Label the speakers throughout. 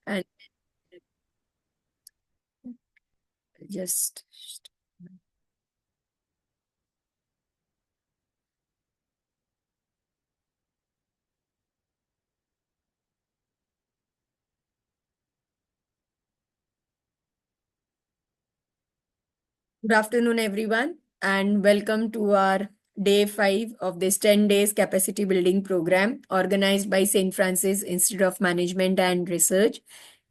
Speaker 1: And just good afternoon, everyone, and welcome to our day 5 of this 10 days capacity building program organized by St. Francis Institute of Management and Research.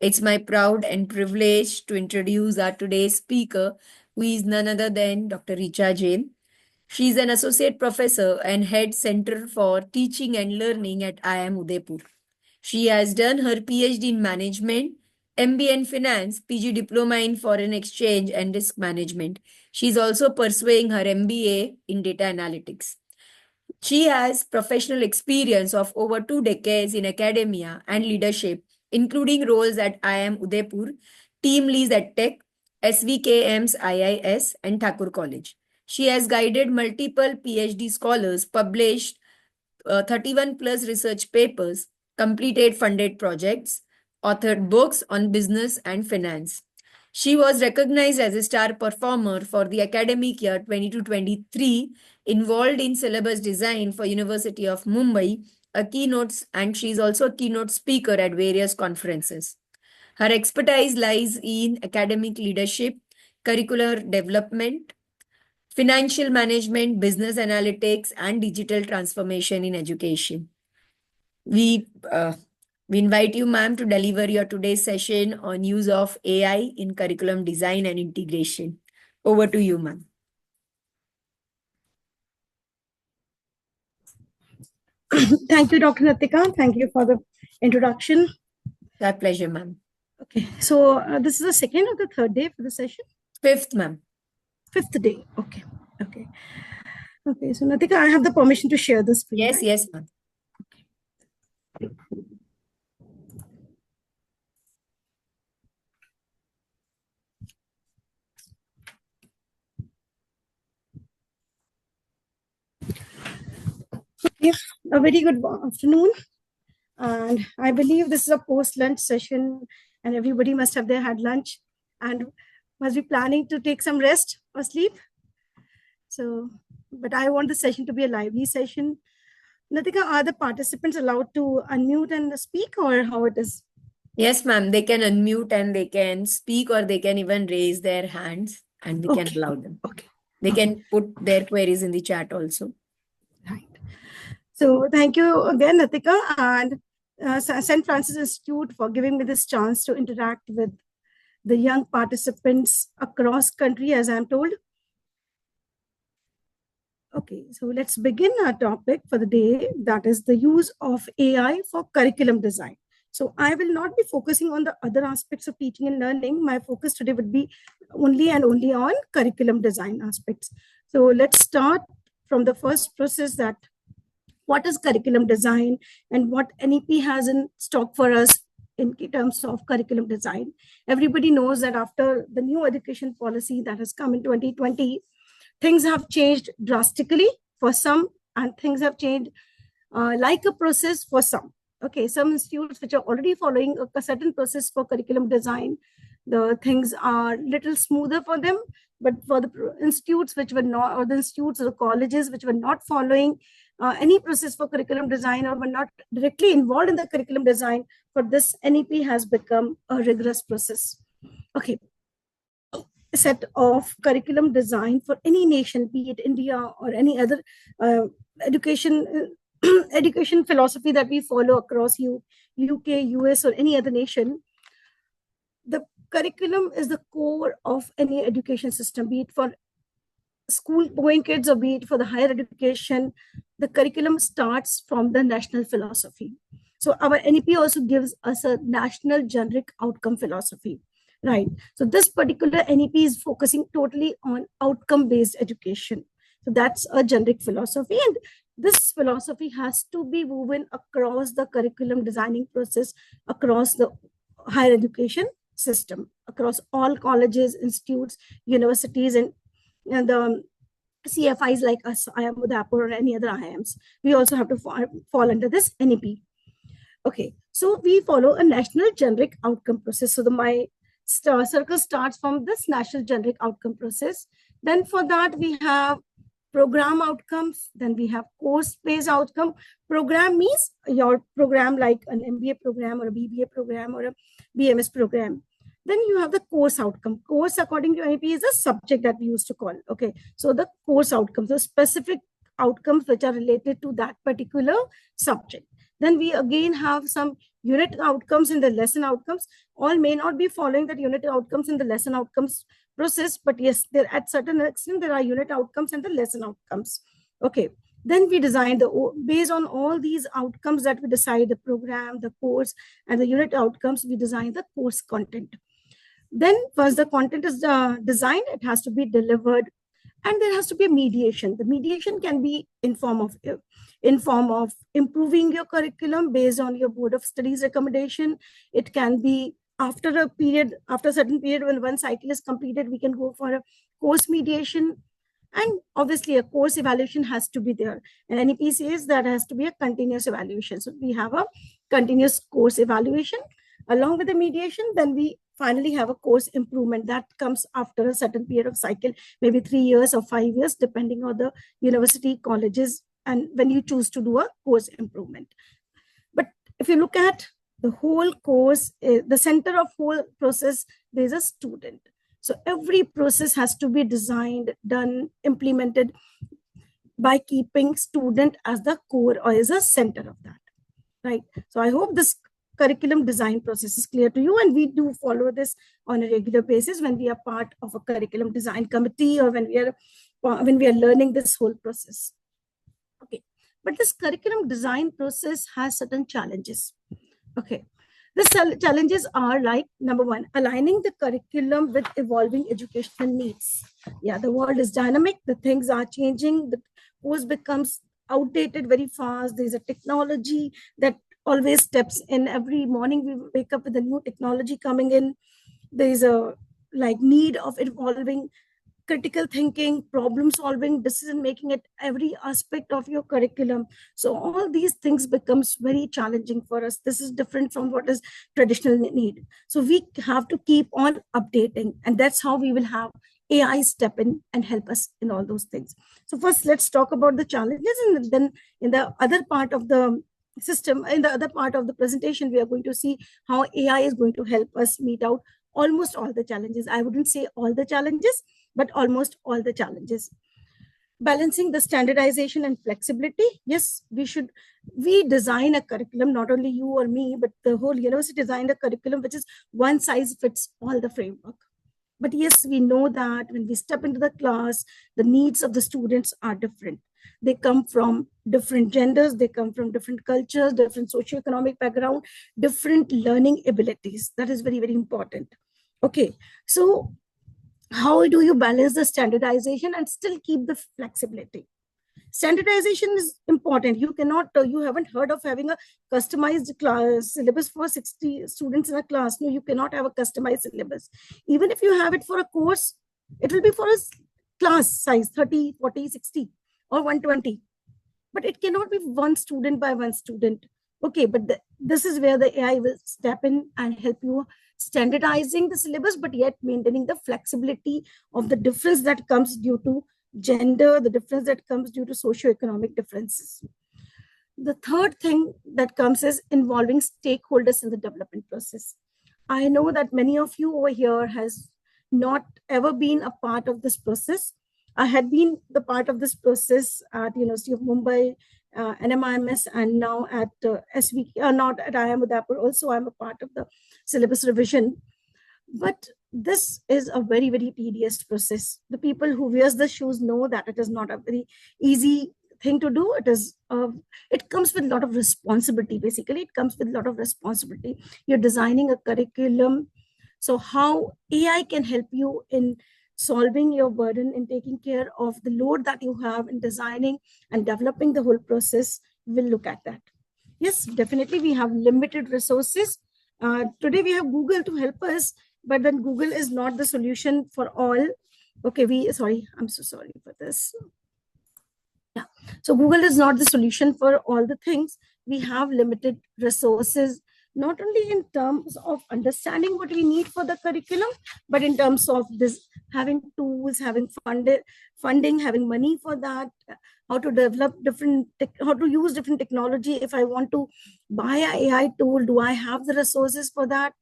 Speaker 1: It's my proud and privilege to introduce our today's speaker, who is none other than Dr. Richa Jain. She is an associate professor and head center for teaching and learning at IIM Udaipur. She has done her PhD in management, MBA in finance, PG diploma in foreign exchange and risk management. She is also pursuing her MBA in data analytics. She has professional experience of over 2 decades in academia and leadership, including roles at IIM Udaipur, team leads at Tech, SVKM's IIS, and Thakur College. She has guided multiple PhD scholars, published 31 plus research papers, completed funded projects, authored books on business and finance. She was recognized as a star performer for the academic year 22-23, involved in syllabus design for University of Mumbai, and she is also a keynote speaker at various conferences. Her expertise lies in academic leadership, curricular development, financial management, business analytics, and digital transformation in education. We invite you, ma'am, to deliver your today's session on use of AI in curriculum design and integration. Over to you, ma'am.
Speaker 2: Thank you, Dr. Natika. Thank you for the introduction.
Speaker 1: My pleasure, ma'am.
Speaker 2: Okay, so this is the second or the third day for the session?
Speaker 1: Fifth, ma'am.
Speaker 2: Fifth day. Okay. Okay, so Natika, I have the permission to share this screen.
Speaker 1: Yes,
Speaker 2: right?
Speaker 1: yes, ma'am.
Speaker 2: Okay, a very good afternoon. And I believe this is a post-lunch session and everybody must have had lunch and must be planning to take some rest or sleep. So, but I want the session to be a lively session. Natika, are the participants allowed to unmute and speak, or how it is?
Speaker 1: Yes, ma'am. They can unmute and they can speak, or they can even raise their hands and we can allow them.
Speaker 2: Okay.
Speaker 1: They can put their queries in the chat also.
Speaker 2: Right. So thank you again, Natika, and St. Francis Institute for giving me this chance to interact with the young participants across country, as I'm told. Okay, so let's begin our topic for the day, that is the use of AI for curriculum design. So I will not be focusing on the other aspects of teaching and learning. My focus today would be only on curriculum design aspects. So let's start from the first process, that what is curriculum design and what NEP has in stock for us in terms of curriculum design. Everybody knows that after the new education policy that has come in 2020, things have changed drastically for some, and things have changed like a process for some. Okay, some institutes which are already following a certain process for curriculum design, the things are little smoother for them. But for the institutes which were not, or the institutes or the colleges which were not following any process for curriculum design or were not directly involved in the curriculum design, for this NEP has become a rigorous process. Okay, set of curriculum design for any nation, be it India or any other education philosophy that we follow across UK, US, or any other nation. The curriculum is the core of any education system, be it for school going kids or be it for the higher education. The curriculum starts from the national philosophy. So our NEP also gives us a national generic outcome philosophy, right? So this particular NEP is focusing totally on outcome-based education. So that's a generic philosophy, and this philosophy has to be woven across the curriculum designing process, across the higher education system, across all colleges, institutes, universities, and the CFIs like us, IIM Udaipur, or any other IIMs. We also have to fall under this NEP. Okay, so we follow a national generic outcome process. So my circle starts from this national generic outcome process. Then for that, we have program outcomes. Then we have course-based outcome. Program means your program like an MBA program or a BBA program or a BMS program. Then you have the course outcome. Course, according to NEP, is a subject that we used to call. Okay, so the course outcomes, the specific outcomes which are related to that particular subject. Then we again have some unit outcomes in the lesson outcomes. All may not be following that unit outcomes in the lesson outcomes process, but yes, there at certain extent there are unit outcomes and the lesson outcomes. Okay, then we design based on all these outcomes that we decide, the program, the course, and the unit outcomes, we design the course content. Then once the content is designed, it has to be delivered, and there has to be a mediation. The mediation can be in form of improving your curriculum based on your board of studies recommendation. It can be after a certain period, when one cycle is completed, we can go for a course mediation. And obviously a course evaluation has to be there, and NEP says that has to be a continuous evaluation. So we have a continuous course evaluation along with the mediation. Then we finally have a course improvement that comes after a certain period of cycle, maybe 3 years or 5 years, depending on the university, colleges, and when you choose to do a course improvement. But if you look at the whole course, the center of whole process, there's a student. So every process has to be designed, done, implemented by keeping student as the core or as a center of that, right? So I hope this curriculum design process is clear to you, and we do follow this on a regular basis when we are part of a curriculum design committee or when we are learning this whole process. Okay, but this curriculum design process has certain challenges. Okay, the challenges are like, number one, aligning the curriculum with evolving educational needs. Yeah, the world is dynamic, the things are changing, the course becomes outdated very fast. There's a technology that always steps in. Every morning we wake up with a new technology coming in. There is a need of evolving critical thinking, problem solving, decision making at every aspect of your curriculum. So all these things becomes very challenging for us. This is different from what is traditional need. So we have to keep on updating, and that's how we will have AI step in and help us in all those things. So first, let's talk about the challenges, and then in the other part of the system, in the other part of the presentation, we are going to see how AI is going to help us meet out almost all the challenges. I wouldn't say all the challenges, but almost all the challenges. Balancing the standardization and flexibility. Yes, we design a curriculum, not only you or me, but the whole university designed a curriculum which is one size fits all the framework. But yes, we know that when we step into the class, the needs of the students are different. They come from different genders, they come from different cultures, different socioeconomic background, different learning abilities. That is very, very important. Okay, so how do you balance the standardization and still keep the flexibility? Standardization is important. You cannot, you haven't heard of having a customized class syllabus for 60 students in a class. No, you cannot have a customized syllabus. Even if you have it for a course, it will be for a class size 30, 40, 60 or 120. But it cannot be one student by one student. Okay, but this is where the AI will step in and help you standardizing the syllabus, but yet maintaining the flexibility of the difference that comes due to gender, the difference that comes due to socioeconomic differences. The third thing that comes is involving stakeholders in the development process. I know that many of you over here has not ever been a part of this process. I had been the part of this process at University of Mumbai, NMIMS, and now at not at IIM Udaipur. Also, I'm a part of the syllabus revision. But this is a very, very tedious process. The people who wears the shoes know that it is not a very easy thing to do. It comes with a lot of responsibility. Basically, it comes with a lot of responsibility. You're designing a curriculum. So how AI can help you in solving your burden, in taking care of the load that you have in designing and developing the whole process, we'll look at that. Yes, definitely we have limited resources. Today we have Google to help us, but then Google is not the solution for all. Okay, I'm so sorry for this. Yeah, so Google is not the solution for all the things. we have limited resources, not only in terms of understanding what we need for the curriculum, but in terms of this having tools, having funding, having money for that, how to develop how to use different technology. If I want to buy an AI tool, do I have the resources for that?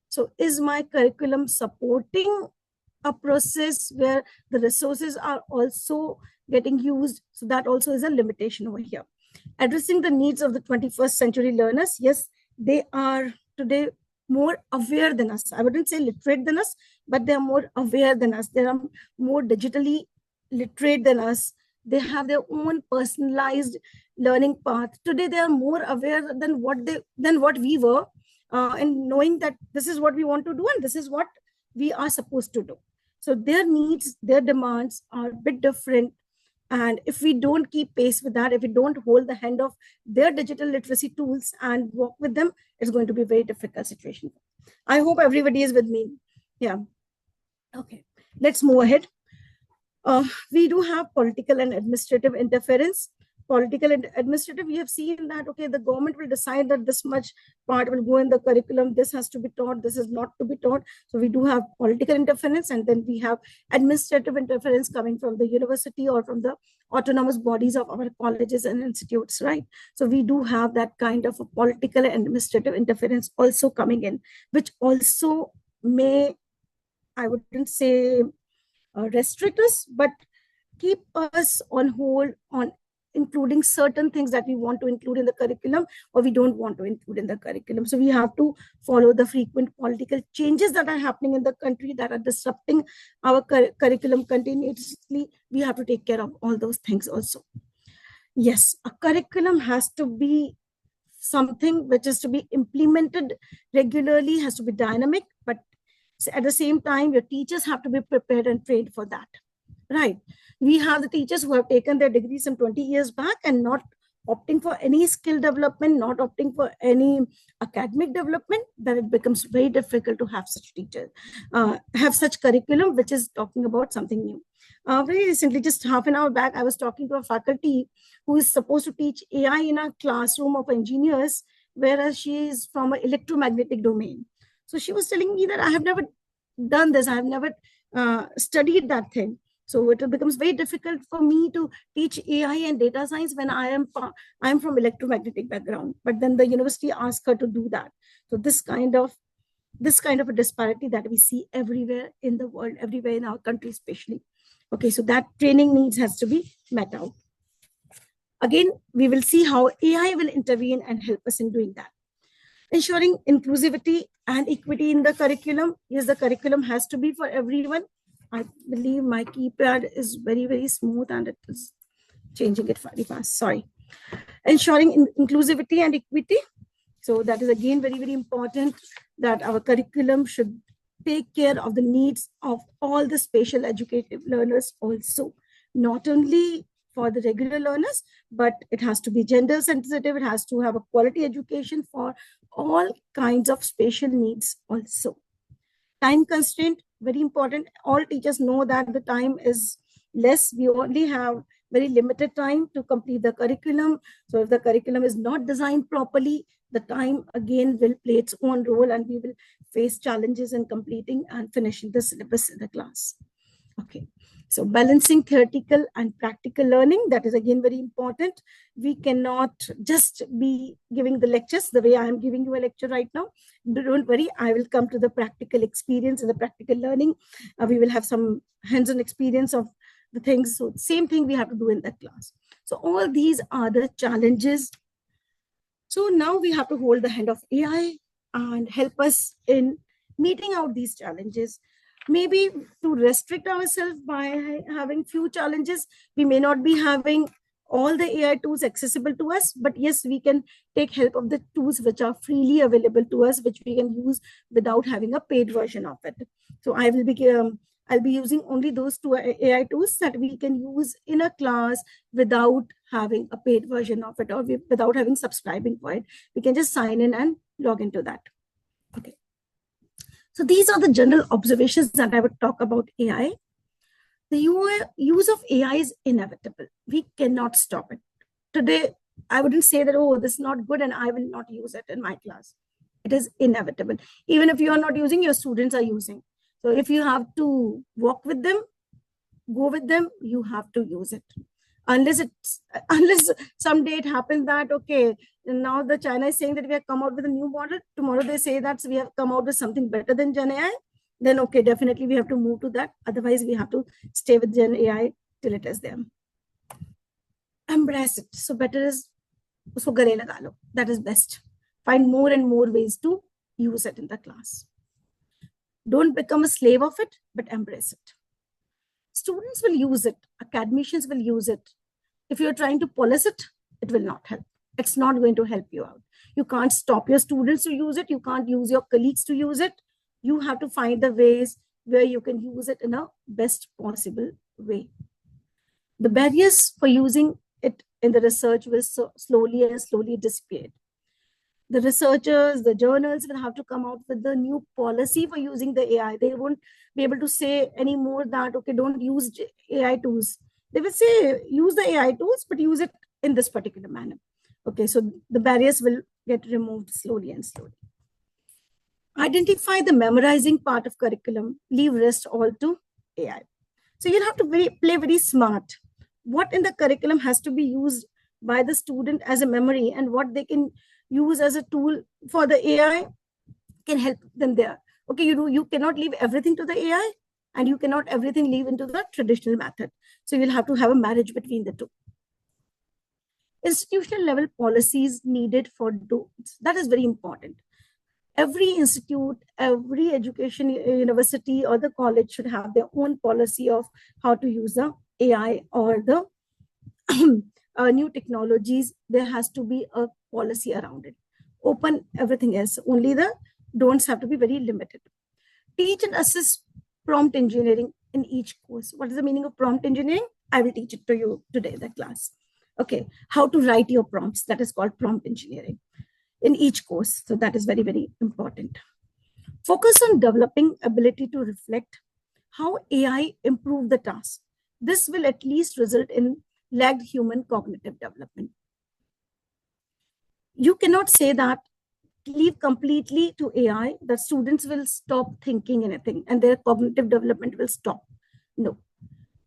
Speaker 2: So is my curriculum supporting a process where the resources are also getting used? So that also is a limitation over here. Addressing the needs of the 21st century learners, yes, they are today more aware than us. I wouldn't say literate than us, but they are more aware than us. They are more digitally literate than us. They have their own personalized learning path. Today, they are more aware than what we were, and knowing that this is what we want to do and this is what we are supposed to do. So their needs, their demands are a bit different. And if we don't keep pace with that, if we don't hold the hand of their digital literacy tools and walk with them, it's going to be a very difficult situation. I hope everybody is with me. Yeah. Okay. Let's move ahead. We do have political and administrative interference. Political and administrative, we have seen that, okay, the government will decide that this much part will go in the curriculum, this has to be taught, this is not to be taught. So we do have political interference, and then we have administrative interference coming from the university or from the autonomous bodies of our colleges and institutes, right? So we do have that kind of a political and administrative interference also coming in, which also may, I wouldn't say restrict us, but keep us on hold on including certain things that we want to include in the curriculum or we don't want to include in the curriculum. So we have to follow the frequent political changes that are happening in the country that are disrupting our curriculum continuously. We have to take care of all those things also. Yes, a curriculum has to be something which is to be implemented regularly, has to be dynamic, but at the same time, your teachers have to be prepared and trained for that. Right. We have the teachers who have taken their degrees some 20 years back and not opting for any skill development, not opting for any academic development, then it becomes very difficult to have such teachers, have such curriculum, which is talking about something new. Very recently, just half an hour back, I was talking to a faculty who is supposed to teach AI in a classroom of engineers, whereas she is from an electromagnetic domain. So she was telling me that I have never done this. I have never studied that thing. So it becomes very difficult for me to teach AI and data science when I am from electromagnetic background. But then the university asked her to do that. So this kind of a disparity that we see everywhere in the world, everywhere in our country, especially. Okay, so that training needs has to be met out. Again, we will see how AI will intervene and help us in doing that. Ensuring inclusivity and equity in the curriculum. Yes, the curriculum has to be for everyone. I believe my keypad is very, very smooth and it is changing it very fast. Sorry. Ensuring inclusivity and equity. So that is again very, very important that our curriculum should take care of the needs of all the special educative learners also, not only for the regular learners, but it has to be gender sensitive. It has to have a quality education for all kinds of special needs also. Time constraint, very important. All teachers know that the time is less. We only have very limited time to complete the curriculum. So if the curriculum is not designed properly, the time again will play its own role and we will face challenges in completing and finishing the syllabus in the class. Okay. So balancing theoretical and practical learning, that is again very important. We cannot just be giving the lectures the way I am giving you a lecture right now. Don't worry, I will come to the practical experience and the practical learning. We will have some hands-on experience of the things. So same thing we have to do in that class. So all these are the challenges. So now we have to hold the hand of AI and help us in meeting out these challenges. Maybe to restrict ourselves by having few challenges, we may not be having all the AI tools accessible to us, but yes, we can take help of the tools which are freely available to us, which we can use without having a paid version of it. So I'll be using only those two AI tools that we can use in a class without having a paid version of it or without having subscribing for it. We can just sign in and log into that. Okay. So these are the general observations that I would talk about AI. The use of AI is inevitable. We cannot stop it. Today, I wouldn't say that, oh, this is not good and I will not use it in my class. It is inevitable. Even if you are not using, your students are using. So if you have to walk with them, go with them, you have to use it. Unless someday it happens that, okay, now the China is saying that we have come out with a new model. Tomorrow they say that we have come out with something better than Gen AI. Then okay, definitely we have to move to that. Otherwise, we have to stay with Gen AI till it is there. Embrace it. So better is usko gale laga lo. That is best. Find more and more ways to use it in the class. Don't become a slave of it, but embrace it. Students will use it. Academicians will use it. If you're trying to polish it, it will not help. It's not going to help you out. You can't stop your students to use it. You can't use your colleagues to use it. You have to find the ways where you can use it in a best possible way. The barriers for using it in the research will slowly disappear. The researchers, the journals will have to come out with the new policy for using the AI. They won't be able to say anymore that, okay, don't use AI tools. They will say, use the AI tools, but use it in this particular manner. Okay, so the barriers will get removed slowly and slowly. Identify the memorizing part of curriculum, leave rest all to AI. So you'll have to play very smart. What in the curriculum has to be used by the student as a memory, and what they can use as a tool for the AI can help them there. Okay, you cannot leave everything to the AI, and you cannot everything leave into the traditional method. So you'll have to have a marriage between the two. Institutional level policies needed for those. That is very important. Every institute, every education university or the college should have their own policy of how to use the AI or the new technologies. There has to be a policy around it. Open everything else. Only the don'ts have to be very limited. Teach and assist prompt engineering in each course. What is the meaning of prompt engineering? I will teach it to you today in the class. Okay, how to write your prompts. That is called prompt engineering in each course. So that is very, very important. Focus on developing ability to reflect how AI improve the task. This will at least result in lagged human cognitive development. You cannot say that leave completely to AI, that students will stop thinking anything and their cognitive development will stop. No,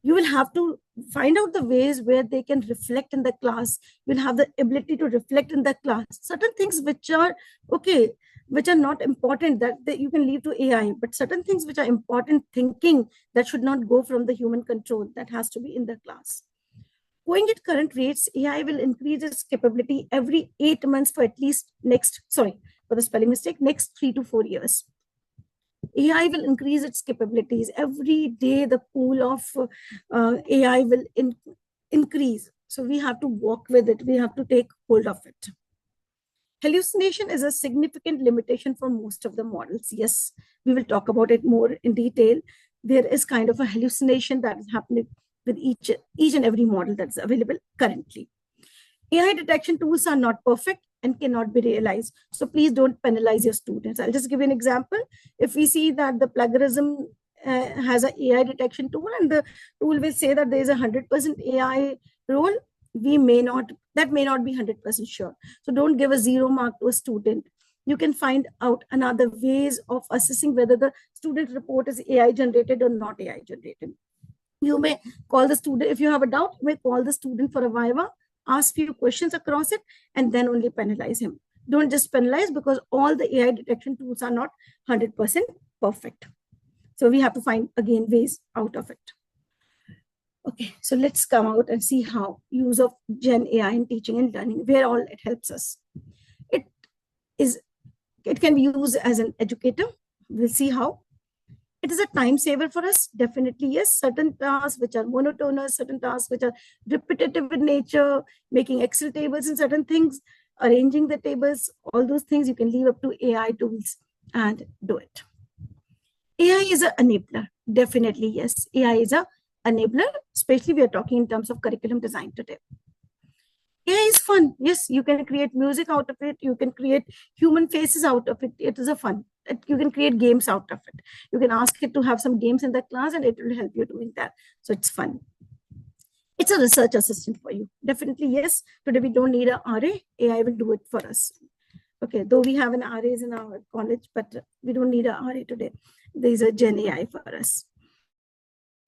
Speaker 2: you will have to find out the ways where they can reflect in the class. You'll have the ability to reflect in the class. Certain things which are okay, which are not important, that you can leave to AI, but certain things which are important thinking, that should not go from the human control, that has to be in the class. Going at current rates, AI will increase its capability every 8 months for at least next 3 to 4 years. AI will increase its capabilities. Every day, the pool of AI will increase. So we have to walk with it. We have to take hold of it. Hallucination is a significant limitation for most of the models. Yes, we will talk about it more in detail. There is kind of a hallucination that is happening with each and every model that's available currently. AI detection tools are not perfect and cannot be realized. So please don't penalize your students. I'll just give you an example. If we see that the plagiarism has an AI detection tool, and the tool will say that there is 100% AI role, that may not be 100% sure. So don't give a 0 mark to a student. You can find out another ways of assessing whether the student report is AI generated or not AI generated. You may call the student, if you have a doubt, you may call the student for a viva, ask few questions across it, and then only penalize him. Don't just penalize, because all the AI detection tools are not 100% perfect. So we have to find, again, ways out of it. Okay, so let's come out and see how use of Gen AI in teaching and learning, where all it helps us. It can be used as an educator. We'll see how. It is a time saver for us, definitely, yes. Certain tasks which are monotonous, certain tasks which are repetitive in nature, making Excel tables and certain things, arranging the tables, all those things you can leave up to AI tools and do it. AI is an enabler, definitely, yes. AI is an enabler, especially we are talking in terms of curriculum design today. AI is fun. Yes, you can create music out of it. You can create human faces out of it. It is a fun. You can create games out of it. You can ask it to have some games in the class and it will help you doing that. So it's fun. It's a research assistant for you. Definitely, yes. Today we don't need an RA. AI will do it for us. Okay, though we have an RAs in our college, but we don't need an RA today. There is a Gen AI for us.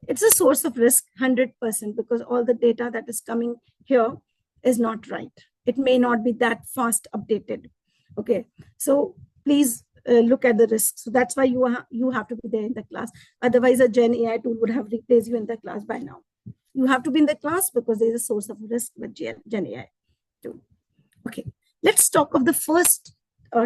Speaker 2: It's a source of risk 100% because all the data that is coming here is not right. It may not be that fast updated. Okay, so please look at the risks. So that's why you have to be there in the class. Otherwise, a Gen AI tool would have replaced you in the class by now. You have to be in the class because there is a source of risk with Gen AI tool. Okay, let's talk of the first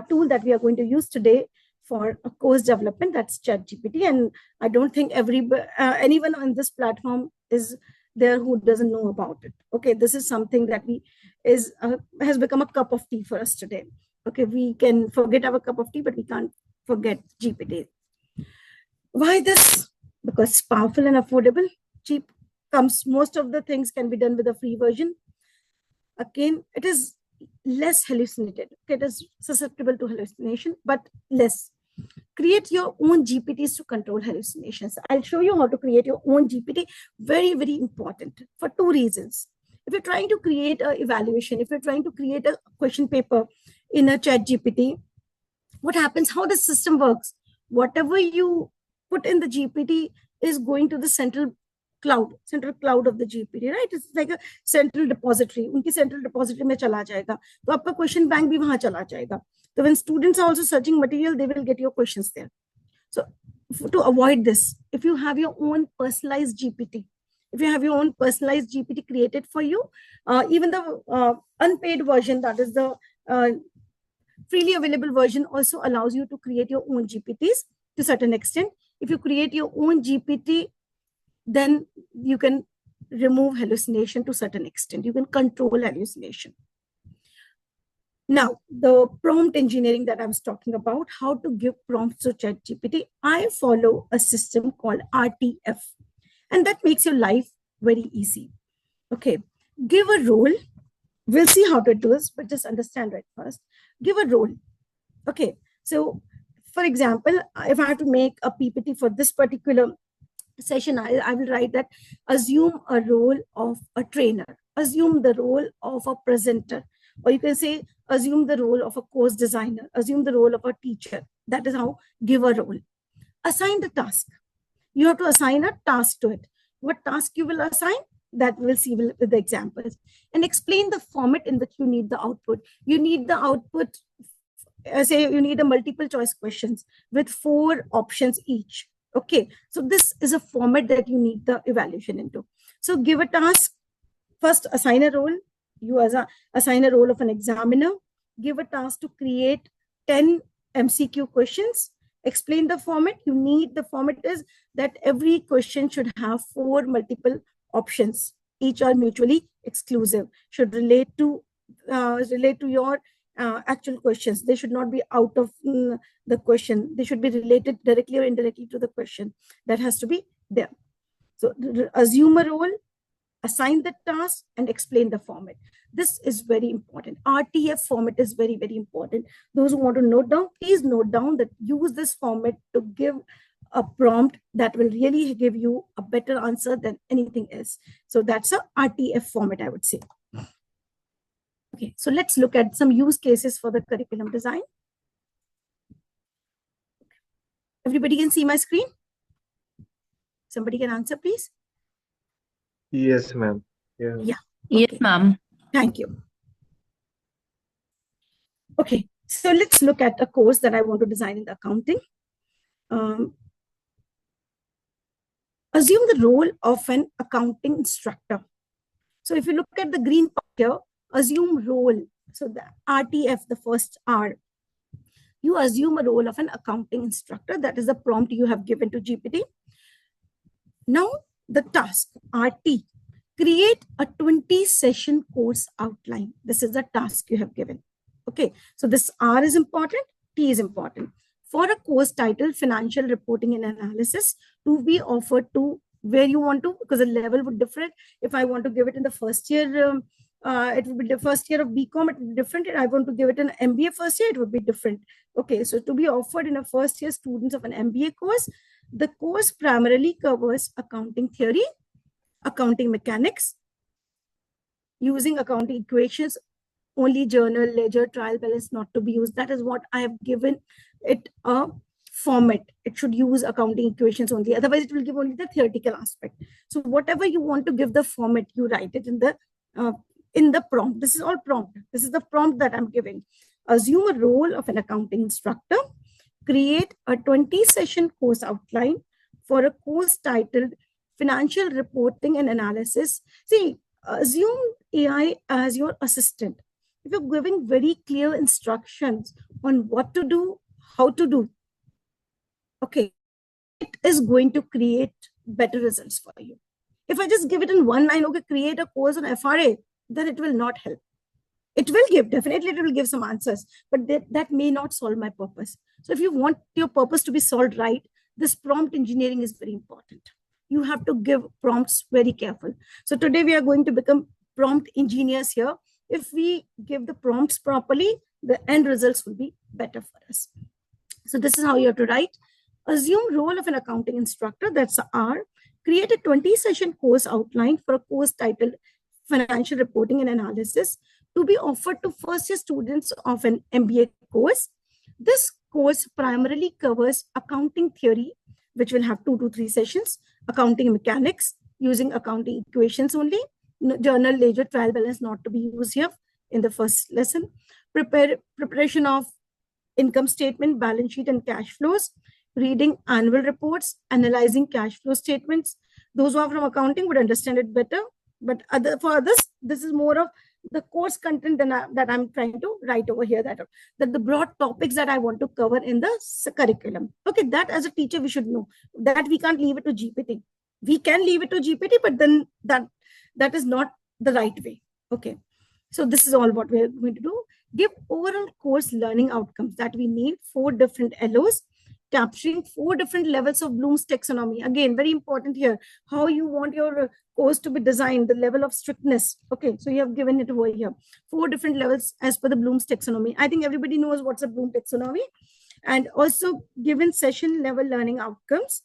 Speaker 2: tool that we are going to use today for a course development. That's ChatGPT, and I don't think anyone on this platform is there who doesn't know about it. Okay, this is something that has become a cup of tea for us today. Okay, we can forget our cup of tea, but we can't forget GPT. Why this? Because it's powerful and affordable, cheap. Most of the things can be done with a free version. Again, it is less hallucinated. It is susceptible to hallucination, but less. Create your own GPTs to control hallucinations. I'll show you how to create your own GPT. Very, very important for two reasons. If you're trying to create an evaluation, if you're trying to create a question paper in a chat GPT, what happens? How the system works? Whatever you put in the GPT is going to the central cloud of the GPT, right? It's like a central depository. उनकी central depository में चला जाएगा. तो आपका question bank भी वहाँ चला जाएगा. So when students are also searching material, they will get your questions there. So to avoid this, if you have your own personalized GPT, created for you, even the unpaid version, that is the freely available version, also allows you to create your own GPTs to a certain extent. If you create your own GPT, then you can remove hallucination to a certain extent. You can control hallucination. Now, the prompt engineering that I was talking about, how to give prompts to ChatGPT, I follow a system called RTF, and that makes your life very easy. Okay, give a role. We'll see how to do this, but just understand right first. Give a role. Okay, so for example, if I have to make a PPT for this particular session, I will write that assume a role of a trainer, assume the role of a presenter, or you can say assume the role of a course designer, assume the role of a teacher. That is how give a role. Assign the task. You have to assign a task to it. What task you will assign, that we'll see with the examples. And explain the format in which you need the output. You need the output, say you need a multiple choice questions with 4 options each. Okay, so this is a format that you need the evaluation into. So give a task. First, assign a role. You assign a role of an examiner. Give a task to create 10 MCQ questions. Explain the format. You need the format is that every question should have 4 multiple options. Each are mutually exclusive. Should relate to your actual questions. They should not be out of the question. They should be related directly or indirectly to the question. That has to be there. So assume a role, assign the task, and explain the format. This is very important. RTF format is very, very important. Those who want to note down, please note down that use this format to give a prompt that will really give you a better answer than anything else. So that's a RTF format, I would say. Okay, so let's look at some use cases for the curriculum design. Everybody can see my screen? Somebody can answer, please?
Speaker 3: Yes, ma'am. Yeah.
Speaker 2: Yeah.
Speaker 1: Yes,
Speaker 2: Okay.
Speaker 1: ma'am.
Speaker 2: Thank you. Okay, so let's look at a course that I want to design in the accounting. Assume the role of an accounting instructor. So if you look at the green part here, assume role. So the RTF, the first R, you assume a role of an accounting instructor. That is the prompt you have given to GPT. Now the task, RT, create a 20-session course outline. This is the task you have given. Okay, so this R is important, T is important. For a course title, Financial Reporting and Analysis, to be offered to where you want to, because the level would differ. If I want to give it in the first year, it would be the first year of BCom, it would be different. If I want to give it an MBA first year, it would be different. Okay, so to be offered in a first year students of an MBA course, the course primarily covers accounting theory, accounting mechanics, using accounting equations, only journal, ledger, trial balance not to be used. That is what I have given it a format. It should use accounting equations only. Otherwise, it will give only the theoretical aspect. So whatever you want to give the format, you write it in the prompt. This is all prompt. This is the prompt that I'm giving. Assume a role of an accounting instructor. Create a 20-session course outline for a course titled Financial Reporting and Analysis. See, assume AI as your assistant. If you're giving very clear instructions on what to do, how to do, okay, it is going to create better results for you. If I just give it in one line, okay, create a course on FRA, then it will not help. It will give, definitely it will give some answers, but that may not solve my purpose. So if you want your purpose to be solved right, this prompt engineering is very important. You have to give prompts very careful. So today we are going to become prompt engineers here. If we give the prompts properly, the end results will be better for us. So this is how you have to write. Assume role of an accounting instructor, that's R. Create a 20-session course outline for a course titled Financial Reporting and Analysis to be offered to first-year students of an MBA course. This course primarily covers accounting theory, which will have 2 to 3 sessions, accounting mechanics, using accounting equations only, journal, ledger, trial balance not to be used here in the first lesson, preparation of income statement, balance sheet, and cash flows, reading annual reports, analyzing cash flow statements. Those who are from accounting would understand it better, but for others, this is more of the course content that I'm trying to write over here, that the broad topics that I want to cover in the curriculum. Okay, that as a teacher, we should know that we can't leave it to GPT. We can leave it to GPT, but then that is not the right way. Okay, so this is all what we're going to do. Give overall course learning outcomes that we need 4 different LOs, capturing 4 different levels of Bloom's taxonomy. Again, very important here, how you want your course to be designed, the level of strictness. Okay, so you have given it over here. 4 different levels as per the Bloom's taxonomy. I think everybody knows what's a Bloom taxonomy. And also given session level learning outcomes,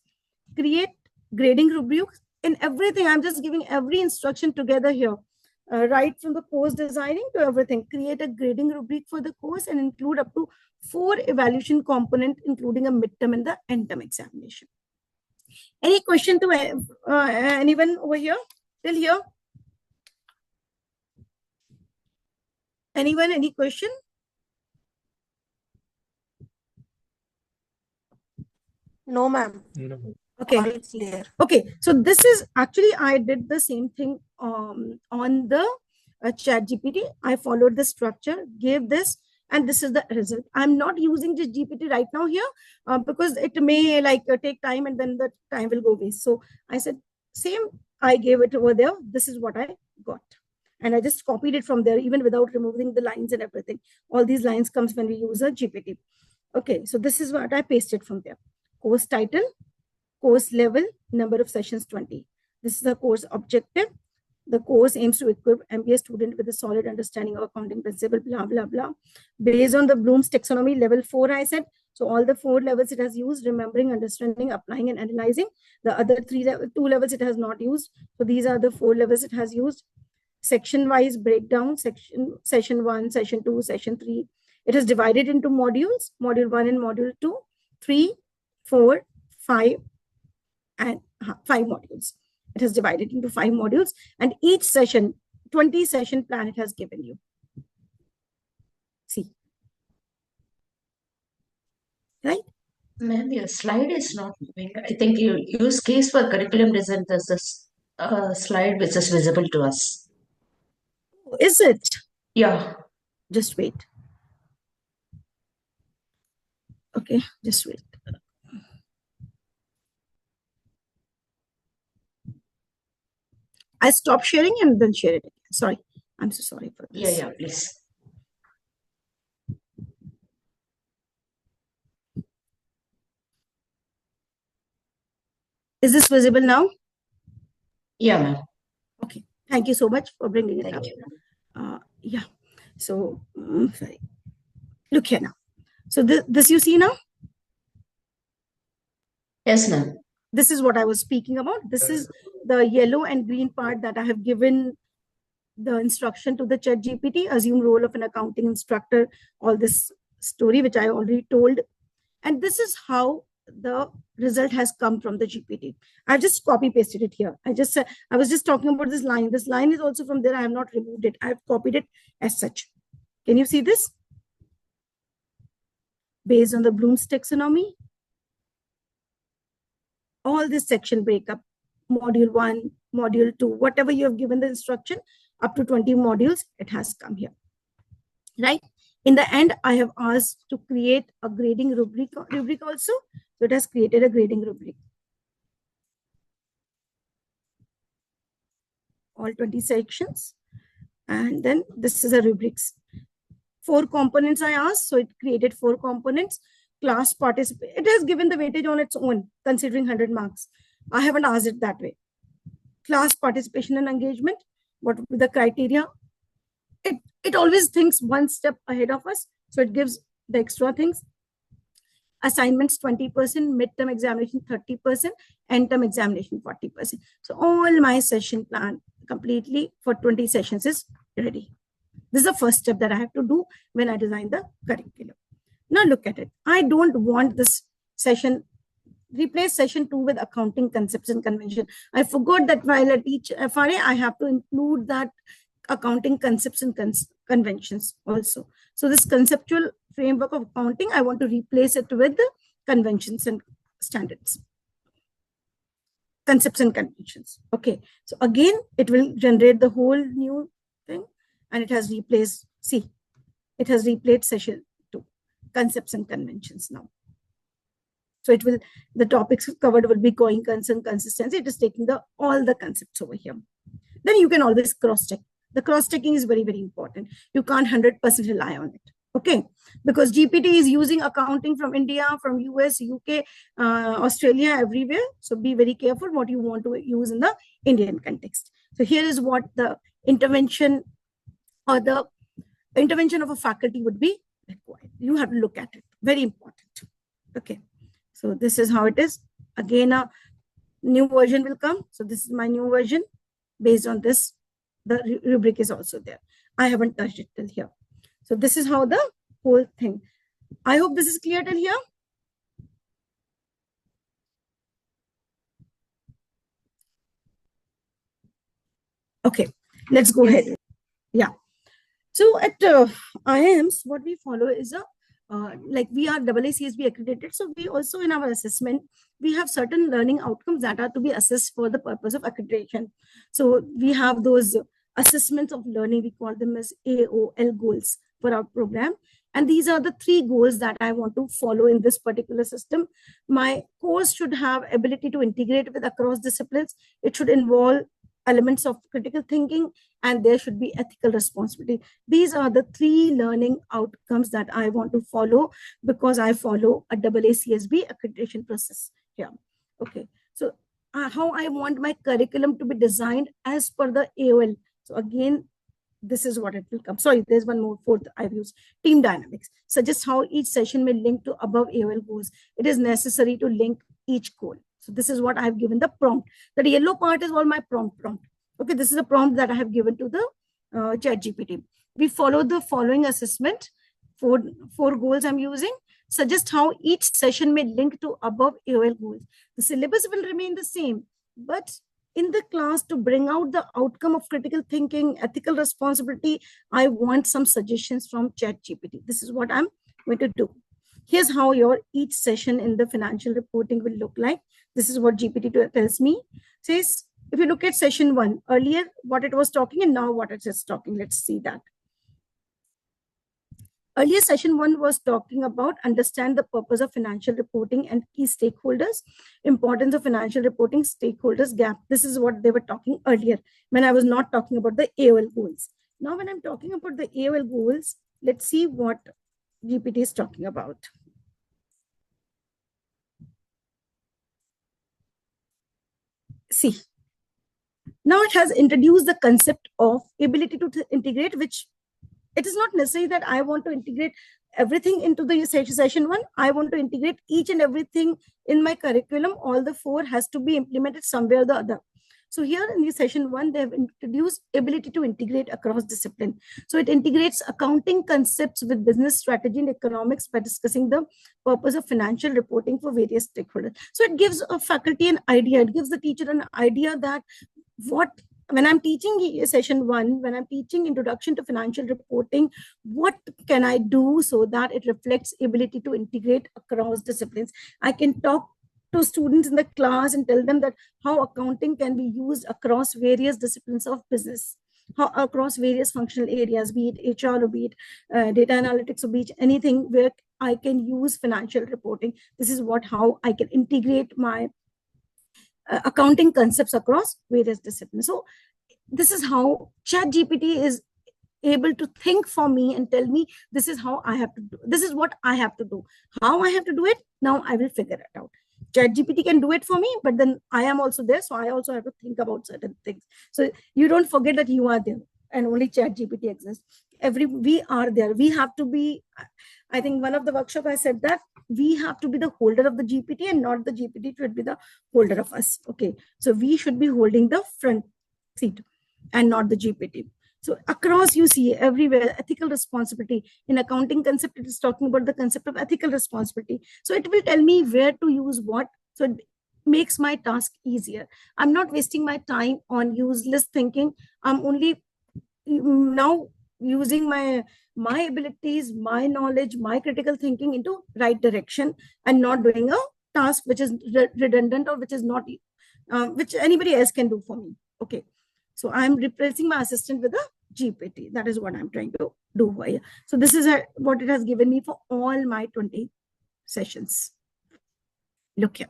Speaker 2: create grading rubrics in everything. I'm just giving every instruction together here. Right from the course designing to everything. Create a grading rubric for the course and include up to 4 evaluation components, including a midterm and the end term examination. Any question to anyone over here? Till here? Anyone? Any question?
Speaker 4: No, ma'am.
Speaker 3: No.
Speaker 2: Okay.
Speaker 4: All clear.
Speaker 2: Okay, so this is actually, I did the same thing on the chat GPT. I followed the structure, gave this, and this is the result. I'm not using this GPT right now here because it may take time and then the time will go waste. So I said, same, I gave it over there. This is what I got. And I just copied it from there, even without removing the lines and everything. All these lines comes when we use a GPT. Okay, so this is what I pasted from there. Course title, course level, number of sessions 20. This is the course objective. The course aims to equip MBA student with a solid understanding of accounting principle, blah, blah, blah. Based on the Bloom's taxonomy, level 4, I said. So all the 4 levels it has used, remembering, understanding, applying, and analyzing. The other 2 levels it has not used. So these are the 4 levels it has used. Section-wise breakdown, session 1, session 2, session 3. It is divided into modules, module 1 and module 2, 3, 4, 5, and 5 modules. It has divided into 5 modules, and each session, 20 session plan it has given you. See. Right?
Speaker 5: Ma'am, your slide is not moving. I think you use case for curriculum design. There's this slide which is visible to us.
Speaker 2: Is it?
Speaker 5: Yeah.
Speaker 2: Just wait. Okay, just wait. I stop sharing and then share it again. Sorry. I'm so sorry for this.
Speaker 5: Yeah, please.
Speaker 2: Is this visible now?
Speaker 5: Yeah, ma'am.
Speaker 2: Okay. Thank you so much for bringing it
Speaker 5: Thank
Speaker 2: up.
Speaker 5: you.
Speaker 2: Yeah. So, sorry. Look here now. So this you see now?
Speaker 5: Yes, ma'am.
Speaker 2: This is what I was speaking about. This is the yellow and green part that I have given the instruction to the chat GPT, assume role of an accounting instructor, all this story, which I already told. And this is how the result has come from the GPT. I just copy pasted it here. I was just talking about this line. This line is also from there. I have not removed it. I have copied it as such. Can you see this? Based on the Bloom's taxonomy, all this section breakup, module 1, module 2, whatever you have given the instruction, up to 20 modules, it has come here, right? In the end, I have asked to create a grading rubric also. So it has created a grading rubric. All 20 sections. And then this is a rubrics. 4 components I asked. So it created 4 components. Class participate. It has given the weightage on its own, considering 100 marks. I haven't asked it that way. Class participation and engagement. What would be the criteria? It always thinks one step ahead of us. So it gives the extra things. Assignments 20%, midterm examination 30%, end term examination 40%. So all my session plan completely for 20 sessions is ready. This is the first step that I have to do when I design the curriculum. Now look at it. I don't want this session, replace session 2 with accounting concepts and convention. I forgot that while I teach FRA, I have to include that accounting concepts and conventions also. So this conceptual framework of accounting, I want to replace it with the conventions and standards. Concepts and conventions. Okay. So again, it will generate the whole new thing, and it has replaced, see, it has replaced session 2, concepts and conventions now. So it will, the topics covered will be going concern, consistency. It is taking all the concepts over here. Then you can always cross-check. The cross-checking is very, very important. You can't 100% rely on it. Okay, because GPT is using accounting from India, from US, UK, Australia, everywhere. So be very careful what you want to use in the Indian context. So here is what the intervention or the intervention of a faculty would be required. You have to look at it. Very important. Okay, so this is how it is. Again, a new version will come. So this is my new version. Based on this, the rubric is also there. I haven't touched it till here. So this is how the whole thing. I hope this is clear till here. Okay, let's go ahead. Yeah. So at IIMs, what we follow is like we are AACSB accredited. So we also in our assessment, we have certain learning outcomes that are to be assessed for the purpose of accreditation. So we have those assessments of learning, we call them as AOL goals for our program. And these are the 3 goals that I want to follow in this particular system. My course should have ability to integrate with across disciplines. It should involve elements of critical thinking, and there should be ethical responsibility. These are the 3 learning outcomes that I want to follow because I follow a AACSB accreditation process here. Okay, so how I want my curriculum to be designed as per the AOL. So again, this is what it will come. Sorry, there's one more, 4th I've used. Team dynamics. Suggest how each session may link to above AOL goals. It is necessary to link each goal. So this is what I've given the prompt. The yellow part is all my prompt. Okay, this is a prompt that I have given to the ChatGPT. We follow the following assessment. 4 goals I'm using. Suggest how each session may link to above AOL goals. The syllabus will remain the same, but in the class, to bring out the outcome of critical thinking, ethical responsibility, I want some suggestions from ChatGPT. This is what I'm going to do. Here's how your each session in the financial reporting will look like. This is what GPT tells me. It says, if you look at session 1, earlier what it was talking and now what it is talking, let's see that. Earlier session 1 was talking about understand the purpose of financial reporting and key stakeholders, importance of financial reporting, stakeholders gap. This is what they were talking earlier when I was not talking about the AOL goals. Now when I'm talking about the AOL goals, let's see what GPT is talking about. See, now it has introduced the concept of ability to integrate, which it is not necessary that I want to integrate everything into the session 1. I want to integrate each and everything in my curriculum. All the 4 has to be implemented somewhere or the other. So here in the session 1, they have introduced ability to integrate across discipline. So it integrates accounting concepts with business strategy and economics by discussing the purpose of financial reporting for various stakeholders. So it gives a faculty an idea. It gives the teacher an idea that when I'm teaching session 1, when I'm teaching introduction to financial reporting, what can I do so that it reflects ability to integrate across disciplines? I can talk to students in the class and tell them that how accounting can be used across various disciplines of business, how across various functional areas, be it HR or be it data analytics or be it anything where I can use financial reporting. This is how I can integrate my accounting concepts across various disciplines. So this is how ChatGPT is able to think for me and tell me this is how I have to do. This is what I have to do. How I have to do it, now I will figure it out. ChatGPT can do it for me, but then I am also there, so I also have to think about certain things. So you don't forget that you are there and only ChatGPT exists. We are there. We have to be, I think one of the workshop I said that we have to be the holder of the GPT and not the GPT should be the holder of us. Okay, so we should be holding the front seat and not the GPT. So across you see everywhere ethical responsibility. In accounting concept, it is talking about the concept of ethical responsibility. So it will tell me where to use what. So it makes my task easier. I'm not wasting my time on useless thinking. I'm only now using my abilities, my knowledge, my critical thinking into right direction and not doing a task which is redundant or which is not, which anybody else can do for me. Okay. So I'm replacing my assistant with a GPT. That is what I'm trying to do here. So this is what it has given me for all my 20 sessions. Look here.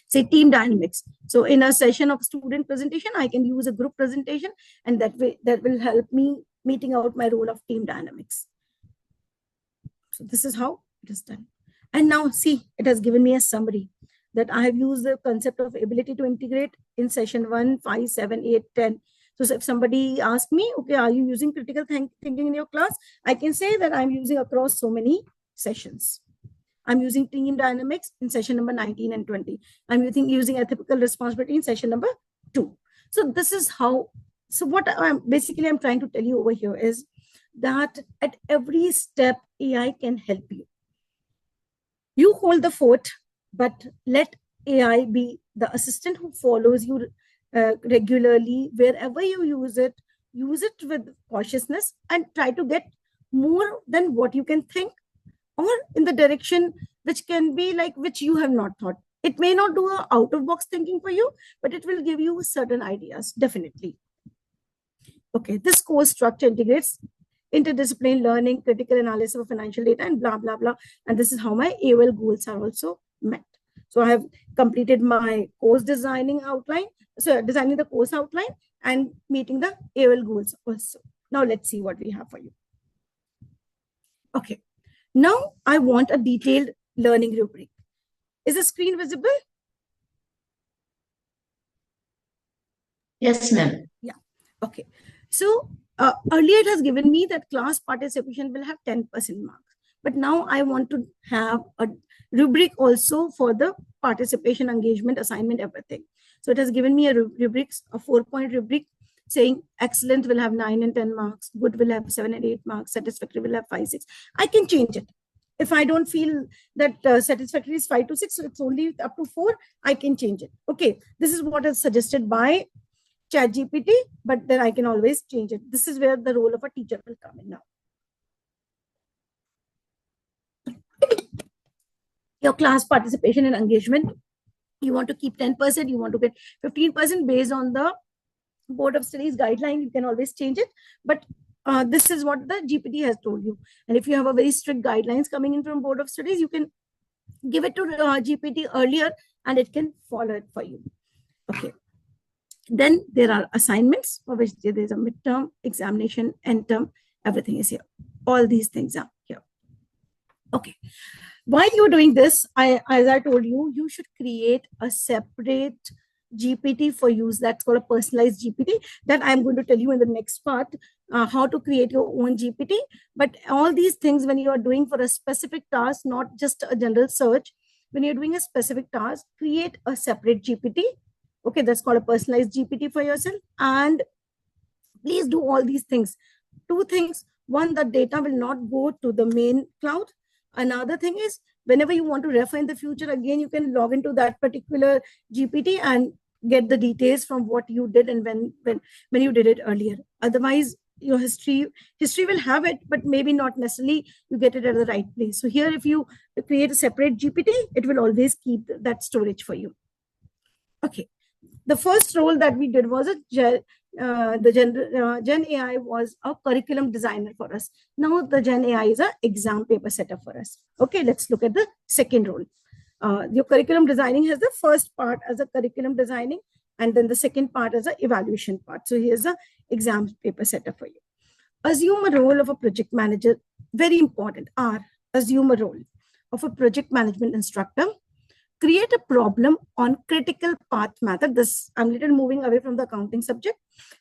Speaker 2: Say team dynamics. So in a session of student presentation, I can use a group presentation, and that will help me meeting out my role of team dynamics. So this is how it is done. And now see, it has given me a summary that I have used the concept of ability to integrate in session 1, 5, 7, 8, 10. So if somebody asks me, okay, are you using critical thinking in your class? I can say that I'm using across so many sessions. I'm using team dynamics in session number 19 and 20. I'm using ethical responsibility in session number 2. So this is how, so what I'm trying to tell you over here is that at every step, AI can help you. You hold the fort, but let AI be the assistant who follows you regularly. Wherever you use it with cautiousness and try to get more than what you can think, or in the direction which can be which you have not thought. It may not do a out of box thinking for you, but it will give you certain ideas, definitely. Okay, this course structure integrates interdisciplinary learning, critical analysis of financial data, and blah, blah, blah. And this is how my AOL goals are also met. So I have completed my course designing outline, so designing the course outline and meeting the AOL goals also. Now let's see what we have for you. Okay, now I want a detailed learning rubric. Is the screen visible?
Speaker 5: Yes, ma'am.
Speaker 2: Yeah, okay. So earlier it has given me that class participation will have 10% marks. But now I want to have a rubric also for the participation, engagement, assignment, everything. So it has given me a rubric, a 4-point rubric saying excellent will have 9 and 10 marks, good will have 7 and 8 marks, satisfactory will have 5, 6. I can change it. If I don't feel that satisfactory is 5 to 6, so it's only up to 4, I can change it. Okay, this is what is suggested by ChatGPT, but then I can always change it. This is where the role of a teacher will come in now. Your class participation and engagement, you want to keep 10%, you want to get 15% based on the Board of Studies guideline, you can always change it. But this is what the GPT has told you. And if you have a very strict guidelines coming in from Board of Studies, you can give it to GPT earlier and it can follow it for you. Okay. Then there are assignments for which there is a midterm, examination, end term, everything is here. All these things are here. Okay. While you're doing this, as I told you, you should create a separate GPT for use. That's called a personalized GPT that I'm going to tell you in the next part, how to create your own GPT. But all these things, when you are doing for a specific task, not just a general search, when you're doing a specific task, create a separate GPT. Okay, that's called a personalized GPT for yourself. And please do all these things. Two things. One, the data will not go to the main cloud. Another thing is, whenever you want to refer in the future, again, you can log into that particular GPT and get the details from what you did and when you did it earlier. Otherwise, your history will have it, but maybe not necessarily you get it at the right place. So here, if you create a separate GPT, it will always keep that storage for you. Okay. The first role that we did was GenAI was a curriculum designer for us. Now the GenAI is an exam paper setter for us. Okay, let's look at the second role. Your curriculum designing has the first part as a curriculum designing, and then the second part as an evaluation part. So here's a exam paper setter for you. Assume a role of a project manager. Very important. Assume a role of a project management instructor. Create a problem on critical path method. This, I'm a little moving away from the accounting subject.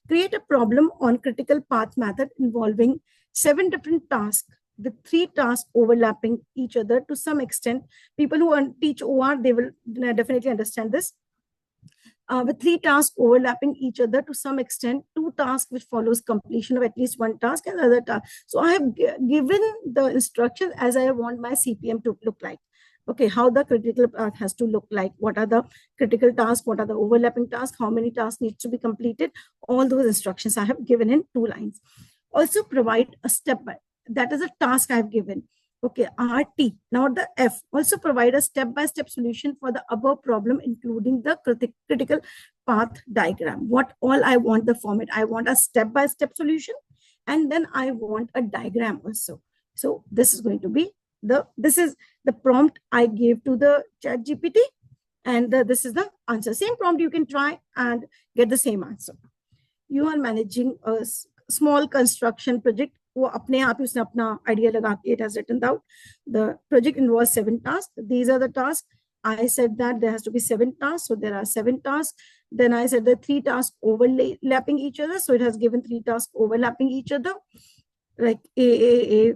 Speaker 2: Create a problem on critical path method involving 7 different tasks with 3 tasks overlapping each other to some extent. People who teach OR, they will definitely understand this. With 3 tasks overlapping each other to some extent, 2 tasks which follows completion of at least 1 task and other task. So I have given the instructions as I want my CPM to look like. Okay, how the critical path has to look like, what are the critical tasks, what are the overlapping tasks, how many tasks needs to be completed, all those instructions I have given in 2 lines. Also provide a step by, that is a task I have given. Okay, RT, now the F, also provide a step-by-step solution for the above problem, including the critical path diagram. What all I want the format, I want a step-by-step solution, and then I want a diagram also. So this is going to be this is the prompt I gave to the ChatGPT, and this is the answer. Same prompt you can try and get the same answer. You are managing a small construction project. वो अपने आप ही उसने अपना idea लगा के it has written out. The project involves 7 tasks. These are the tasks. I said that there has to be 7 tasks, so there are 7 tasks. Then I said the 3 tasks overlapping each other, so it has given 3 tasks overlapping each other, like A,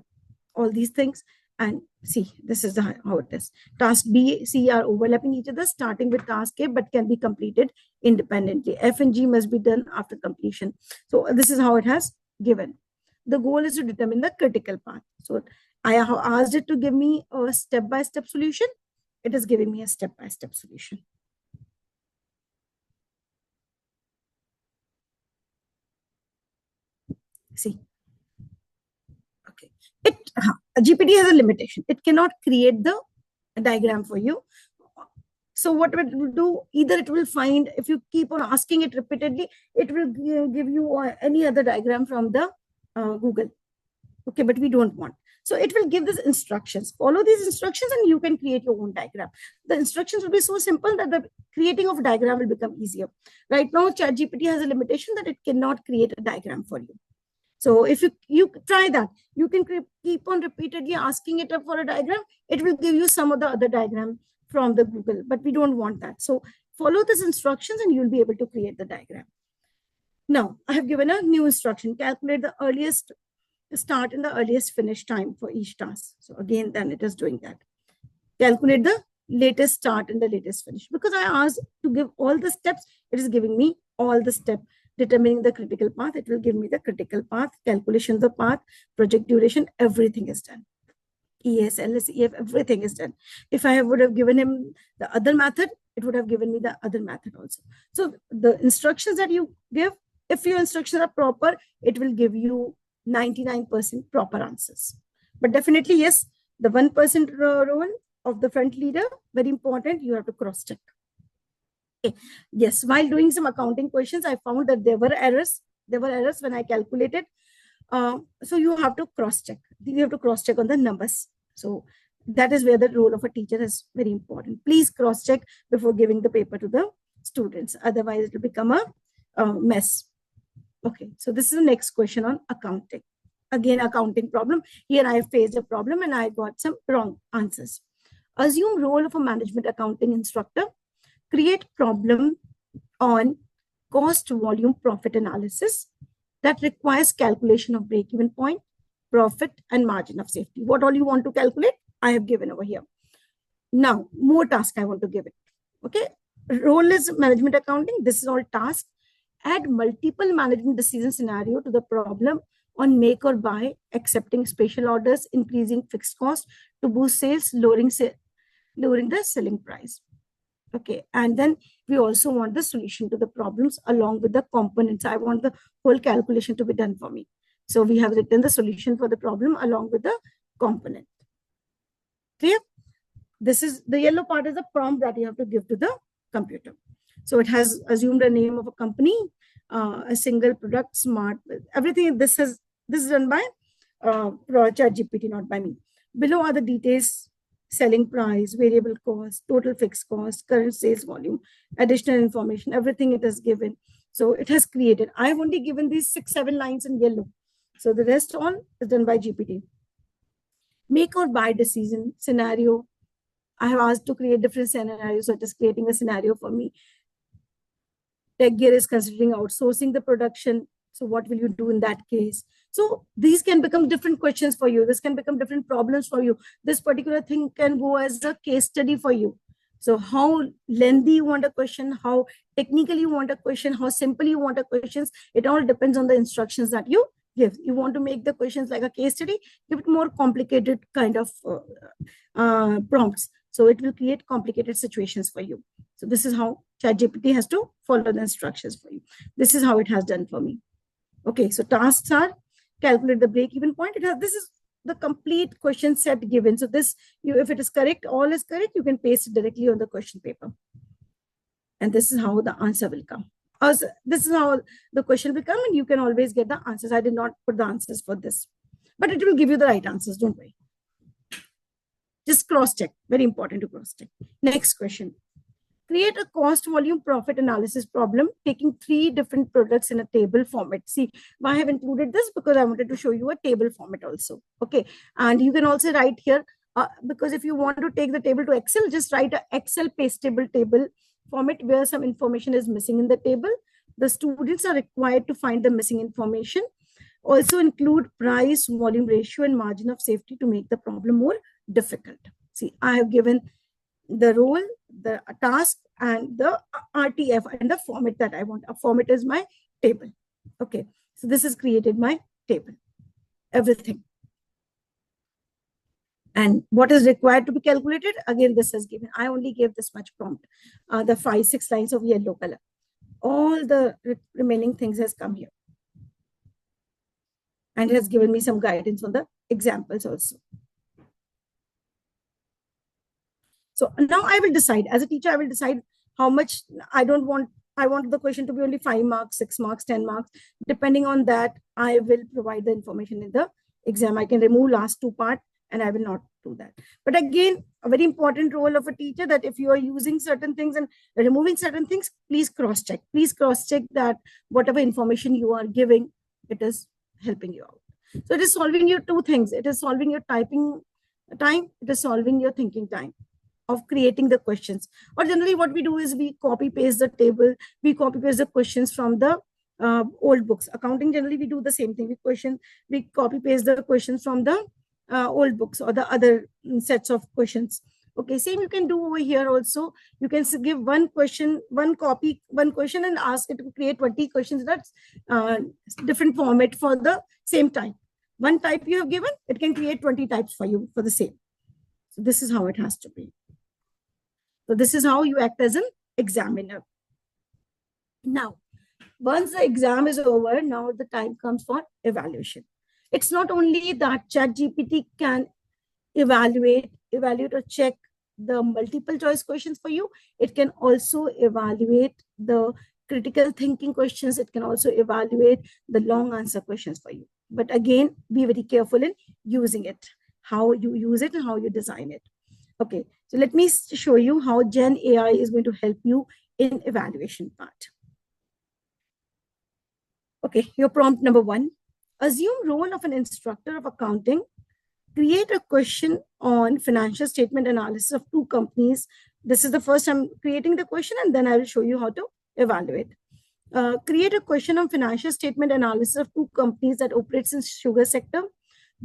Speaker 2: all these things. And see, this is how it is. Task B, C are overlapping each other, starting with task A, but can be completed independently. F and G must be done after completion. So this is how it has given. The goal is to determine the critical path. So I asked it to give me a step-by-step solution. It is giving me a step-by-step solution. See. GPT has a limitation. It cannot create the diagram for you. So what it will do, either it will find, if you keep on asking it repeatedly, it will give you any other diagram from the Google. Okay, but we don't want. So it will give these instructions. Follow these instructions and you can create your own diagram. The instructions will be so simple that the creating of a diagram will become easier. Right now, ChatGPT has a limitation that it cannot create a diagram for you. So if you try that, you can keep on repeatedly asking it for a diagram. It will give you some of the other diagram from the Google, but we don't want that. So follow these instructions and you'll be able to create the diagram. Now, I have given a new instruction. Calculate the earliest start and the earliest finish time for each task. So again, then it is doing that. Calculate the latest start and the latest finish. Because I asked to give all the steps, it is giving me all the steps. Determining the critical path, it will give me the critical path, calculation of the path, project duration, everything is done. ES, LS, EF, everything is done. If I would have given him the other method, it would have given me the other method also. So the instructions that you give, if your instructions are proper, it will give you 99% proper answers. But definitely, yes, the 1% role of the front leader, very important, you have to cross-check. Okay. Yes, while doing some accounting questions, I found that there were errors. There were errors when I calculated. So you have to cross-check. You have to cross-check on the numbers. So that is where the role of a teacher is very important. Please cross-check before giving the paper to the students. Otherwise, it will become a mess. Okay, so this is the next question on accounting. Again, accounting problem. Here I faced a problem and I got some wrong answers. Assume role of a management accounting instructor. Create problem on cost volume profit analysis that requires calculation of break-even point, profit, and margin of safety. What all you want to calculate, I have given over here. Now, more task I want to give it. Okay, role is management accounting. This is all task. Add multiple management decision scenario to the problem on make or buy, accepting special orders, increasing fixed cost to boost sales, lowering the selling price. Okay, and then we also want the solution to the problems along with the components. I want the whole calculation to be done for me. So we have written the solution for the problem along with the component. Clear? This is the yellow part is the prompt that you have to give to the computer. So it has assumed a name of a company, a single product, smart, everything. This is done by ChatGPT, not by me. Below are the details: selling price, variable cost, total fixed cost, current sales volume, additional information, everything it has given. So it has created. I've only given these 6-7 lines in yellow. So the rest all is done by GPT. Make or buy decision scenario. I have asked to create different scenarios, so it is creating a scenario for me. Tech Gear is considering outsourcing the production. So what will you do in that case? So these can become different questions for you. This can become different problems for you. This particular thing can go as a case study for you. So how lengthy you want a question, how technically you want a question, how simple you want a questions, it all depends on the instructions that you give. You want to make the questions like a case study, give it more complicated kind of prompts. So it will create complicated situations for you. So this is how ChatGPT has to follow the instructions for you. This is how it has done for me. Okay, so tasks are calculate the break-even point. This is the complete question set given. So this, if it is correct, all is correct, you can paste it directly on the question paper. And this is how the answer will come. This is how the question will come, and you can always get the answers. I did not put the answers for this, but it will give you the right answers. Don't worry. Just cross-check. Very important to cross-check. Next question. Create a cost volume profit analysis problem, taking 3 different products in a table format. See, why I have included this? Because I wanted to show you a table format also. Okay. And you can also write here, because if you want to take the table to Excel, just write an Excel pastable table format where some information is missing in the table. The students are required to find the missing information. Also include price, volume ratio, and margin of safety to make the problem more difficult. See, I have given the role, the task, and the RTF and the format that I want. A format is my table. Okay, so this has created my table, everything. And what is required to be calculated? Again, this is given. I only gave this much prompt, the 5-6 lines of yellow color. All the remaining things has come here. And has given me some guidance on the examples also. So now I will decide, as a teacher, I will decide how much I want the question to be only 5 marks, 6 marks, 10 marks. Depending on that, I will provide the information in the exam. I can remove last 2 parts and I will not do that. But again, a very important role of a teacher that if you are using certain things and removing certain things, please cross-check. Please cross-check that whatever information you are giving, it is helping you out. So it is solving your 2 things. It is solving your typing time. It is solving your thinking time of creating the questions. Or generally what we do is we copy paste the table, we copy paste the questions from the old books. Accounting, generally we do the same thing. We copy paste the questions from the old books or the other sets of questions. Okay, same you can do over here also. You can give one question, copy one question and ask it to create 20 questions. That's different format for the same type. One type you have given, it can create 20 types for you for the same. So this is how it has to be. So this is how you act as an examiner. Now, once the exam is over, now the time comes for evaluation. It's not only that ChatGPT can evaluate or check the multiple choice questions for you. It can also evaluate the critical thinking questions. It can also evaluate the long answer questions for you. But again, be very careful in using it, how you use it and how you design it. Okay, so let me show you how GenAI is going to help you in evaluation part. Okay, your prompt number 1. Assume role of an instructor of accounting. Create a question on financial statement analysis of 2 companies. This is the first I'm creating the question, and then I will show you how to evaluate. Create a question on financial statement analysis of 2 companies that operates in sugar sector.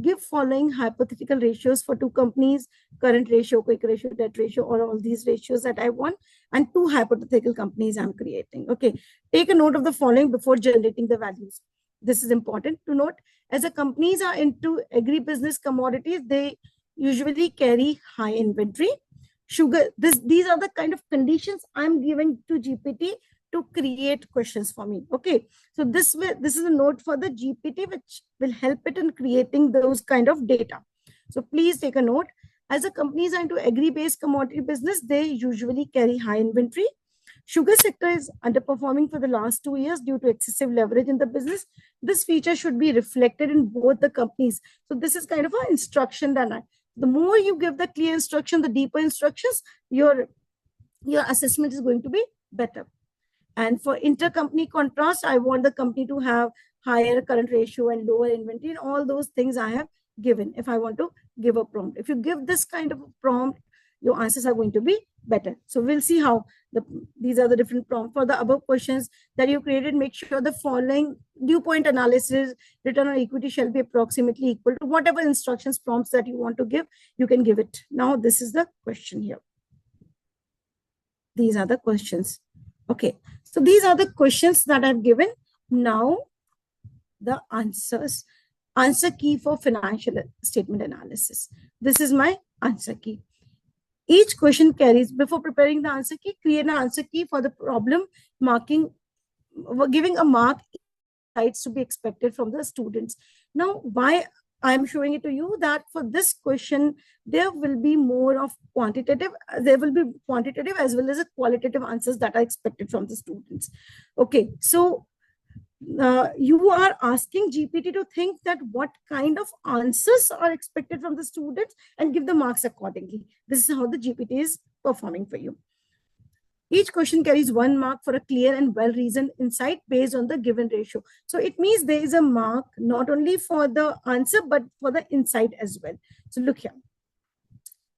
Speaker 2: give following hypothetical ratios for two companies, current ratio, quick ratio, debt ratio, or all these ratios that I want, and two hypothetical companies I'm creating. Okay, take a note of the following before generating the values. This is important to note. As the companies are into agribusiness commodities, they usually carry high inventory. Sugar, these are the kind of conditions I'm giving to GPT to create questions for me. Okay, so this is a note for the GPT which will help it in creating those kind of data. So please take a note. As the companies are into agri-based commodity business, they usually carry high inventory. Sugar sector is underperforming for the last 2 years due to excessive leverage in the business. This feature should be reflected in both the companies. So this is kind of an instruction that the more you give the clear instruction, the deeper instructions, your assessment is going to be better. And for intercompany contrast, I want the company to have higher current ratio and lower inventory, and all those things I have given if I want to give a prompt. If you give this kind of a prompt, your answers are going to be better. So we'll see how these are the different prompts for the above questions that you created. Make sure the following due point analysis, return on equity shall be approximately equal to whatever instructions prompts that you want to give, you can give it. Now, this is the question here. These are the questions. Okay, so these are the questions that I've given. Now, the answers. Answer key for financial statement analysis. This is my answer key. Each question carries, before preparing the answer key, create an answer key for the problem, marking, giving a mark insights to be expected from the students. Now, why I'm showing it to you that for this question, there will be more of quantitative, there will be quantitative as well as a qualitative answers that are expected from the students. Okay, so you are asking GPT to think that what kind of answers are expected from the students and give the marks accordingly. This is how the GPT is performing for you. Each question carries 1 mark for a clear and well-reasoned insight based on the given ratio. So it means there is a mark not only for the answer, but for the insight as well. So look here.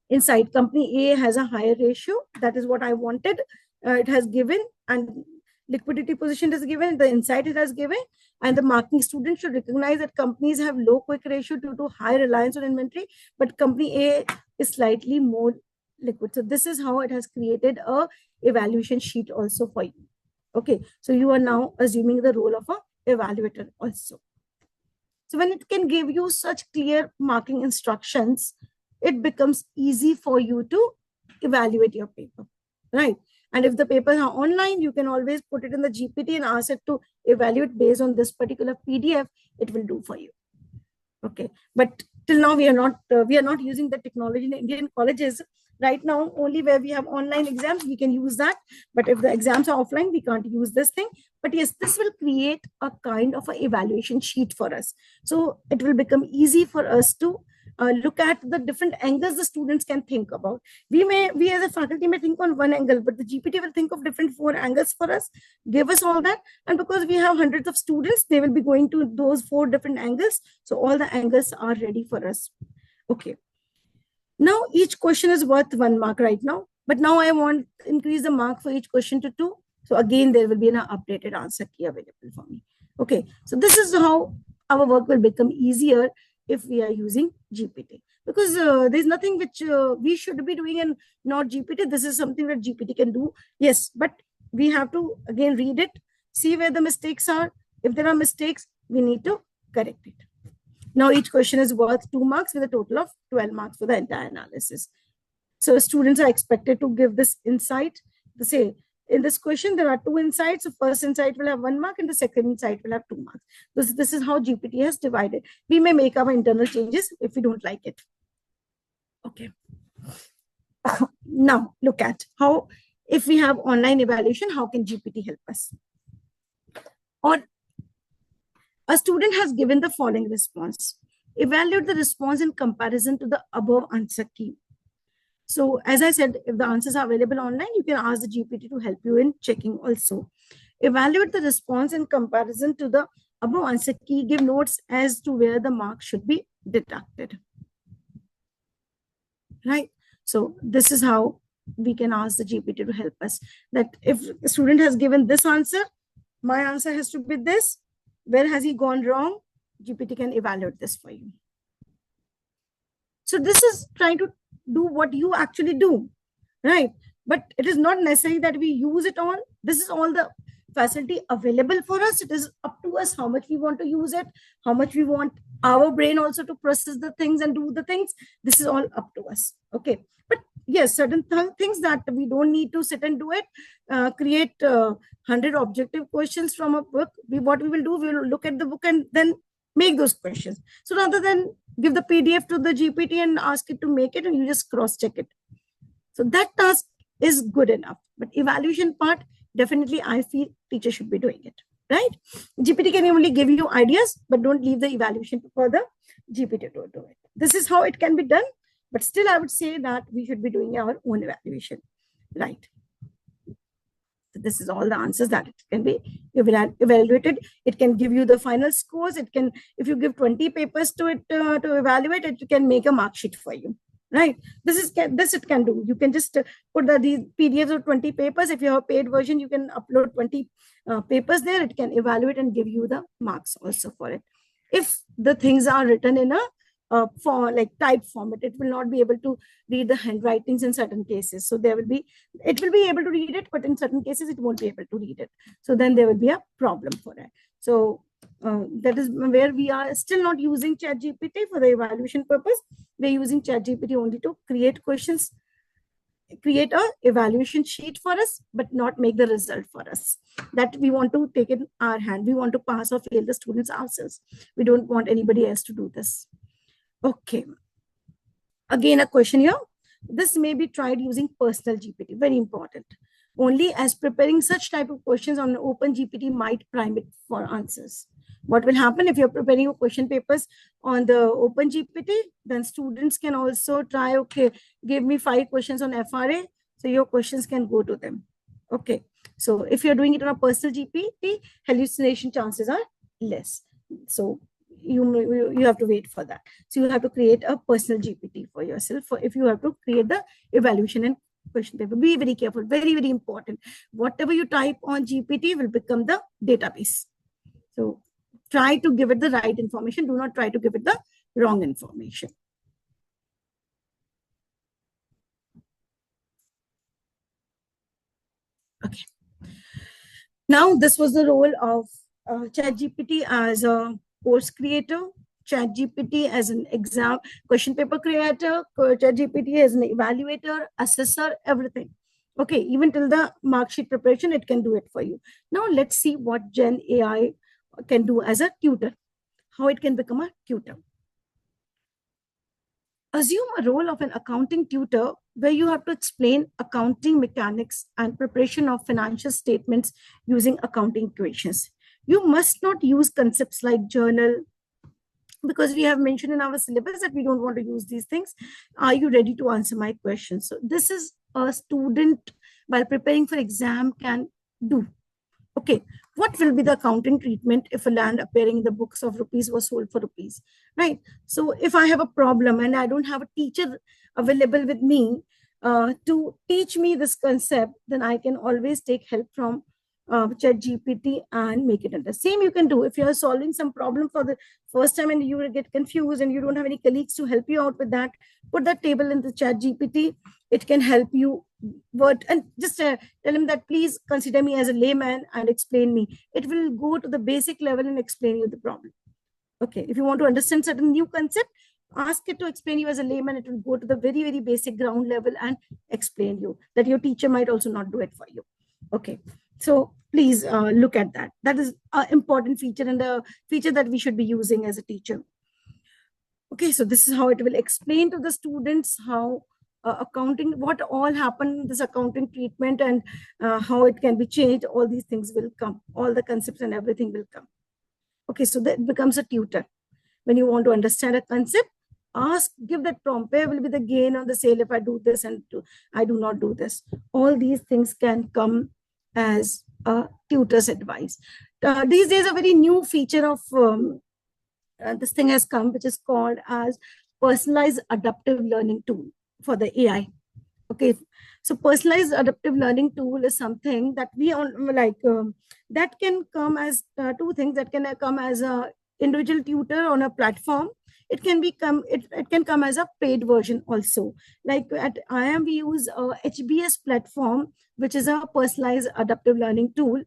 Speaker 2: Insight, company A has a higher ratio. That is what I wanted. It has given, and liquidity position is given, the insight it has given, and the marking student should recognize that companies have low quick ratio due to high reliance on inventory, but company A is slightly more liquid. So this is how it has created a evaluation sheet also for you. Okay, so you are now assuming the role of a evaluator also. So when it can give you such clear marking instructions, it becomes easy for you to evaluate your paper, right? And if the papers are online, you can always put it in the GPT and ask it to evaluate based on this particular PDF. It will do for you. Okay, but till now we are not using the technology in Indian colleges. Right now, only where we have online exams, we can use that. But if the exams are offline, we can't use this thing. But yes, this will create a kind of an evaluation sheet for us. So it will become easy for us to look at the different angles the students can think about. We as a faculty may think on one angle, but the GPT will think of different 4 angles for us, give us all that. And because we have hundreds of students, they will be going to those 4 different angles. So all the angles are ready for us. Okay. Now each question is worth 1 mark right now, but now I want to increase the mark for each question to 2. So again, there will be an updated answer key available for me. Okay, so this is how our work will become easier if we are using GPT, because there's nothing which we should be doing and not GPT. This is something that GPT can do. Yes, but we have to again read it, see where the mistakes are. If there are mistakes, we need to correct it. Now each question is worth 2 marks with a total of 12 marks for the entire analysis. So students are expected to give this insight. Say in this question, there are 2 insights. The first insight will have 1 mark and the second insight will have 2 marks. This is how GPT has divided. We may make our internal changes if we don't like it. Okay. Now look at how, if we have online evaluation, how can GPT help us? Or a student has given the following response. Evaluate the response in comparison to the above answer key. So as I said, if the answers are available online, you can ask the GPT to help you in checking also. Evaluate the response in comparison to the above answer key. Give notes as to where the mark should be deducted. Right? So this is how we can ask the GPT to help us. That if the student has given this answer, my answer has to be this. Where has he gone wrong? GPT can evaluate this for you. So this is trying to do what you actually do, right? But it is not necessary that we use it all. This is all the facility available for us. It is up to us how much we want to use it, how much we want our brain also to process the things and do the things. This is all up to us. Okay. But yes, certain things that we don't need to sit and do it, create 100 objective questions from a book. What we will do, we will look at the book and then make those questions. So rather than give the PDF to the GPT and ask it to make it, and you just cross check it. So that task is good enough. But evaluation part, definitely I feel teacher should be doing it, right? GPT can only give you ideas, but don't leave the evaluation for the GPT to do it. This is how it can be done. But still, I would say that we should be doing our own evaluation, right? So this is all the answers that it can be evaluated. It can give you the final scores. It can, if you give 20 papers to it to evaluate, it can make a mark sheet for you, right? This it can do. You can just put these PDFs of 20 papers. If you have a paid version, you can upload 20 papers there. It can evaluate and give you the marks also for it. If the things are written in a for like type format, it will not be able to read the handwritings in certain cases. So it will be able to read it, but in certain cases it won't be able to read it. So then there will be a problem for it. So that is where we are still not using ChatGPT for the evaluation purpose. We're using ChatGPT only to create questions, create a evaluation sheet for us, but not make the result for us. That we want to take in our hand. We want to pass or fail the students ourselves. We don't want anybody else to do this. Okay. Again, a question here. This may be tried using personal GPT. Very important. Only as preparing such type of questions on open GPT might prime it for answers. What will happen if you're preparing your question papers on the open GPT, then students can also try, okay, give me 5 questions on FRA. So your questions can go to them. Okay. So if you're doing it on a personal GPT, hallucination chances are less. So you have to wait for that. So you have to create a personal GPT for yourself if you have to create the evaluation and question paper. Be very careful, very, very important. Whatever you type on GPT will become the database. So try to give it the right information. Do not try to give it the wrong information. Okay. Now, this was the role of ChatGPT as a course creator, ChatGPT as an exam question paper creator, ChatGPT as an evaluator, assessor, everything. Okay, even till the mark sheet preparation, it can do it for you. Now, let's see what GenAI can do as a tutor, how it can become a tutor. Assume a role of an accounting tutor where you have to explain accounting mechanics and preparation of financial statements using accounting equations. You must not use concepts like journal, because we have mentioned in our syllabus that we don't want to use these things. Are you ready to answer my question? So this is a student while preparing for exam can do. Okay, what will be the accounting treatment if a land appearing in the books of rupees was sold for rupees, right? So if I have a problem and I don't have a teacher available with me to teach me this concept, then I can always take help from ChatGPT and make it under. Same you can do if you're solving some problem for the first time and you will get confused and you don't have any colleagues to help you out with that. Put that table in the ChatGPT. It can help you. But and just tell him that please consider me as a layman and explain me. It will go to the basic level and explain you the problem. Okay, if you want to understand certain new concept, ask it to explain you as a layman. It will go to the very, very basic ground level and explain you that your teacher might also not do it for you. Okay, so please look at that. That is an important feature and a feature that we should be using as a teacher. Okay, so this is how it will explain to the students how accounting, what all happened in this accounting treatment and how it can be changed. All these things will come. All the concepts and everything will come. Okay, so that becomes a tutor. When you want to understand a concept, ask, give that prompt. Where will be the gain on the sale if I do this and I do not do this? All these things can come as a tutor's advice. These days, a very new feature of this thing has come, which is called as personalized adaptive learning tool for the AI. Okay, so personalized adaptive learning tool is something that we that can come as two things that can come as a individual tutor on a platform. It can come as a paid version also. Like at IIM, we use HBS platform, which is a personalized adaptive learning tool.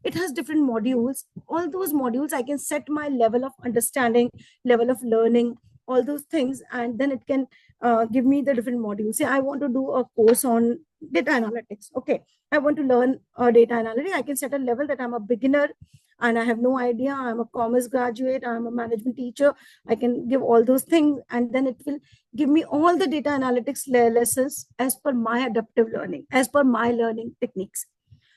Speaker 2: It has different modules. All those modules, I can set my level of understanding, level of learning, all those things, and then it can give me the different modules. Say I want to do a course on data analytics. Okay, I want to learn data analytics. I can set a level that I'm a beginner and I have no idea. I'm a commerce graduate. I'm a management teacher. I can give all those things, and then it will give me all the data analytics lessons as per my adaptive learning, as per my learning techniques.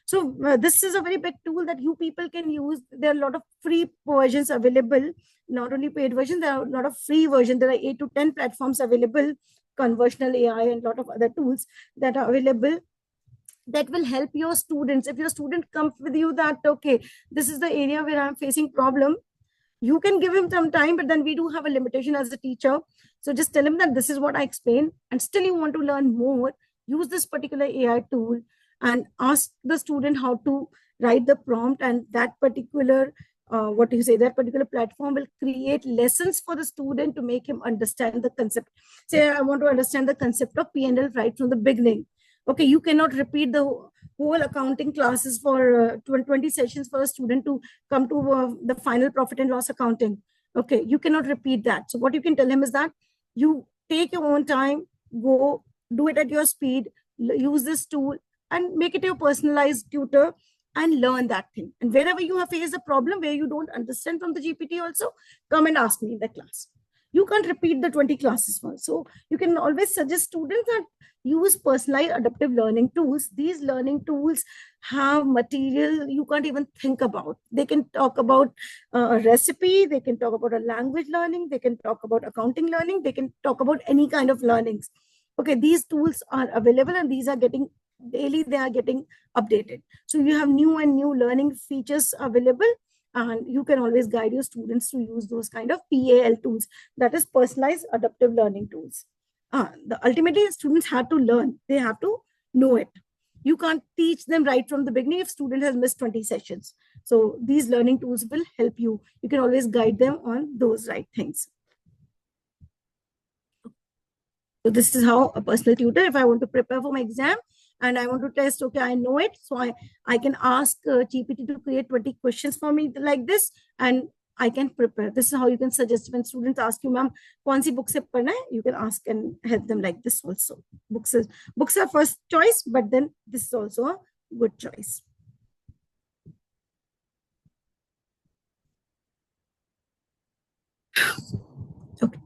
Speaker 2: So this is a very big tool that you people can use. There are a lot of free versions available, not only paid versions. There are a lot of free versions. There are 8 to 10 platforms available, conversational AI and a lot of other tools that are available that will help your students. If your student comes with you that, okay, this is the area where I'm facing problem, you can give him some time, but then we do have a limitation as a teacher. So just tell him that this is what I explained, and still you want to learn more, use this particular AI tool and ask the student how to write the prompt, and that particular that particular platform will create lessons for the student to make him understand the concept. Say I want to understand the concept of P&L right from the beginning. Okay, you cannot repeat the whole accounting classes for 20 sessions for a student to come to the final profit and loss accounting. Okay, you cannot repeat that. So what you can tell him is that you take your own time, go do it at your speed, use this tool and make it your personalized tutor and learn that thing. And wherever you have faced a problem where you don't understand from the GPT also, come and ask me in the class. You can't repeat the 20 classes first. So you can always suggest students that use personalized adaptive learning tools. These learning tools have material you can't even think about. They can talk about a recipe, they can talk about a language learning, they can talk about accounting learning, they can talk about any kind of learnings. Okay, these tools are available and these are getting daily, they are getting updated. So you have new and new learning features available, and you can always guide your students to use those kind of PAL tools, that is personalized adaptive learning tools. Ultimately, students have to learn. They have to know it. You can't teach them right from the beginning if student has missed 20 sessions. So these learning tools will help you. You can always guide them on those right things. So this is how a personal tutor, if I want to prepare for my exam and I want to test, okay, I know it. So I can ask GPT to create 20 questions for me like this, and I can prepare. This is how you can suggest when students ask you, ma'am, kaun si book se padhna hai? You can ask and help them like this also. Books are first choice, but then this is also a good choice. Okay.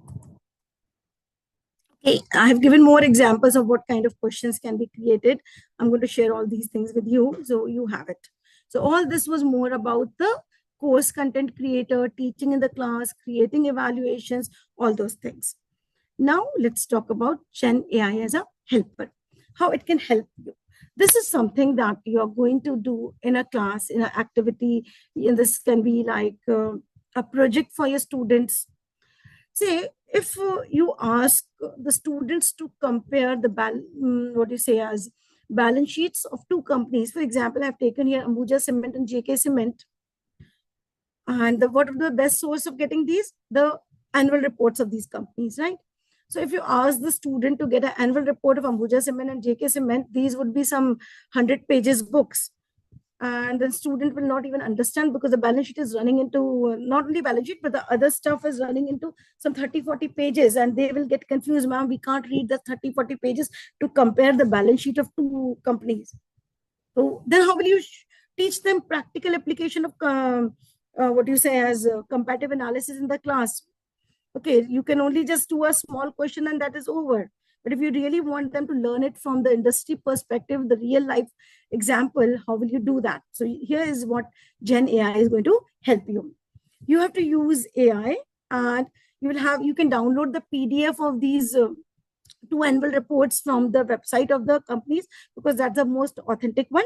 Speaker 2: Okay, I have given more examples of what kind of questions can be created. I'm going to share all these things with you, so you have it. So all this was more about the course content creator, teaching in the class, creating evaluations, all those things. Now let's talk about GenAI as a helper, how it can help you. This is something that you're going to do in a class, in an activity. And this can be like a project for your students. Say, if you ask the students to compare the balance sheets of two companies. For example, I've taken here Ambuja Cement and JK Cement. And what are the best source of getting these? The annual reports of these companies, right? So if you ask the student to get an annual report of Ambuja Cement and JK Cement, these would be some 100 pages books. And the student will not even understand, because the balance sheet is running into not only balance sheet, but the other stuff is running into some 30-40 pages, and they will get confused. Ma'am, we can't read the 30-40 pages to compare the balance sheet of two companies. So then how will you teach them practical application of comparative analysis in the class? Okay, you can only just do a small question and that is over. But if you really want them to learn it from the industry perspective, the real life example, how will you do that? So here is what GenAI is going to help you. You have to use AI, and you can download the PDF of these two annual reports from the website of the companies, because that's the most authentic one.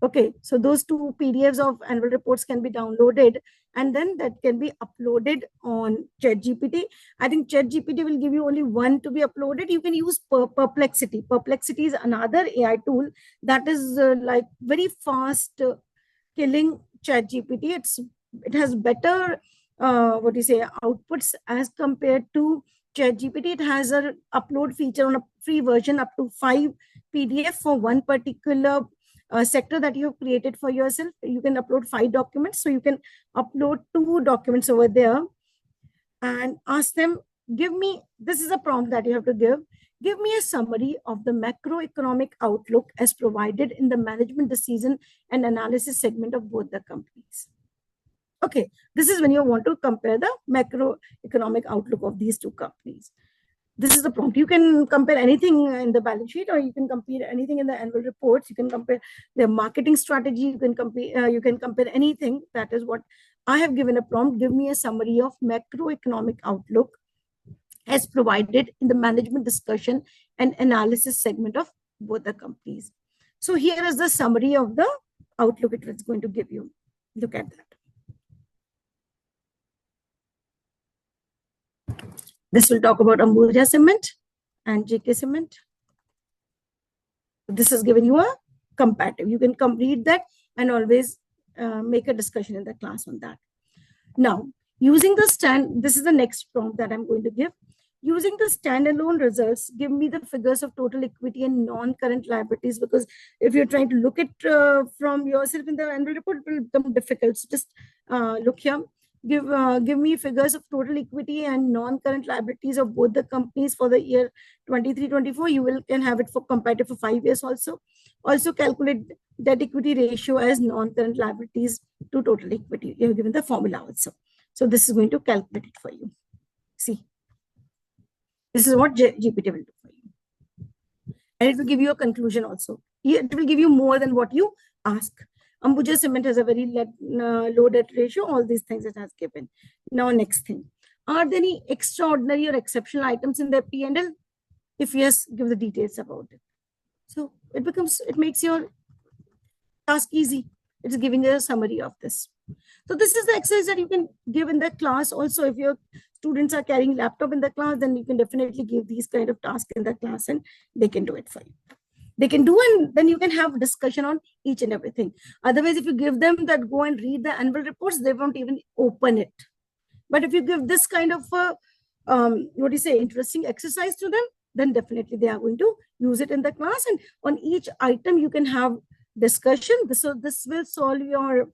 Speaker 2: Okay, so those two PDFs of annual reports can be downloaded, and then that can be uploaded on ChatGPT. I think ChatGPT will give you only one to be uploaded. You can use Perplexity. Perplexity is another AI tool that is like very fast killing ChatGPT. It has better outputs as compared to ChatGPT. It has a upload feature on a free version up to 5 PDF for one particular sector that you have created for yourself. You can upload 5 documents. So you can upload 2 documents over there and ask them, this is a prompt that you have to give me a summary of the macroeconomic outlook as provided in the management decision and analysis segment of both the companies. Okay, this is when you want to compare the macroeconomic outlook of these 2 companies. This is the prompt. You can compare anything in the balance sheet, or you can compare anything in the annual reports. You can compare their marketing strategy. You can compare anything. That is what I have given a prompt. Give me a summary of macroeconomic outlook as provided in the management discussion and analysis segment of both the companies. So here is the summary of the outlook it was going to give you. Look at that. This will talk about Ambuja Cement and JK Cement. This is giving you a comparative. You can read that and always make a discussion in the class on that. Now, using this is the next prompt that I'm going to give. Using the standalone results, give me the figures of total equity and non-current liabilities, because if you're trying to look at from yourself in the annual report, it will become difficult. So just look here. Give me figures of total equity and non-current liabilities of both the companies for the year 23-24. You can have it for comparative for 5 years also. Also calculate debt equity ratio as non-current liabilities to total equity. You have given the formula also. So this is going to calculate it for you. See, this is what GPT will do for you. And it will give you a conclusion also. It will give you more than what you ask. Ambuja Cement has a very low debt ratio. All these things it has given. Now, next thing. Are there any extraordinary or exceptional items in their P&L? If yes, give the details about it. So it makes your task easy. It's giving you a summary of this. So this is the exercise that you can give in the class. Also, if your students are carrying laptop in the class, then you can definitely give these kind of tasks in the class and they can do it for you. They can do, and then you can have discussion on each and everything. Otherwise, if you give them that go and read the annual reports, they won't even open it. But if you give this kind of interesting exercise to them, then definitely they are going to use it in the class. And on each item, you can have discussion. So this will solve your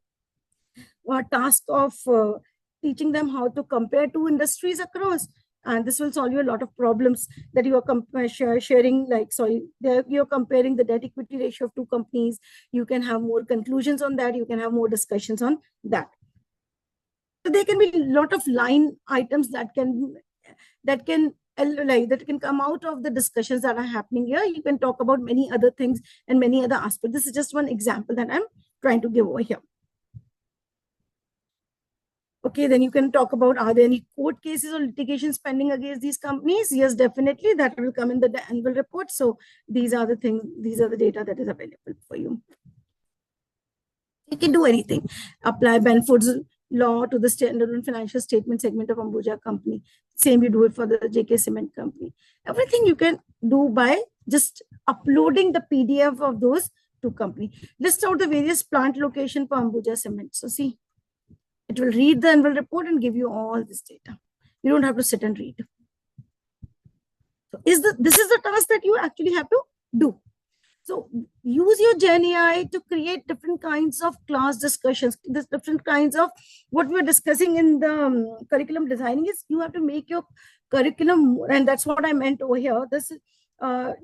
Speaker 2: task of teaching them how to compare 2 industries across. And this will solve you a lot of problems that you are sharing, you're comparing the debt equity ratio of 2 companies. You can have more conclusions on that. You can have more discussions on that. So there can be a lot of line items that can come out of the discussions that are happening here. You can talk about many other things and many other aspects. This is just one example that I'm trying to give over here. Okay, then you can talk about, are there any court cases or litigations pending against these companies? Yes, definitely. That will come in the annual report. So these are the things, these are the data that is available for you. You can do anything. Apply Benford's law to the standalone financial statement segment of Ambuja company. Same you do it for the JK Cement company. Everything you can do by just uploading the PDF of those 2 companies. List out the various plant location for Ambuja Cement. So see, it will read the annual report and give you all this data. You don't have to sit and read. So this is the task that you actually have to do. So use your GenAI to create different kinds of class discussions, different kinds of what we're discussing in the curriculum designing is you have to make your curriculum, and that's what I meant over here.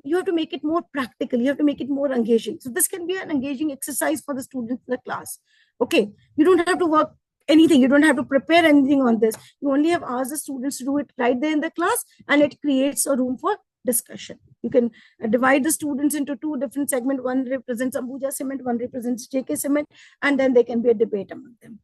Speaker 2: You have to make it more practical. You have to make it more engaging. So this can be an engaging exercise for the students in the class. Okay, you don't have to work anything. You don't have to prepare anything on this. You only have asked the students to do it right there in the class, and it creates a room for discussion. You can divide the students into 2 different segments. One represents Ambuja Cement, one represents JK Cement, and then there can be a debate among them.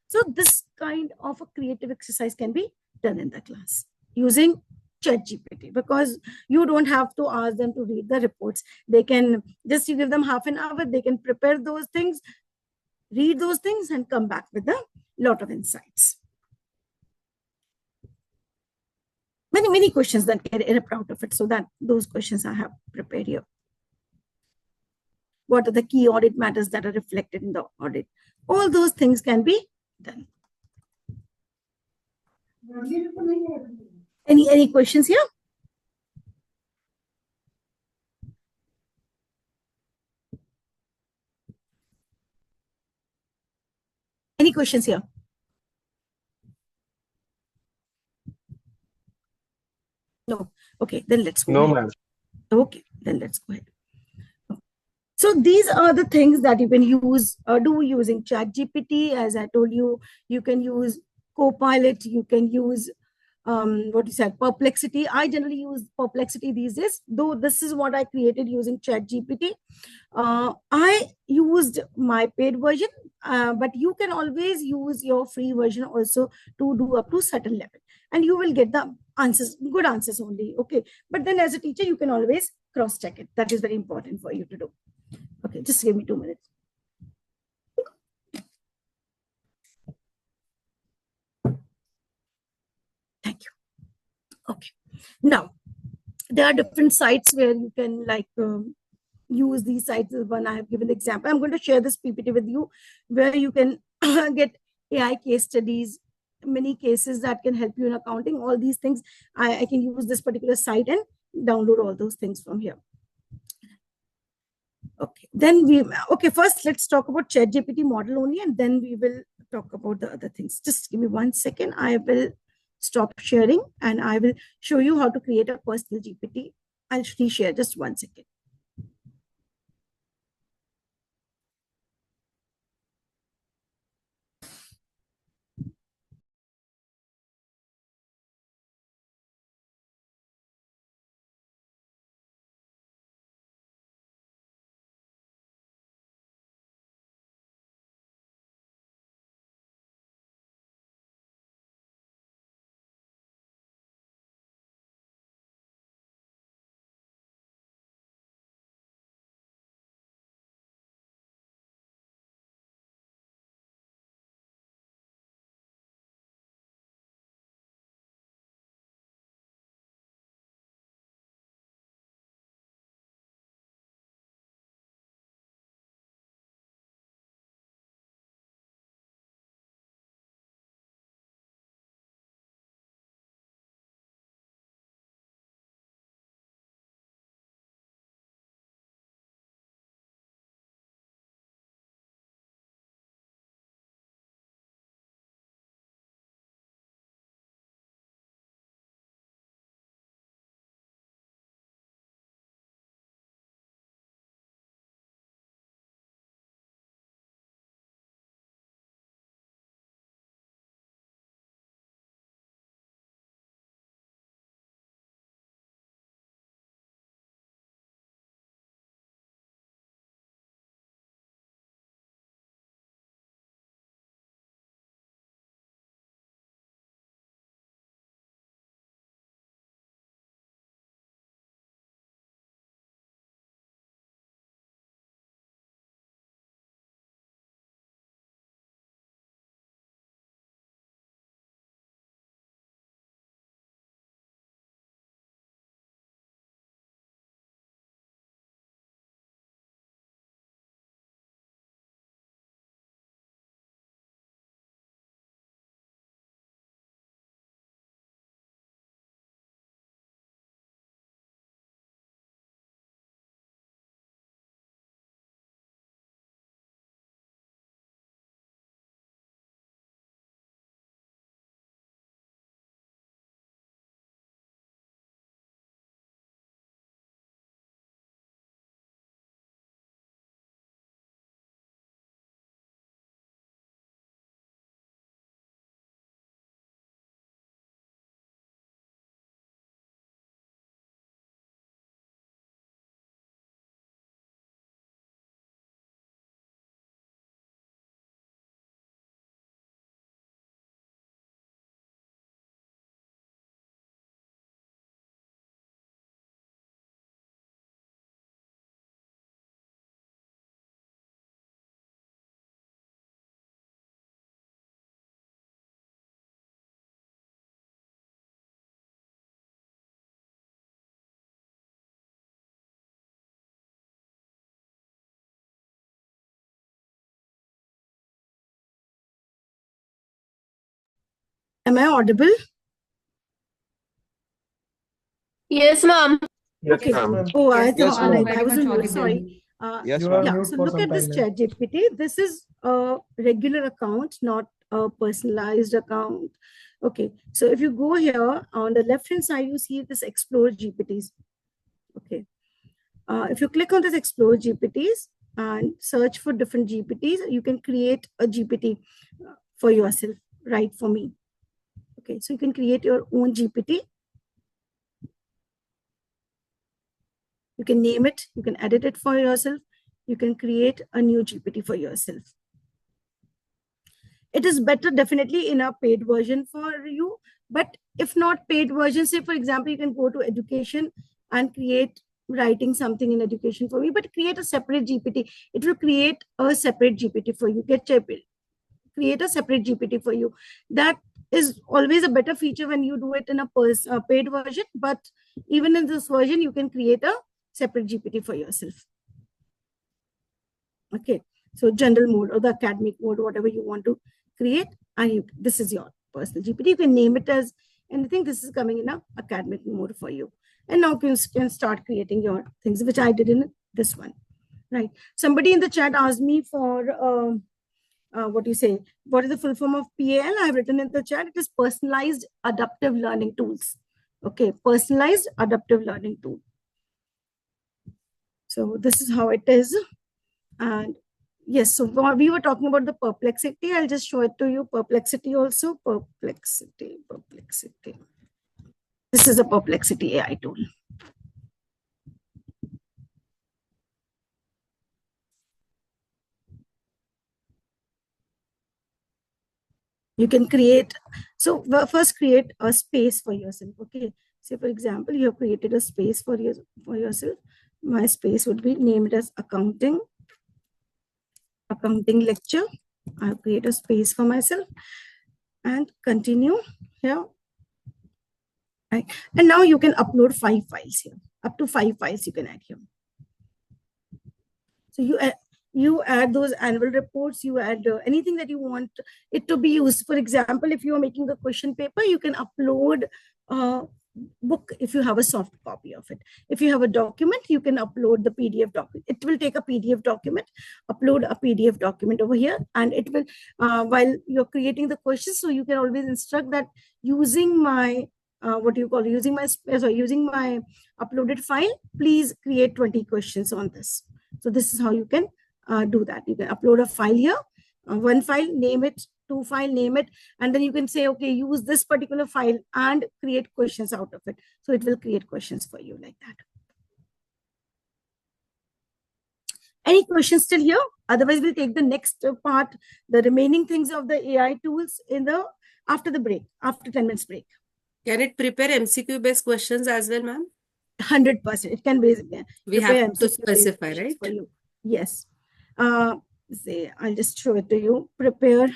Speaker 2: So this kind of a creative exercise can be done in the class using ChatGPT, because you don't have to ask them to read the reports. They can just, you give them half an hour, they can prepare those things, read those things, and come back with a lot of insights. Many questions that get erupt out of it. So that those questions I have prepared here. What are the key audit matters that are reflected in the audit? All those things can be done. Any questions here? Any questions here? No. Okay, then let's go
Speaker 3: No,
Speaker 2: ahead.
Speaker 3: ma'am.
Speaker 2: Okay, then let's go ahead. So these are the things that you can use, do using ChatGPT. As I told you, you can use Copilot, you can use what you said, Perplexity. I generally use Perplexity these days, though this is what I created using ChatGPT. I used my paid version, but you can always use your free version also to do up to certain level, and you will get the answers, good answers only. Okay, but then as a teacher, you can always cross check it. That is very important for you to do. Okay, just give me 2 minutes. Thank you. Okay, now there are different sites where you can use these sites. One I have given the example. I'm going to share this PPT with you where you can get AI case studies, many cases that can help you in accounting, all these things. I can use this particular site and download all those things from here. Okay, then okay, first let's talk about ChatGPT model only, and then we will talk about the other things. Just give me 1 second. I will stop sharing and I will show you how to create a personal GPT. I'll share just 1 second. Am I audible?
Speaker 6: Yes, ma'am.
Speaker 3: Yes,
Speaker 2: Okay.
Speaker 3: ma'am.
Speaker 2: Oh, I
Speaker 7: Yes,
Speaker 2: thought, all
Speaker 7: ma'am.
Speaker 2: right.
Speaker 1: Very
Speaker 2: I was
Speaker 1: much
Speaker 2: on mute.
Speaker 1: audible.
Speaker 2: Sorry.
Speaker 7: Yes,
Speaker 3: You are
Speaker 7: ma'am.
Speaker 2: Yeah.
Speaker 3: mute
Speaker 2: So
Speaker 3: for
Speaker 2: look
Speaker 3: some
Speaker 2: at this
Speaker 3: time now.
Speaker 2: chat GPT. This is a regular account, not a personalized account. Okay. So if you go here on the left hand side, you see this Explore GPTs. Okay. If you click on this Explore GPTs and search for different GPTs, you can create a GPT for yourself, right? For me. Okay. So you can create your own GPT. You can name it, you can edit it for yourself, you can create a new GPT for yourself. It is better definitely in a paid version for you, but if not paid version, say for example, you can go to education and create writing something in education for me, but create a separate GPT. It will create a separate GPT for you. Create a separate GPT for you. That is always a better feature when you do it in a paid version, but even in this version, you can create a separate GPT for yourself. Okay, so general mode or the academic mode, whatever you want to create, and this is your personal GPT. You can name it as anything. This is coming in a academic mode for you. And now you can start creating your things, which I did in this one, right? Somebody in the chat asked me for what do you say? What is the full form of PAL? I have written in the chat. It is personalized adaptive learning tools. Okay, personalized adaptive learning tool. So this is how it is. And yes, so we were talking about the perplexity. I'll just show it to you. Perplexity also. Perplexity. This is a perplexity AI tool. You can create, so first create a space for yourself. Okay. Say for example, you have created a space for yourself. My space would be named as accounting lecture. I'll create a space for myself and continue here. Right. And now you can upload 5 files here. Up to 5 files you can add here. So you add those annual reports, you add anything that you want it to be used. For example, if you are making a question paper, you can upload a book if you have a soft copy of it. If you have a document, you can upload the PDF document. It will take a PDF document, upload a PDF document over here, and it will, while you're creating the questions, so you can always instruct that using my using my uploaded file, please create 20 questions on this. So this is how you can do that. You can upload a file here, one file, name it, 2 file, name it, and then you can say, okay, use this particular file and create questions out of it. So it will create questions for you like that. Any questions still here? Otherwise, we'll take the next part, the remaining things of the AI tools after the break, after 10 minutes break.
Speaker 8: Can it prepare MCQ based questions as well, ma'am?
Speaker 2: 100%. It can be.
Speaker 8: We have to specify, right?
Speaker 2: For you. Yes. Say, I'll just show it to you. Prepare.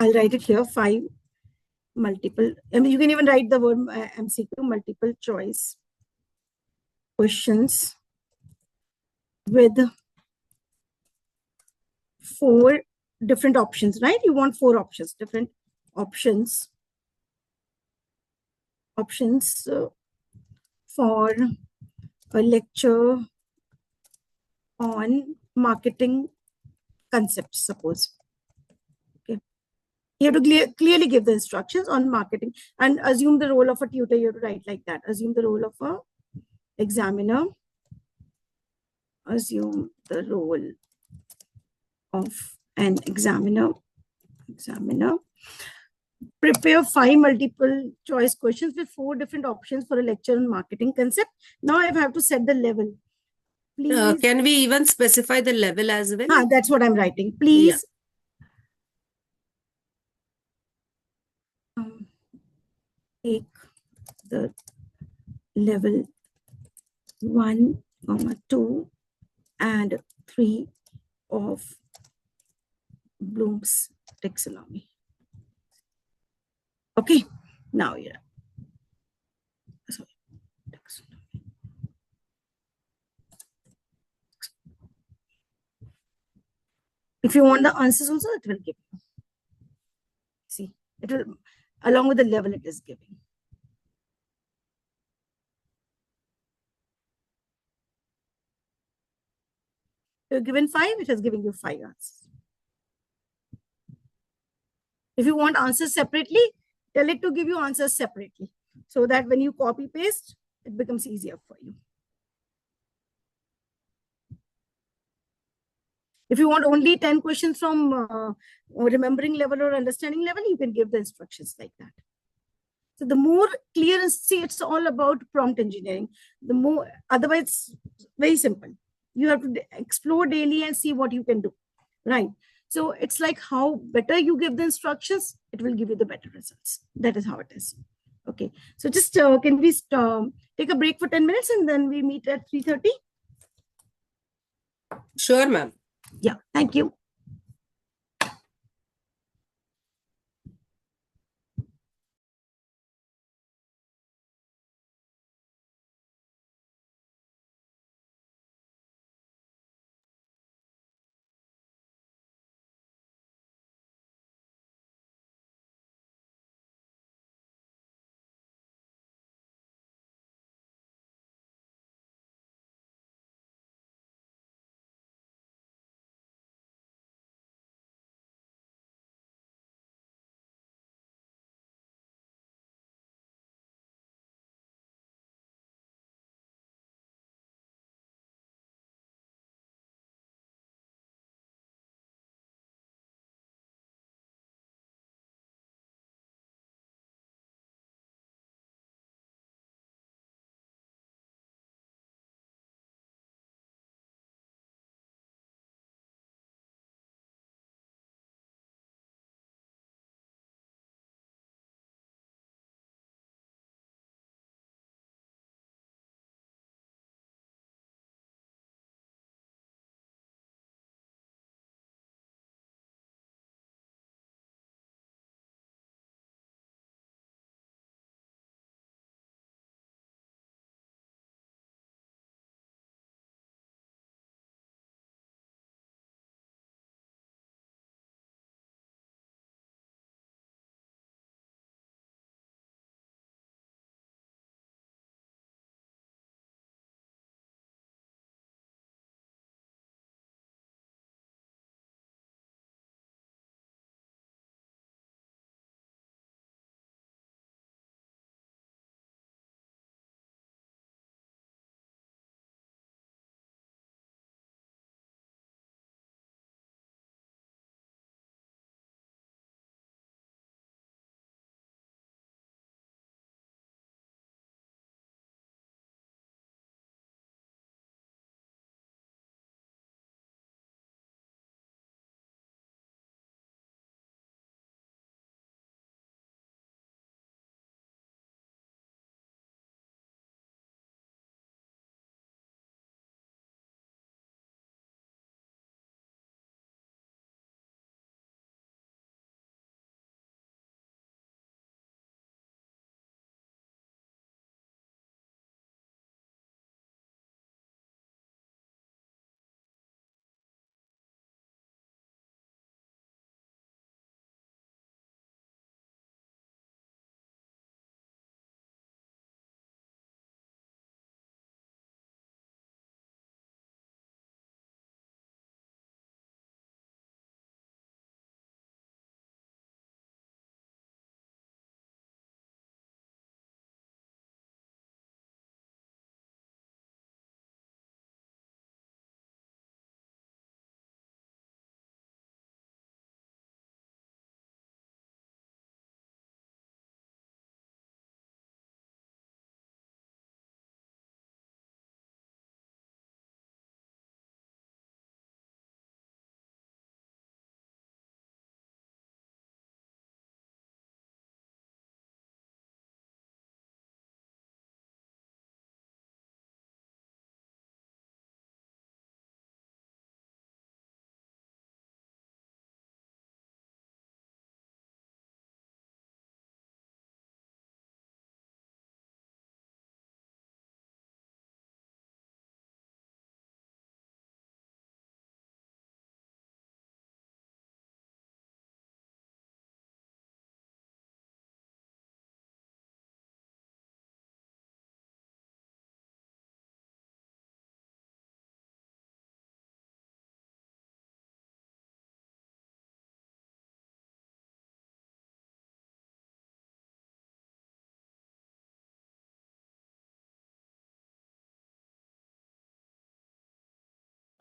Speaker 2: I'll write it here. 5 multiple. I mean, you can even write the word MCQ, multiple choice questions with 4 different options, right? You want 4 options, different options. For a lecture on marketing concepts, suppose. Okay. You have to clearly give the instructions on marketing and assume the role of a tutor. You have to write like that. Assume the role of a examiner. Assume the role of an examiner. Prepare 5 multiple choice questions with 4 different options for a lecture on marketing concept. Now I have to set the level. Please.
Speaker 8: Can we even specify the level as well?
Speaker 2: That's what I'm writing. Please. Take the level 1, 2, and 3 of Bloom's taxonomy. Okay, now sorry, taxonomy. If you want the answers also, it will give you. See, it will, along with the level it is giving. You're given 5, it has given you 5 answers. If you want answers separately, tell it to give you answers separately so that when you copy paste, it becomes easier for you. If you want only 10 questions from remembering level or understanding level, you can give the instructions like that. So the more clear, and see, it's all about prompt engineering. The more, otherwise, very simple. You have to explore daily and see what you can do, right? So it's like how better you give the instructions, it will give you the better results. That is how it is. Okay. So just can we take a break for 10 minutes and then we meet at 3:30?
Speaker 8: Sure, ma'am.
Speaker 2: Yeah. Thank you.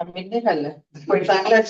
Speaker 6: आम्ही नाही खाल्लं पण चांगलं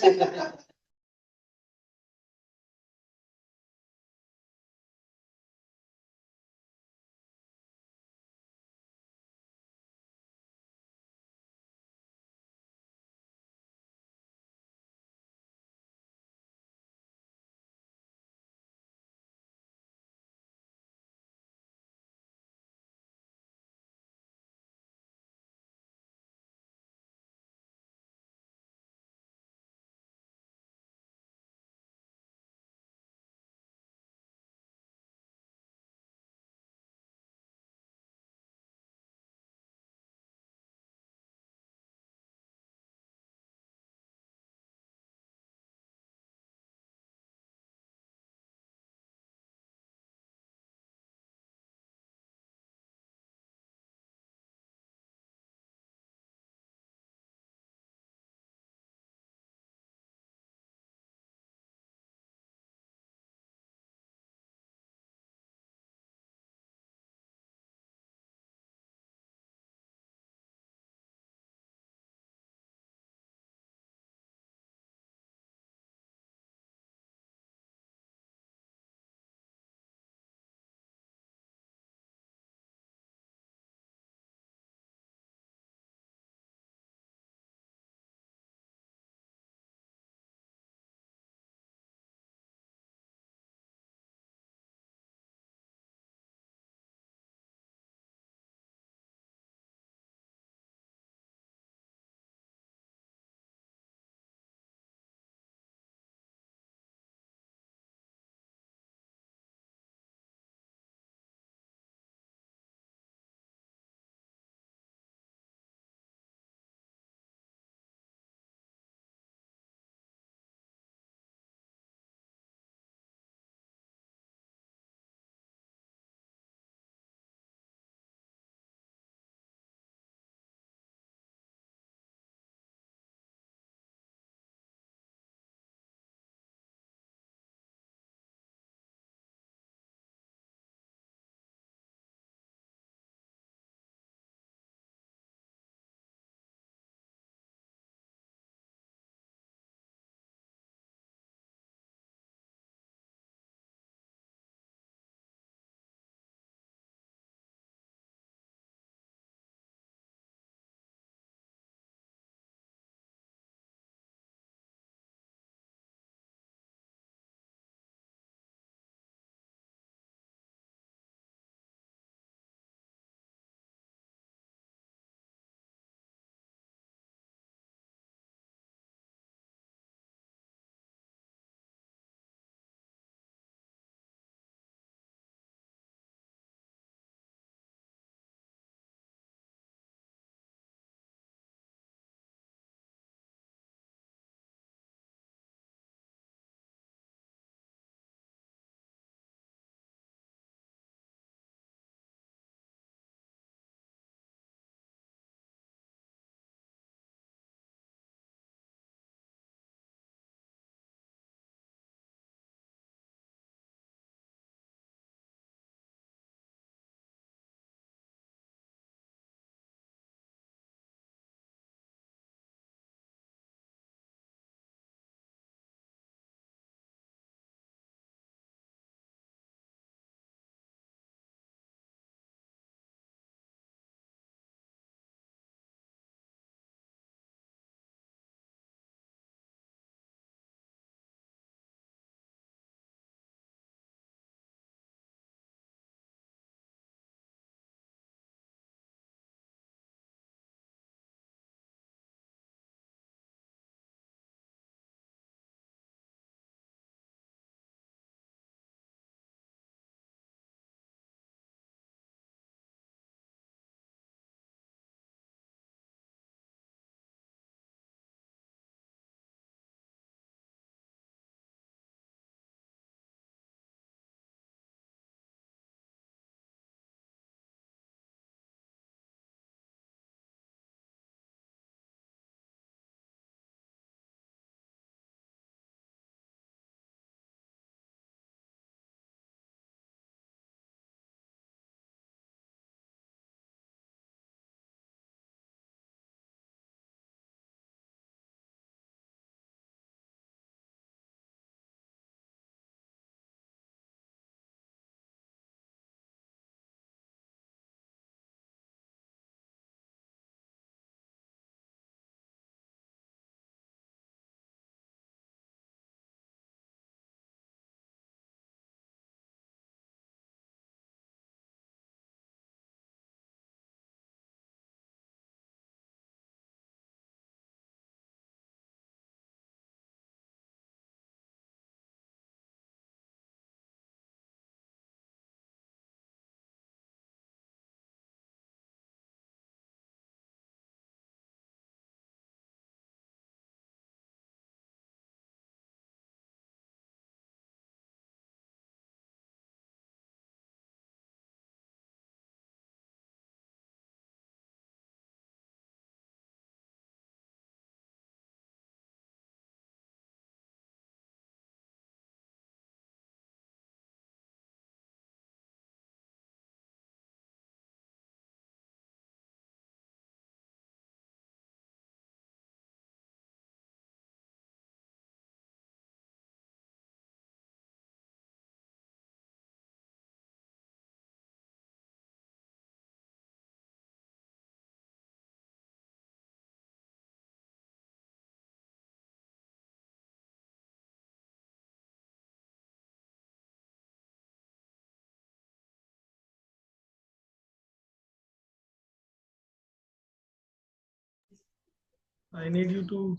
Speaker 7: I need you to,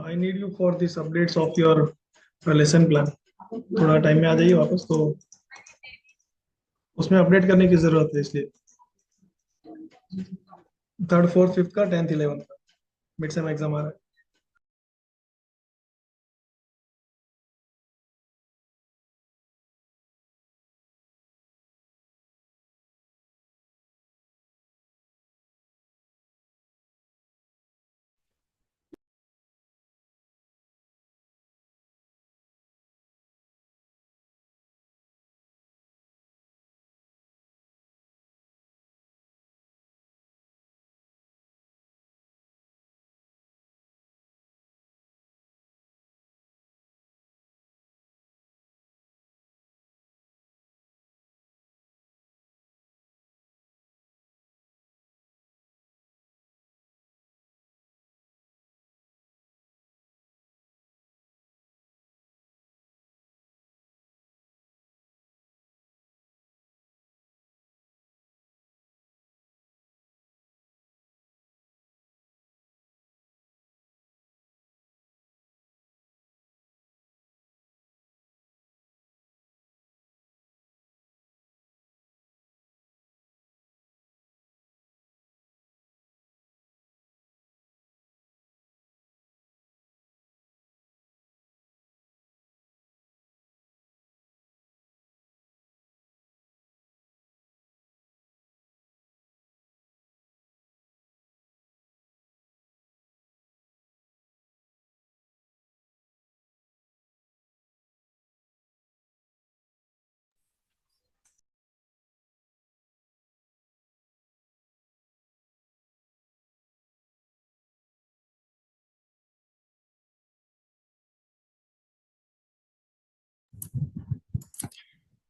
Speaker 7: I need you for these updates of your lesson plan. थोड़ा time में आ जाइए वापस, तो उसमें अपडेट करने की जरूरत है, इसलिए 3rd 4th 5th का 10th 11th का मिड सेम एग्जाम आ रहा है.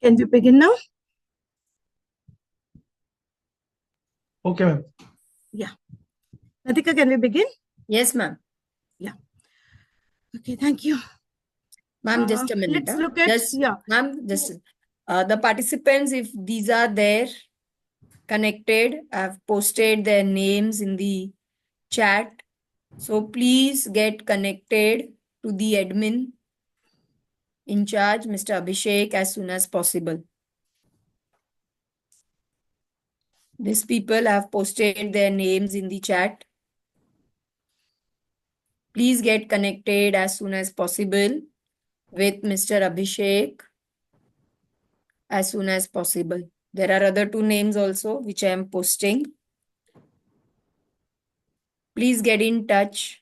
Speaker 2: Can we begin now?
Speaker 7: Okay, ma'am.
Speaker 2: Yeah. Natika, can we begin?
Speaker 1: Yes, ma'am.
Speaker 2: Yeah. Okay, thank you.
Speaker 1: Ma'am, just a minute.
Speaker 2: Let's look at,
Speaker 1: Just,
Speaker 2: yeah.
Speaker 1: ma'am, just the participants, if these are there connected, I've posted their names in the chat. So please get connected to the admin in charge, Mr. Abhishek, as soon as possible. These people have posted their names in the chat. Please get connected as soon as possible with Mr. Abhishek as soon as possible. There are other 2 names also which I am posting. Please get in touch.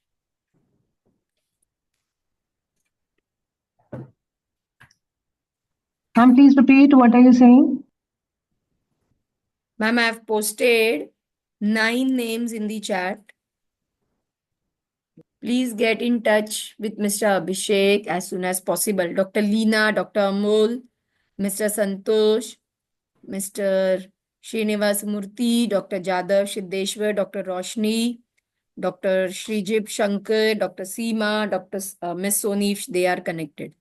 Speaker 9: Ma'am, please repeat. What are you saying?
Speaker 1: Ma'am, I have posted 9 names in the chat. Please get in touch with Mr. Abhishek as soon as possible. Dr. Leena, Dr. Amol, Mr. Santosh, Mr. Srinivas Murthy, Dr. Jadav Siddeshwar, Dr. Roshni, Dr. Srijib Shankar, Dr. Seema, Dr. Miss Soni, if they are connected.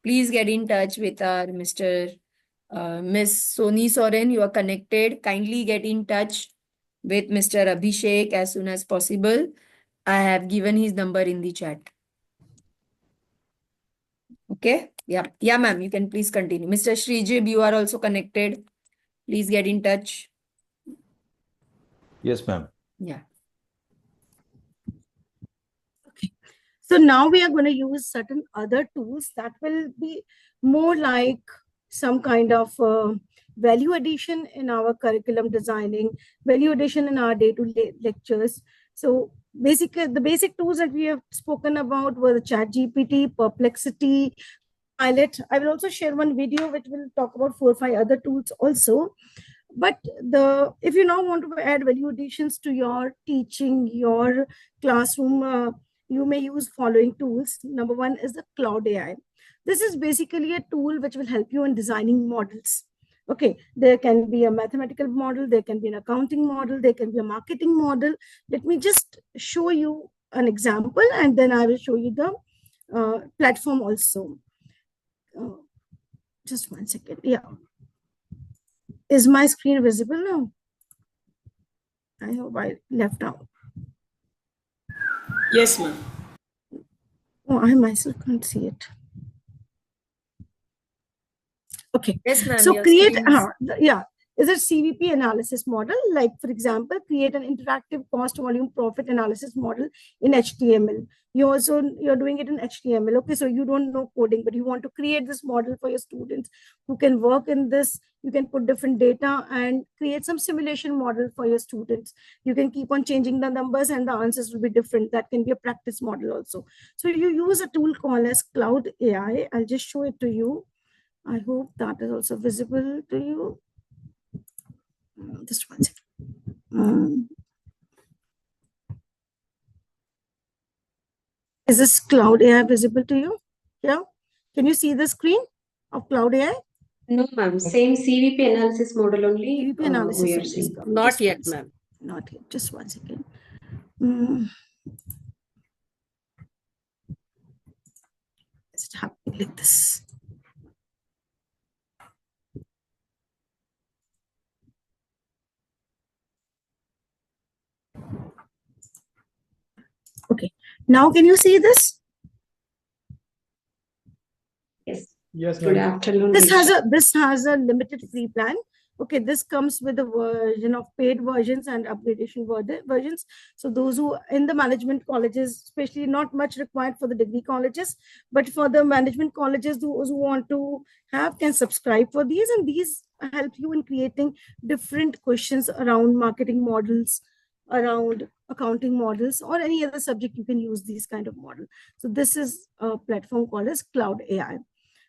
Speaker 1: Please get in touch with our Mr. Miss Soni Soren. You are connected. Kindly get in touch with Mr. Abhishek as soon as possible. I have given his number in the chat. Okay? Yeah. Yeah, ma'am. You can please continue. Mr. Srijib, you are also connected. Please get in touch.
Speaker 10: Yes, ma'am.
Speaker 1: Yeah.
Speaker 2: Okay. So now we are going to use certain other tools that will be more like some kind of value addition in our curriculum designing, value addition in our day-to-day lectures. So basically, the basic tools that we have spoken about were the ChatGPT, Perplexity, Pilot. I will also share one video which will talk about 4 or 5 other tools also. But if you now want to add value additions to your teaching, your classroom, you may use following tools. Number 1 is the Cloud AI. This is basically a tool which will help you in designing models. Okay, there can be a mathematical model, there can be an accounting model, there can be a marketing model. Let me just show you an example and then I will show you the platform also. Just 1 second. Yeah. Is my screen visible now? I hope I left out.
Speaker 8: Yes, ma'am.
Speaker 2: Oh, I myself can't see it. Okay.
Speaker 1: Yes, ma'am.
Speaker 2: So
Speaker 1: Your
Speaker 2: create,
Speaker 1: screen is-
Speaker 2: yeah, is a CVP analysis model. Like, for example, create an interactive cost volume profit analysis model in HTML. You're doing it in HTML. Okay, so you don't know coding, but you want to create this model for your students who can work in this. You can put different data and create some simulation model for your students. You can keep on changing the numbers and the answers will be different. That can be a practice model also. So you use a tool called as Cloud AI. I'll just show it to you. I hope that is also visible to you. Just one second. Is this Cloud AI visible to you? Yeah. Can you see the screen of Cloud AI?
Speaker 10: No, ma'am. Same CVP analysis model only
Speaker 2: CVP analysis
Speaker 10: we are
Speaker 2: only is
Speaker 10: seeing.
Speaker 2: coming.
Speaker 8: Not
Speaker 2: Just
Speaker 8: yet,
Speaker 2: one second.
Speaker 8: ma'am.
Speaker 2: Not yet. Just one second. Is it happening like this? Okay. Now can you see this?
Speaker 10: Yes.
Speaker 7: Yes,
Speaker 10: Good
Speaker 7: ma'am.
Speaker 10: afternoon.
Speaker 2: This has a limited free plan. Okay, this comes with a version of paid versions and upgradation versions. So those who in the management colleges, especially not much required for the degree colleges, but for the management colleges, those who want to have can subscribe for these, and these help you in creating different questions around marketing models, around accounting models, or any other subject. You can use these kind of model. So this is a platform called as Cloud AI.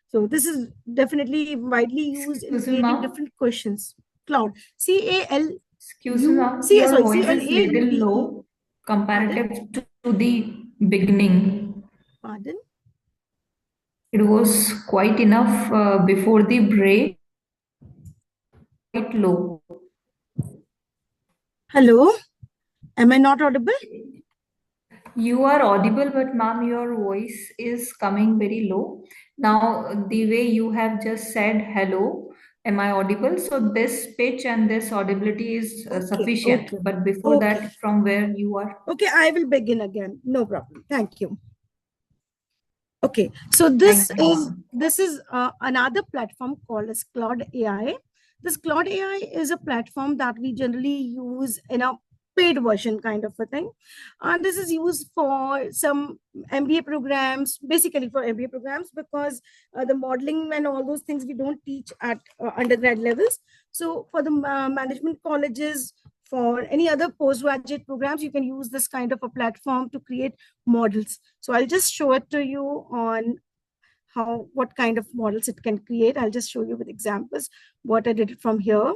Speaker 2: So this is definitely widely used in
Speaker 9: Excuse me,
Speaker 2: creating
Speaker 9: ma'am.
Speaker 2: different questions. Cloud. C-A-L-U.
Speaker 9: Excuse me, ma'am.
Speaker 2: C,
Speaker 9: Your
Speaker 2: sorry,
Speaker 9: voice is little
Speaker 2: C-L-A-U-D-E.
Speaker 9: low
Speaker 2: Pardon?
Speaker 9: comparative to the beginning.
Speaker 2: Pardon?
Speaker 9: It was quite enough before the break, quite low.
Speaker 2: Hello? Am I not audible?
Speaker 9: You are audible, but ma'am, your voice is coming very low. Now, the way you have just said hello, am I audible? So this pitch and this audibility is sufficient.
Speaker 2: Okay.
Speaker 9: But before
Speaker 2: Okay.
Speaker 9: that, from where you are.
Speaker 2: Okay, I will begin again. No problem. Thank you. Okay, so
Speaker 9: Thank you,
Speaker 2: this is another platform called as Cloud AI. This Cloud AI is a platform that we generally use in a paid version kind of a thing. And this is used for some MBA programs, basically for MBA programs, because the modeling and all those things we don't teach at undergrad levels. So for the management colleges, for any other postgraduate programs, you can use this kind of a platform to create models. So I'll just show it to you on what kind of models it can create. I'll just show you with examples what I did from here.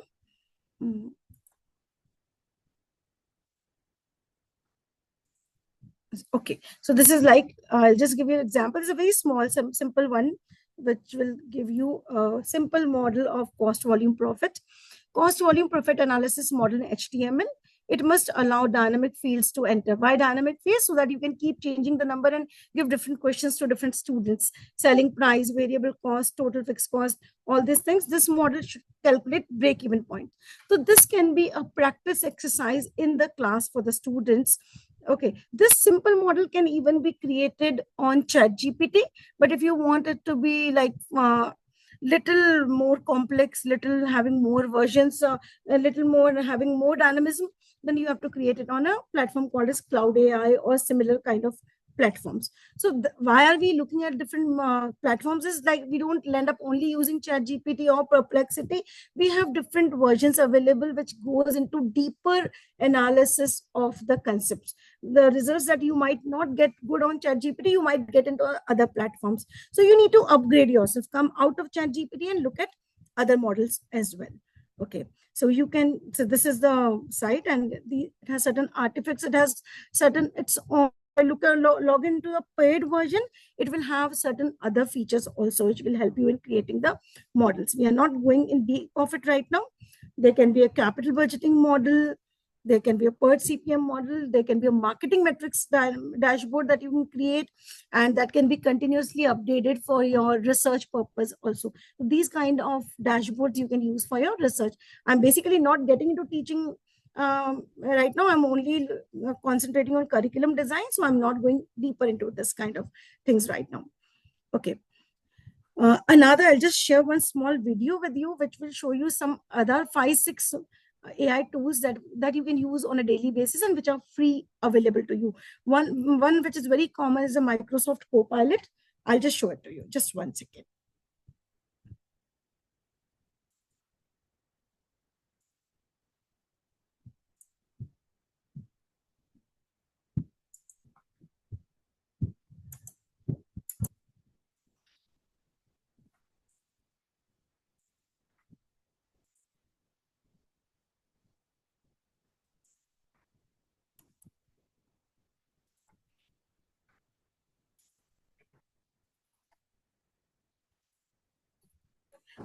Speaker 2: Okay, so this is like, I'll just give you an example. It's a very small, simple one, which will give you a simple model of cost volume profit. Cost volume profit analysis model in HTML. It must allow dynamic fields to enter. Why dynamic fields? So that you can keep changing the number and give different questions to different students. Selling price, variable cost, total fixed cost, all these things. This model should calculate break-even point. So this can be a practice exercise in the class for the students. Okay, this simple model can even be created on ChatGPT, but if you want it to be like little more complex, little having more versions, a little more having more dynamism, then you have to create it on a platform called as Cloud AI or similar kind of platforms. So why are we looking at different platforms is like we don't end up only using ChatGPT or Perplexity. We have different versions available which goes into deeper analysis of the concepts. The results that you might not get good on ChatGPT, you might get into other platforms. So you need to upgrade yourself, come out of ChatGPT and look at other models as well. Okay, so you can, so this is the site and it has certain artifacts, it has certain, it's on, log into the paid version, it will have certain other features also which will help you in creating the models. We are not going in deep of it right now. There can be a capital budgeting model, there can be a per CPM model, there can be a marketing metrics dashboard that you can create, and that can be continuously updated for your research purpose also. These kind of dashboards you can use for your research. I'm basically not getting into teaching Right now, I'm only concentrating on curriculum design, so I'm not going deeper into this kind of things right now. Okay. I'll just share one small video with you, which will show you some other 5-6 AI tools that you can use on a daily basis and which are free available to you. One which is very common is the Microsoft Copilot. I'll just show it to you. Just 1 second.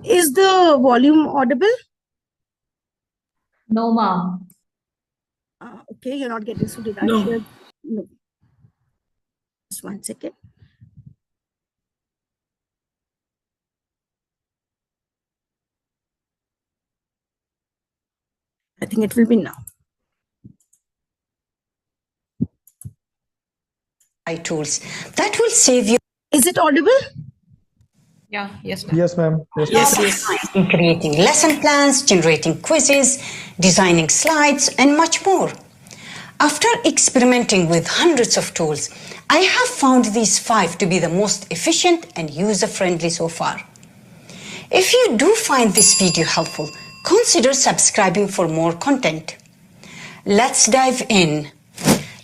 Speaker 2: Is the volume audible?
Speaker 9: No, ma'am.
Speaker 2: Okay, you're not getting, so did I
Speaker 7: No.
Speaker 2: share? No. Just 1 second. I think it will be now.
Speaker 11: Tools that will save you.
Speaker 2: Is it audible?
Speaker 9: Yeah, yes, ma'am.
Speaker 3: Yes, ma'am.
Speaker 7: Yes.
Speaker 11: In creating lesson plans, generating quizzes, designing slides, and much more. After experimenting with hundreds of tools, I have found these 5 to be the most efficient and user-friendly so far. If you do find this video helpful, consider subscribing for more content. Let's dive in.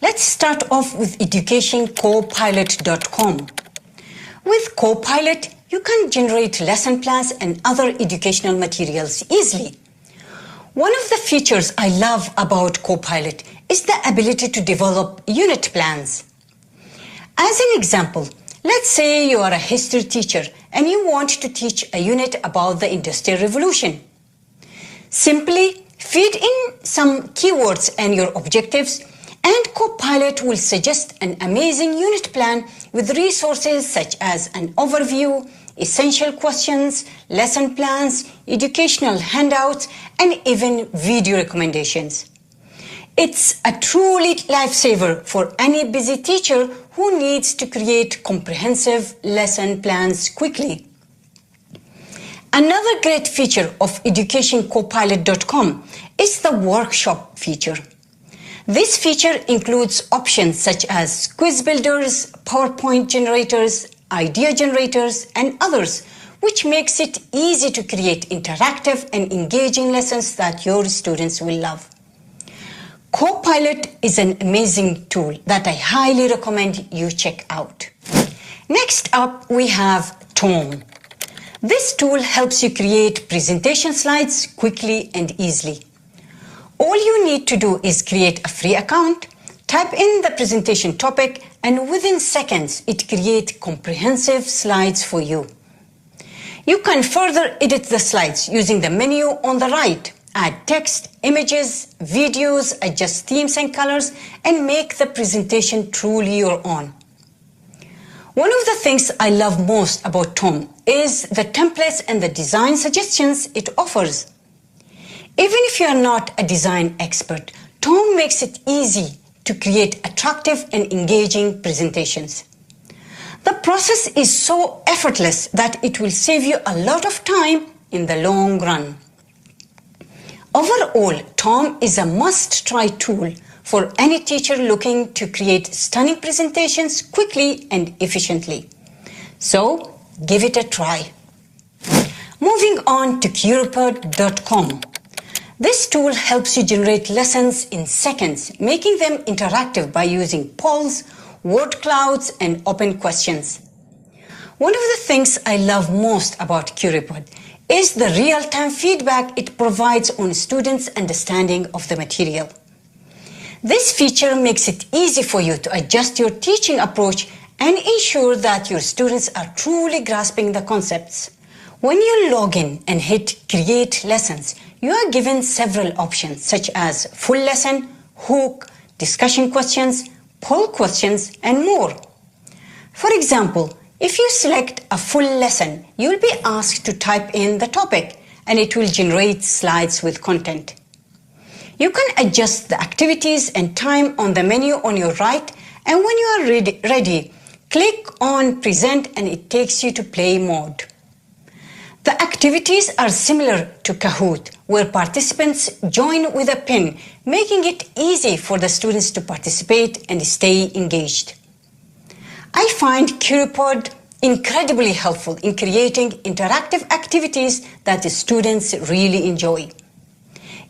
Speaker 11: Let's start off with educationcopilot.com. With Copilot, you can generate lesson plans and other educational materials easily. One of the features I love about Copilot is the ability to develop unit plans. As an example, let's say you are a history teacher and you want to teach a unit about the Industrial Revolution. Simply feed in some keywords and your objectives, and Copilot will suggest an amazing unit plan with resources such as an overview, essential questions, lesson plans, educational handouts, and even video recommendations. It's a truly lifesaver for any busy teacher who needs to create comprehensive lesson plans quickly. Another great feature of educationcopilot.com is the workshop feature. This feature includes options such as quiz builders, PowerPoint generators, idea generators, and others, which makes it easy to create interactive and engaging lessons that your students will love. Copilot is an amazing tool that I highly recommend you check out. Next up, we have Tom. This tool helps you create presentation slides quickly and easily. All you need to do is create a free account, type in the presentation topic, and within seconds, it creates comprehensive slides for you. You can further edit the slides using the menu on the right, add text, images, videos, adjust themes and colors, and make the presentation truly your own. One of the things I love most about Tom is the templates and the design suggestions it offers. Even if you are not a design expert, Tom makes it easy to create attractive and engaging presentations. The process is so effortless that it will save you a lot of time in the long run. Overall, Tom is a must-try tool for any teacher looking to create stunning presentations quickly and efficiently. So, give it a try. Moving on to Curipod.com. This tool helps you generate lessons in seconds, making them interactive by using polls, word clouds, and open questions. One of the things I love most about Curipod is the real-time feedback it provides on students' understanding of the material. This feature makes it easy for you to adjust your teaching approach and ensure that your students are truly grasping the concepts. When you log in and hit Create Lessons, you are given several options such as full lesson, hook, discussion questions, poll questions, and more. For example, if you select a full lesson, you will be asked to type in the topic and it will generate slides with content. You can adjust the activities and time on the menu on your right, and when you are ready, click on Present and it takes you to play mode. The activities are similar to Kahoot, where participants join with a pin, making it easy for the students to participate and stay engaged. I find QueryPod incredibly helpful in creating interactive activities that the students really enjoy.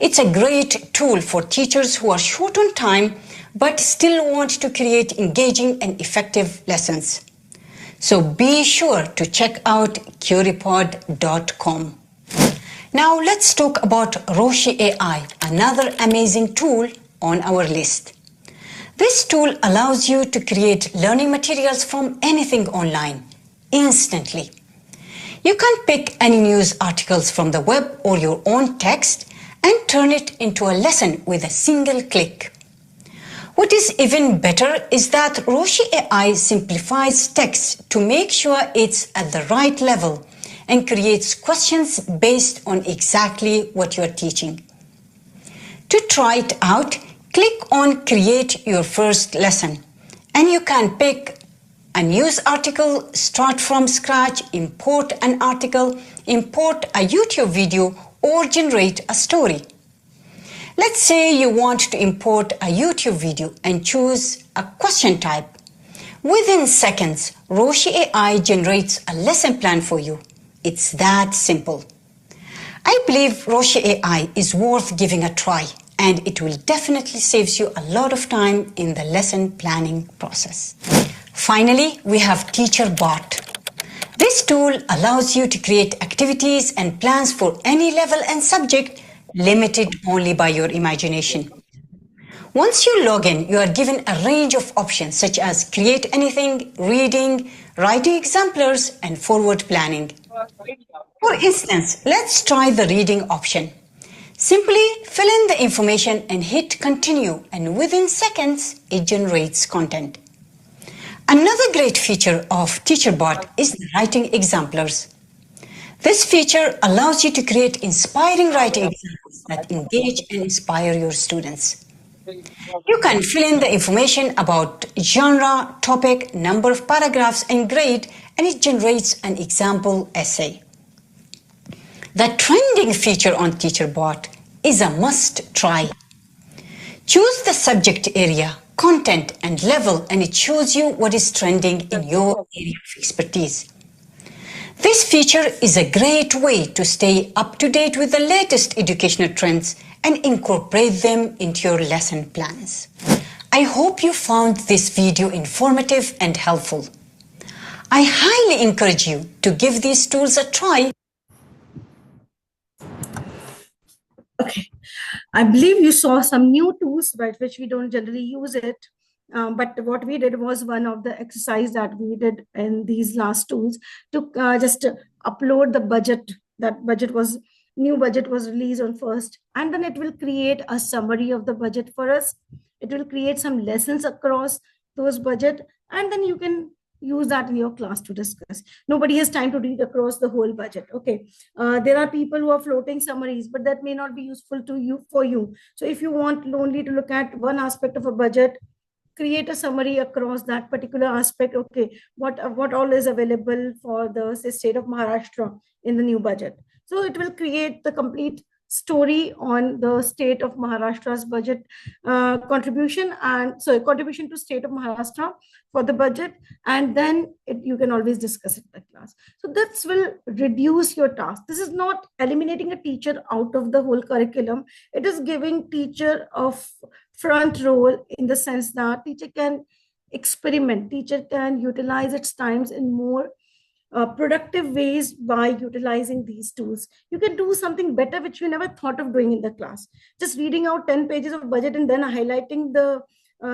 Speaker 11: It's a great tool for teachers who are short on time but still want to create engaging and effective lessons. So be sure to check out QueryPod.com. Now let's talk about Roshi AI, another amazing tool on our list. This tool allows you to create learning materials from anything online, instantly. You can pick any news articles from the web or your own text and turn it into a lesson with a single click. What is even better is that Roshi AI simplifies text to make sure it's at the right level and creates questions based on exactly what you're teaching. To try it out, click on Create Your First Lesson, and you can pick a news article, start from scratch, import an article, import a YouTube video, or generate a story. Let's say you want to import a YouTube video and choose a question type. Within seconds, Roshi AI generates a lesson plan for you. It's that simple. I believe Roshi AI is worth giving a try, and it will definitely save you a lot of time in the lesson planning process. Finally, we have TeacherBot. This tool allows you to create activities and plans for any level and subject, limited only by your imagination. Once you log in, you are given a range of options such as create anything, reading, writing exemplars, and forward planning. For instance, let's try the reading option. Simply fill in the information and hit continue, and within seconds, it generates content. Another great feature of TeacherBot is the writing exemplars. This feature allows you to create inspiring writing examples that engage and inspire your students. You can fill in the information about genre, topic, number of paragraphs, and grade, and it generates an example essay. The trending feature on TeacherBot is a must-try. Choose the subject area, content, and level, and it shows you what is trending in your area of expertise. This feature is a great way to stay up to date with the latest educational trends and incorporate them into your lesson plans. I hope you found this video informative and helpful. I highly encourage you to give these tools a try.
Speaker 2: Okay, I believe you saw some new tools, right, which we don't generally use it. But what we did was one of the exercise that we did in these last tools to just upload the budget. That new budget was released on 1st, and then it will create a summary of the budget for us. It will create some lessons across those budget, and then you can use that in your class to discuss. Nobody has time to read across the whole budget. Okay, there are people who are floating summaries, but that may not be useful to you for you. So if you want only to look at one aspect of a budget, create a summary across that particular aspect. Okay, what all is available for the state of Maharashtra in the new budget. So it will create the complete story on the state of Maharashtra's budget contribution to state of Maharashtra for the budget, and then you can always discuss it in the class. So this will reduce your task. This is not eliminating a teacher out of the whole curriculum. It is giving teacher a front role in the sense that teacher can experiment, teacher can utilize its times in more productive ways by utilizing these tools. You can do something better which you never thought of doing in the class. Just reading out 10 pages of budget and then highlighting the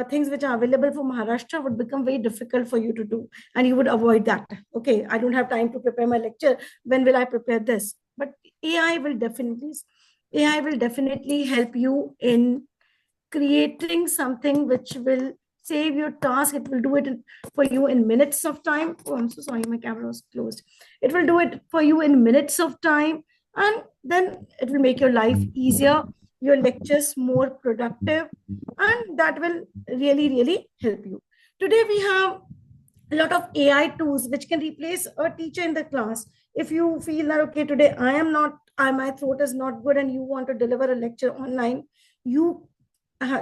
Speaker 2: things which are available for Maharashtra would become very difficult for you to do, and you would avoid that. Okay, I don't have time to prepare my lecture. When will I prepare this? But AI will definitely help you in creating something which will save your task. It will do it for you in minutes of time. Oh, I'm so sorry, my camera was closed. It will do it for you in minutes of time, and then it will make your life easier. your lectures more productive, and that will really, really help you. Today, we have a lot of AI tools which can replace a teacher in the class. If you feel that, okay, today my throat is not good and you want to deliver a lecture online,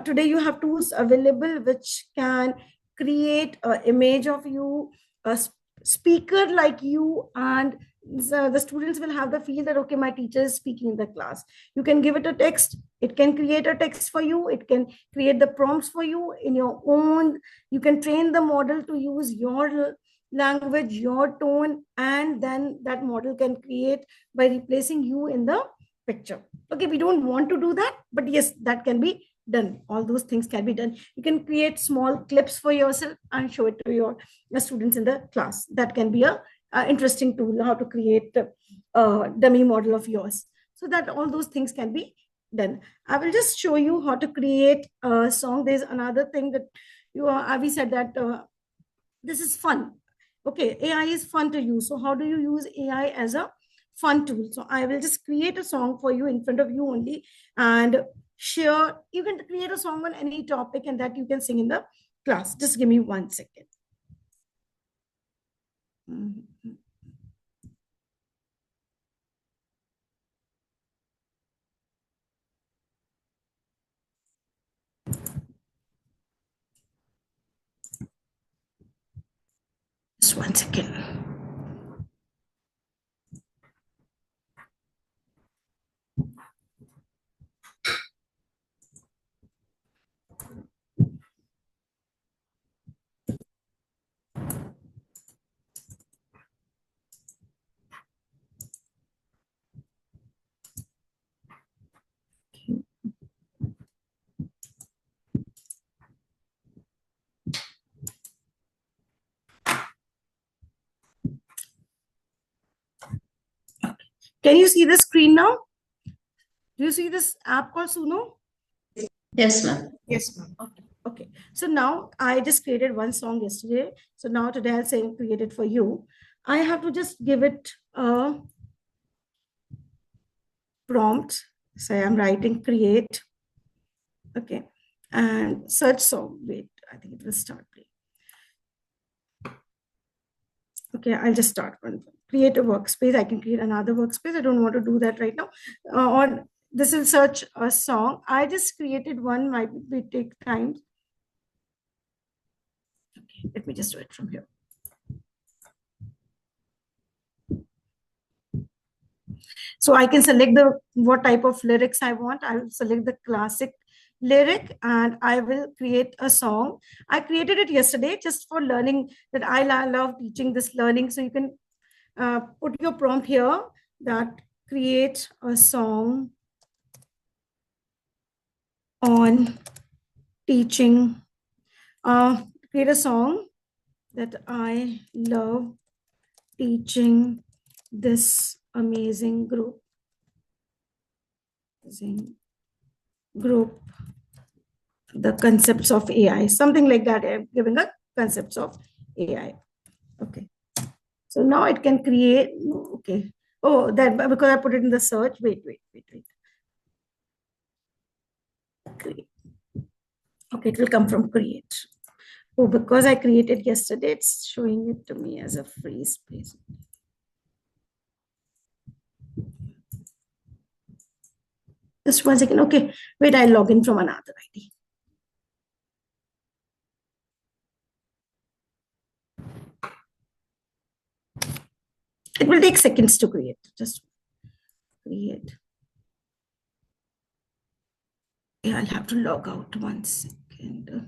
Speaker 2: today you have tools available which can create an image of you, a speaker like you, and the students will have the feel that, okay, my teacher is speaking in the class. You can give it a text, it can create a text for you, it can create the prompts for you in your own. You can train the model to use your language, your tone, and then that model can create by replacing you in the picture. Okay, we don't want to do that, but yes, that can be done. All those things can be done. You can create small clips for yourself and show it to your students in the class. That can be a interesting tool, how to create a dummy model of yours. So that all those things can be done. I will just show you how to create a song. There's another thing that Avi said that this is fun. Okay, AI is fun to use. So how do you use AI as a fun tool? So I will just create a song for you in front of you only, and share. You can create a song on any topic and that you can sing in the class. Just give me 1 second. Mhm. Just 1 second. Can you see the screen now? Do you see this app called Suno?
Speaker 5: Yes, ma'am.
Speaker 2: Yes, ma'am. Okay. Okay. So now I just created one song yesterday. So now today I'll say create it for you. I have to just give it a prompt. So I'm writing create. Okay. And search song. Wait, I think it will start playing. Okay, I'll just start one. Create a workspace. I can create another workspace. I don't want to do that right now. Or this will search a song. I just created one, might be take time. Okay, let me just do it from here. So I can select the what type of lyrics I want. I will select the classic lyric and I will create a song. I created it yesterday just for learning that I love teaching this learning. So you can put your prompt here that create a song on teaching, create a song that I love teaching this amazing group the concepts of AI, something like that. I'm giving a concepts of AI. Okay. So now it can create, okay. Oh, that because I put it in the search. Wait. Create. Okay, it will come from create. Oh, because I created yesterday, it's showing it to me as a free space. Just 1 second. Okay, wait, I'll log in from another ID. It will take seconds to create. Just create. Yeah, I'll have to log out 1 second.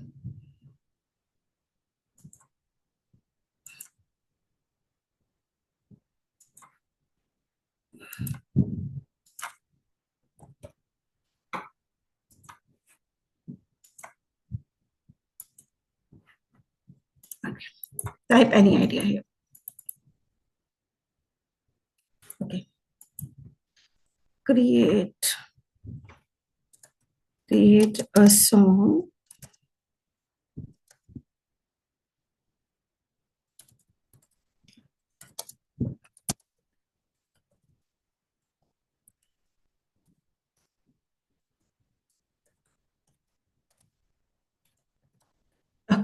Speaker 2: Okay. Type any idea here. Okay. Create a song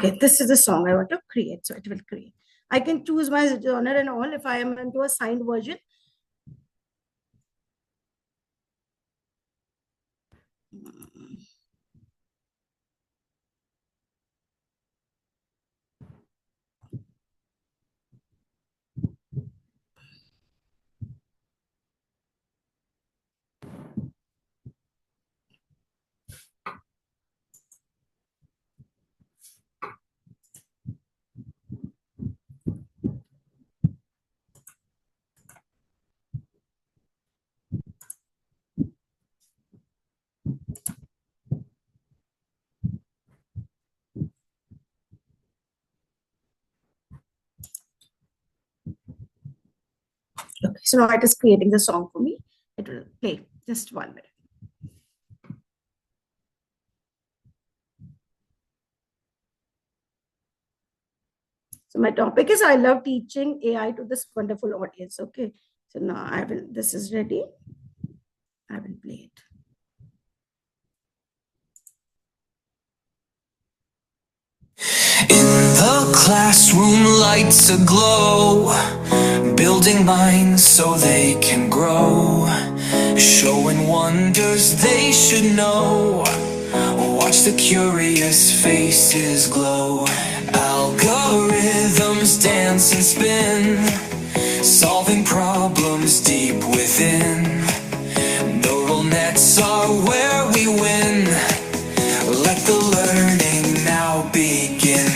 Speaker 2: Okay, this is the song I want to create, so it will create. I can choose my genre and all if I am into a signed version. Okay, so now it is creating the song for me. It will play just 1 minute. So my topic is I love teaching AI to this wonderful audience. Okay, so now this is ready. I will play it.
Speaker 12: In the classroom, lights aglow, building minds so they can grow, showing wonders they should know. Watch the curious faces glow. Algorithms dance and spin, solving problems deep within. Neural nets are where we win. Let the learning now begin.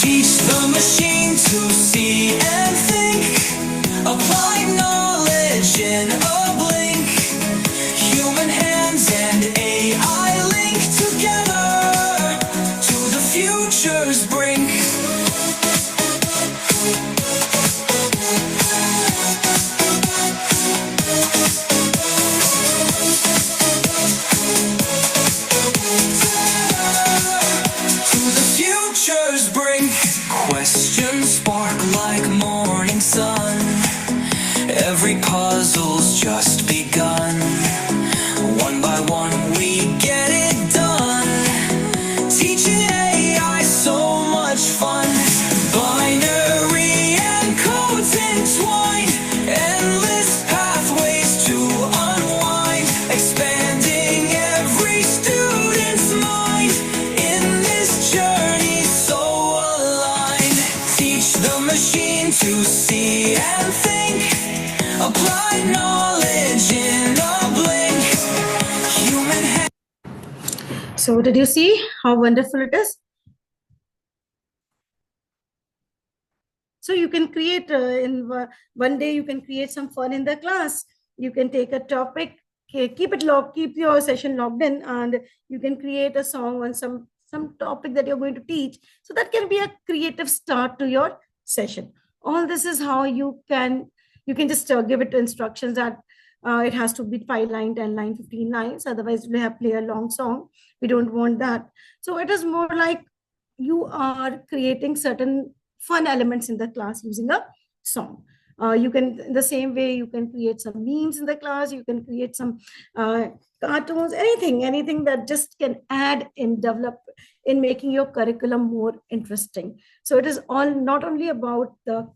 Speaker 12: Teach the machine to see and think. Apply knowledge in a blink. Human hands and AI link together to the future's brink. Questions spark like morning sun. Every puzzle's just begun. One by one we get it done. Teaching AI so much fun. Binary and codes entwined. Endless pathways to unwind. Expanding every student's mind. In this journey so aligned. Teach the machine to see and think. Apply knowledge in a blink. Human.
Speaker 2: So did you see how wonderful it is? So you can create one day, you can create some fun in the class. You can take a topic, keep it logged, keep your session logged in, and you can create a song on some topic that you're going to teach. So that can be a creative start to your session. All this is how you can just give it instructions that it has to be 5 line, 10 line, 15 lines. Otherwise, we have play a long song. We don't want that. So it is more like you are creating certain fun elements in the class using a song. You can, in the same way, you can create some memes in the class. You can create some cartoons, anything that just can add and develop in making your curriculum more interesting. So it is all not only about the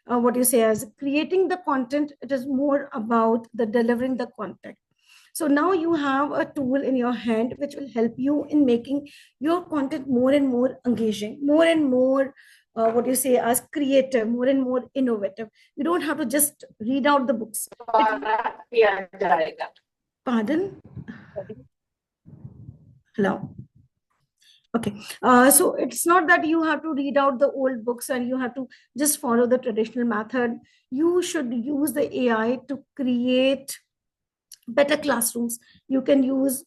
Speaker 2: what you say as creating the content. It is more about the delivering the content. So now you have a tool in your hand which will help you in making your content more and more engaging, more and more what you say as creative, more and more innovative. You don't have to just read out the books. Pardon? Hello? Okay, so it's not that you have to read out the old books and you have to just follow the traditional method. You should use the AI to create better classrooms. You can use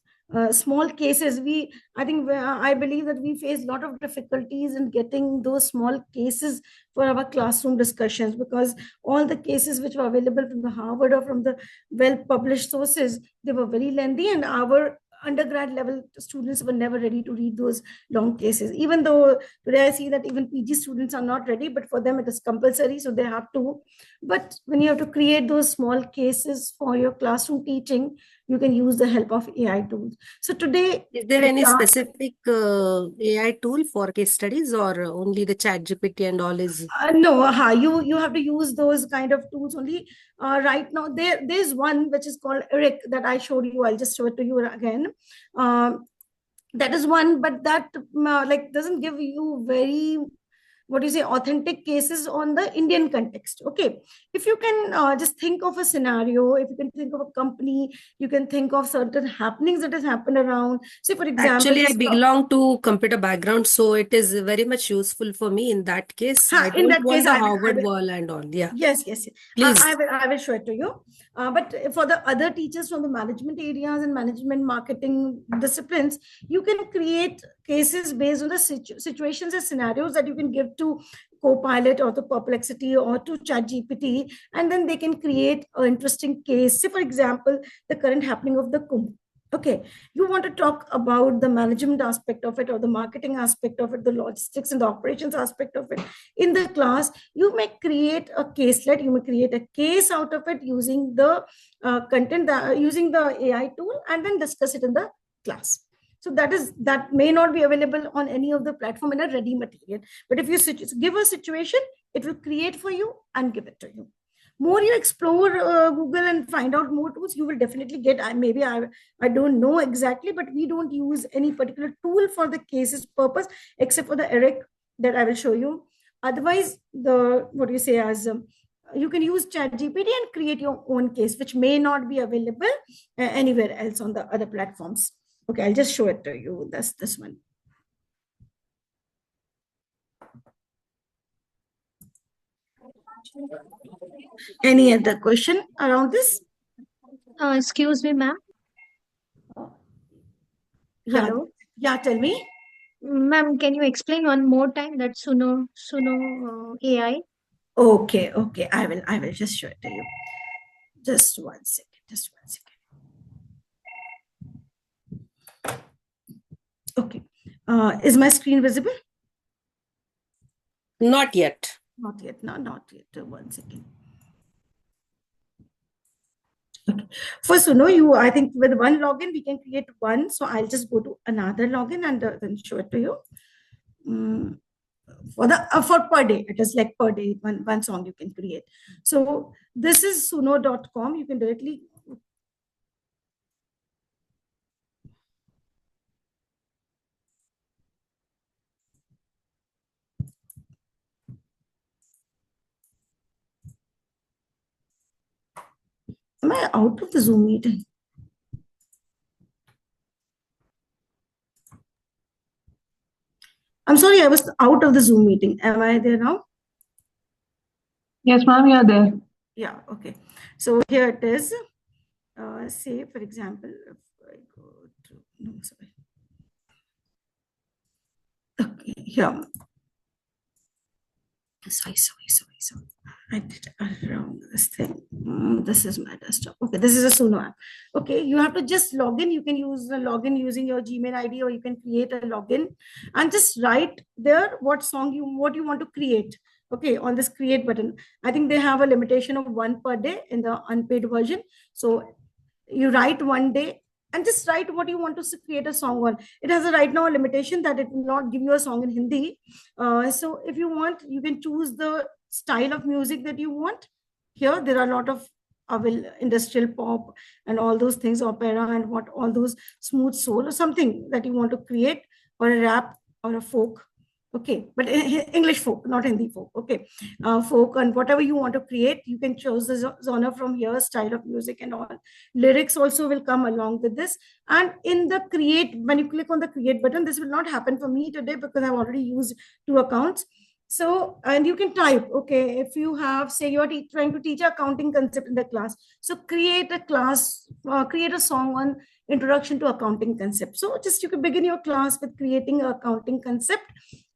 Speaker 2: small cases. I believe that we face a lot of difficulties in getting those small cases for our classroom discussions, because all the cases which were available from the Harvard or from the well-published sources, they were very lengthy, and our undergrad level students were never ready to read those long cases. Even though today I see that even PG students are not ready, but for them it is compulsory, so they have to. But when you have to create those small cases for your classroom teaching, you can use the help of AI tools. So today,
Speaker 8: Is there any specific AI tool for case studies, or only the chat GPT and all is?
Speaker 2: No, you have to use those kind of tools only. Right now, there's one which is called Eric that I showed you. I'll just show it to you again. That is one, but that like doesn't give you very, what do you say, authentic cases on the Indian context. Okay, if you can just think of a scenario, if you can think of a company, you can think of certain happenings that has happened around. Say, for example,
Speaker 8: Actually, I belong to computer background, so it is very much useful for me in that case. I
Speaker 2: in
Speaker 8: don't
Speaker 2: that
Speaker 8: want
Speaker 2: case,
Speaker 8: the
Speaker 2: I
Speaker 8: Harvard
Speaker 2: will,
Speaker 8: wall and all. Yeah.
Speaker 2: yes.
Speaker 8: Please.
Speaker 2: I will show it to you. But for the other teachers from the management areas and management marketing disciplines, you can create cases based on the situations and scenarios that you can give to Copilot or to Perplexity or to ChatGPT, and then they can create an interesting case. Say, for example, the current happening of the Kumbh. Okay, you want to talk about the management aspect of it or the marketing aspect of it, the logistics and the operations aspect of it in the class. You may create a caselet, you may create a case out of it using the content, using the AI tool, and then discuss it in the class. So that may not be available on any of the platform in a ready material, but if you give a situation, it will create for you and give it to you. More you explore Google and find out more tools, you will definitely get. I don't know exactly, but we don't use any particular tool for the cases purpose except for the Eric that I will show you. Otherwise, you can use ChatGPT and create your own case, which may not be available anywhere else on the other platforms. Okay, I'll just show it to you. That's this one. Any other question around this?
Speaker 13: Excuse me, ma'am. Hello.
Speaker 2: Yeah, tell me.
Speaker 13: Ma'am, can you explain one more time that Suno AI?
Speaker 2: Okay. I will just show it to you. Just one second. Okay. Is my screen visible?
Speaker 8: Not yet.
Speaker 2: Not yet. Not yet. 1 second. Okay. For Suno, I think with one login, we can create one. So I'll just go to another login and then show it to you. For per day, it is like per day, one song you can create. So this is suno.com. You can directly. Am I out of the Zoom meeting? I'm sorry, I was out of the Zoom meeting. Am I there now?
Speaker 14: Yes, ma'am, you are there.
Speaker 2: Yeah, okay. So here it is. Say, for example, if I go to, no, sorry. Okay, here. Sorry. I did around this thing. This is my desktop. Okay, this is a Suno app. Okay, you have to just log in. You can use the login using your Gmail ID, or you can create a login and just write there what you want to create. Okay, on this create button. I think they have a limitation of 1 per day in the unpaid version. So you write 1 day and just write what you want to create a song on. It has right now a limitation that it will not give you a song in Hindi. So if you want, you can choose the style of music that you want. Here, there are a lot of industrial pop and all those things, opera and all those smooth soul or something that you want to create, or a rap or a folk. Okay, but English folk, not Hindi folk. Okay, folk and whatever you want to create, you can choose the genre from here, style of music and all. Lyrics also will come along with this. And in the create, when you click on the create button, this will not happen for me today because I've already used 2 accounts. So, and you can type, okay, if you have, say you're trying to teach accounting concept in the class. So create a class, create a song on introduction to accounting concept. So just you can begin your class with creating an accounting concept,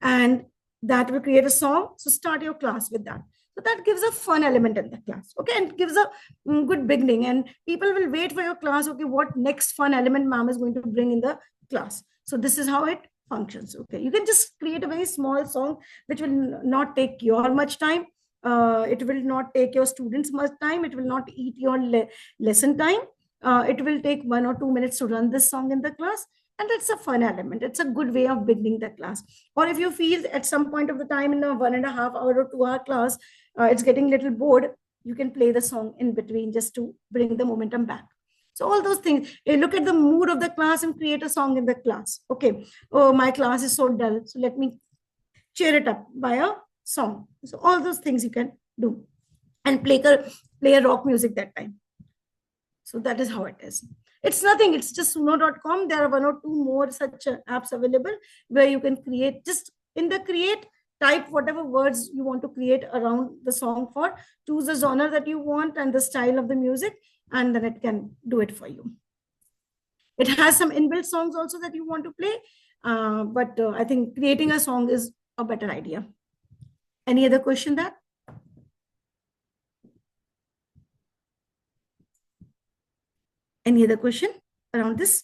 Speaker 2: and that will create a song. So start your class with that. So that gives a fun element in the class. Okay, and gives a good beginning, and people will wait for your class. Okay, what next fun element ma'am is going to bring in the class. So this is how it functions. Okay, you can just create a very small song which will not take your much time. It will not take your students much time. It will not eat your lesson time. It will take 1 or 2 minutes to run this song in the class. And that's a fun element. It's a good way of beginning the class. Or if you feel at some point of the time in a 1.5 hour or 2 hour class, it's getting a little bored, you can play the song in between just to bring the momentum back. So all those things, you look at the mood of the class and create a song in the class. Okay, oh, my class is so dull, so let me cheer it up by a song. So all those things you can do, and play a rock music that time. So that is how it is. It's nothing, it's just suno.com. There are 1 or 2 more such apps available where you can create, just in the create, type whatever words you want to create around the song for, choose the genre that you want and the style of the music, and then it can do it for you. It has some inbuilt songs also that you want to play, but I think creating a song is a better idea. Any other question that? Any other question around this?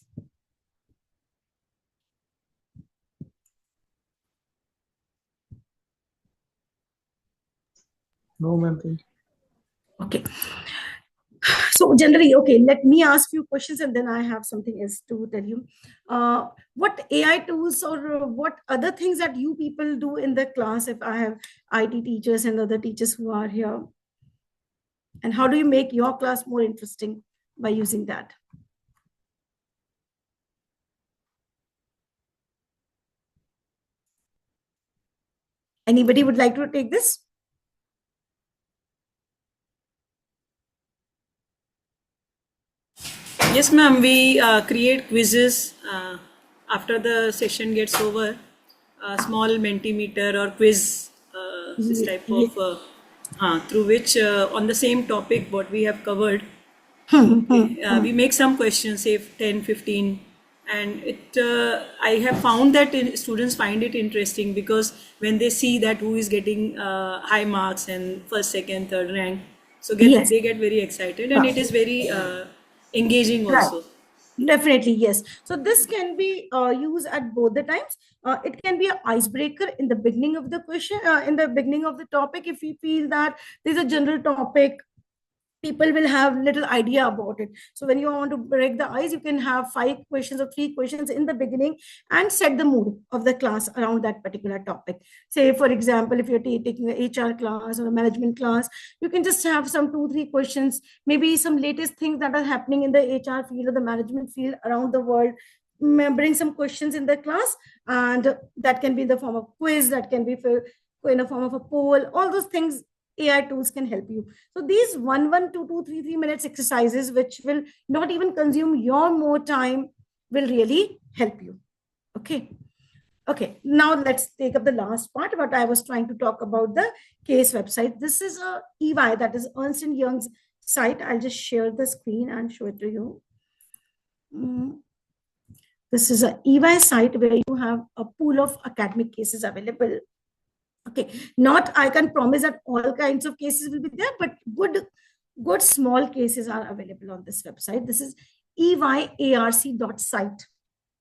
Speaker 7: No, ma'am. Thank you.
Speaker 2: Okay. So generally, okay, let me ask you questions and then I have something else to tell you. What AI tools or what other things that you people do in the class, if I have IT teachers and other teachers who are here? And how do you make your class more interesting by using that? Anybody would like to take this?
Speaker 15: Yes, ma'am. We create quizzes after the session gets over. A small Mentimeter or quiz, this type of, through which on the same topic what we have covered, we make some questions, say 10, 15, and I have found that students find it interesting because when they see that who is getting high marks and first, second, third rank, so they get very excited, and it is very engaging also.
Speaker 2: Right. Definitely, yes. So this can be used at both the times. It can be an icebreaker in the beginning of the question, in the beginning of the topic. If we feel that there's a general topic, people will have little idea about it. So when you want to break the ice, you can have 5 questions or 3 questions in the beginning and set the mood of the class around that particular topic. Say, for example, if you're taking an HR class or a management class, you can just have some 2-3 questions, maybe some latest things that are happening in the HR field or the management field around the world. Bring some questions in the class, and that can be in the form of quiz, that can be in the form of a poll. All those things AI tools can help you. So these 1, 1, 2, 2, 3 minutes exercises, which will not even consume your more time, will really help you. Okay. Okay. Now let's take up the last part. What I was trying to talk about, the case website. This is a EY, that is Ernst & Young's site. I'll just share the screen and show it to you. This is a EY site where you have a pool of academic cases available. Okay, not I can promise that all kinds of cases will be there, but good small cases are available on this website. This is eyarc.site.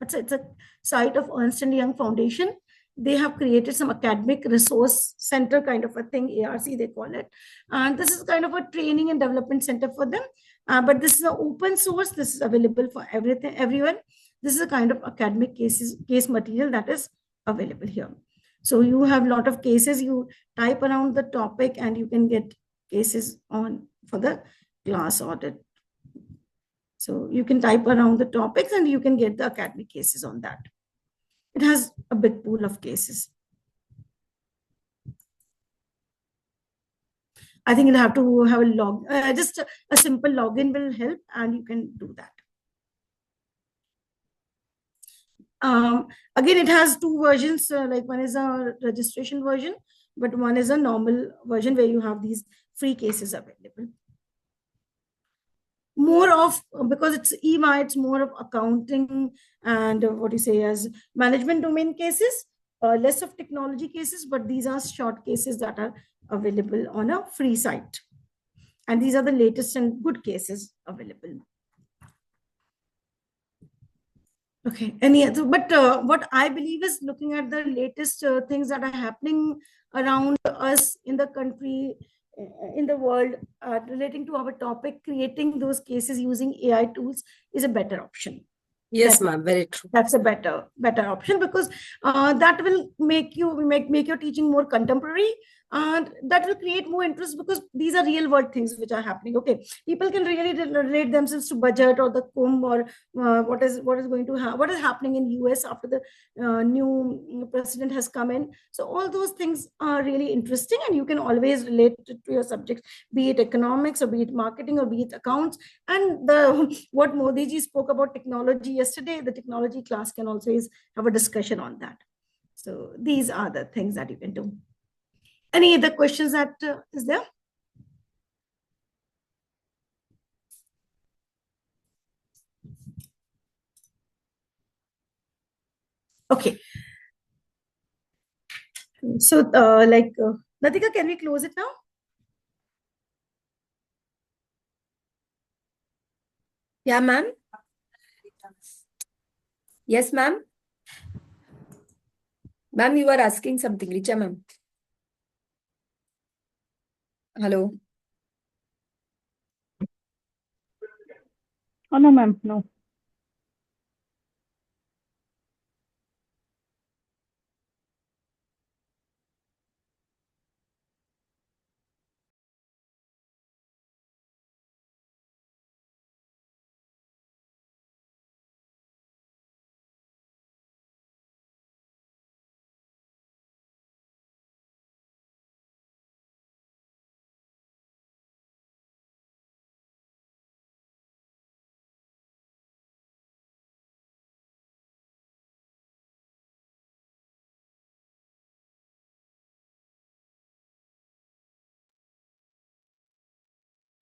Speaker 2: It's a site of Ernst & Young Foundation. They have created some academic resource center kind of a thing, ARC they call it. And this is kind of a training and development center for them. But this is an open source. This is available for everyone. This is a kind of academic case material that is available here. So you have a lot of cases, you type around the topic and you can get cases on for the class audit. So you can type around the topics and you can get the academic cases on that. It has a big pool of cases. I think you'll have to have a log, just a simple login will help and you can do that. Again, it has 2 versions, like one is a registration version, but one is a normal version where you have these free cases available. More of, because it's EY, it's more of accounting and what you say as management domain cases, less of technology cases, but these are short cases that are available on a free site. And these are the latest and good cases available. Okay, any other, but what I believe is looking at the latest things that are happening around us in the country, in the world relating to our topic, creating those cases using AI tools is a better option.
Speaker 8: Yes, ma'am, very true.
Speaker 2: That's a better option, because that will make your teaching more contemporary, and that will create more interest, because these are real world things which are happening. Okay, people can really relate themselves to budget or the comb, or what is going to what is happening in US after the new president has come in. So all those things are really interesting, and you can always relate it to your subjects, be it economics or be it marketing or be it accounts. And the what Modi ji spoke about technology yesterday, the technology class can also have a discussion on that. So these are the things that you can do. Any other questions that is there? Okay. So Natika, can we close it now?
Speaker 1: Yeah, ma'am. Yes, ma'am. Ma'am, you were asking something, Richa ma'am. Hello.
Speaker 14: Oh, no, ma'am, no.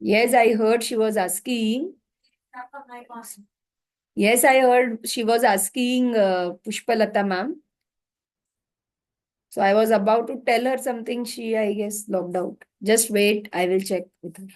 Speaker 1: Yes, I heard she was asking. Yes, I heard she was asking Pushpalata ma'am. So I was about to tell her something. She, I guess, logged out. Just wait. I will check with her.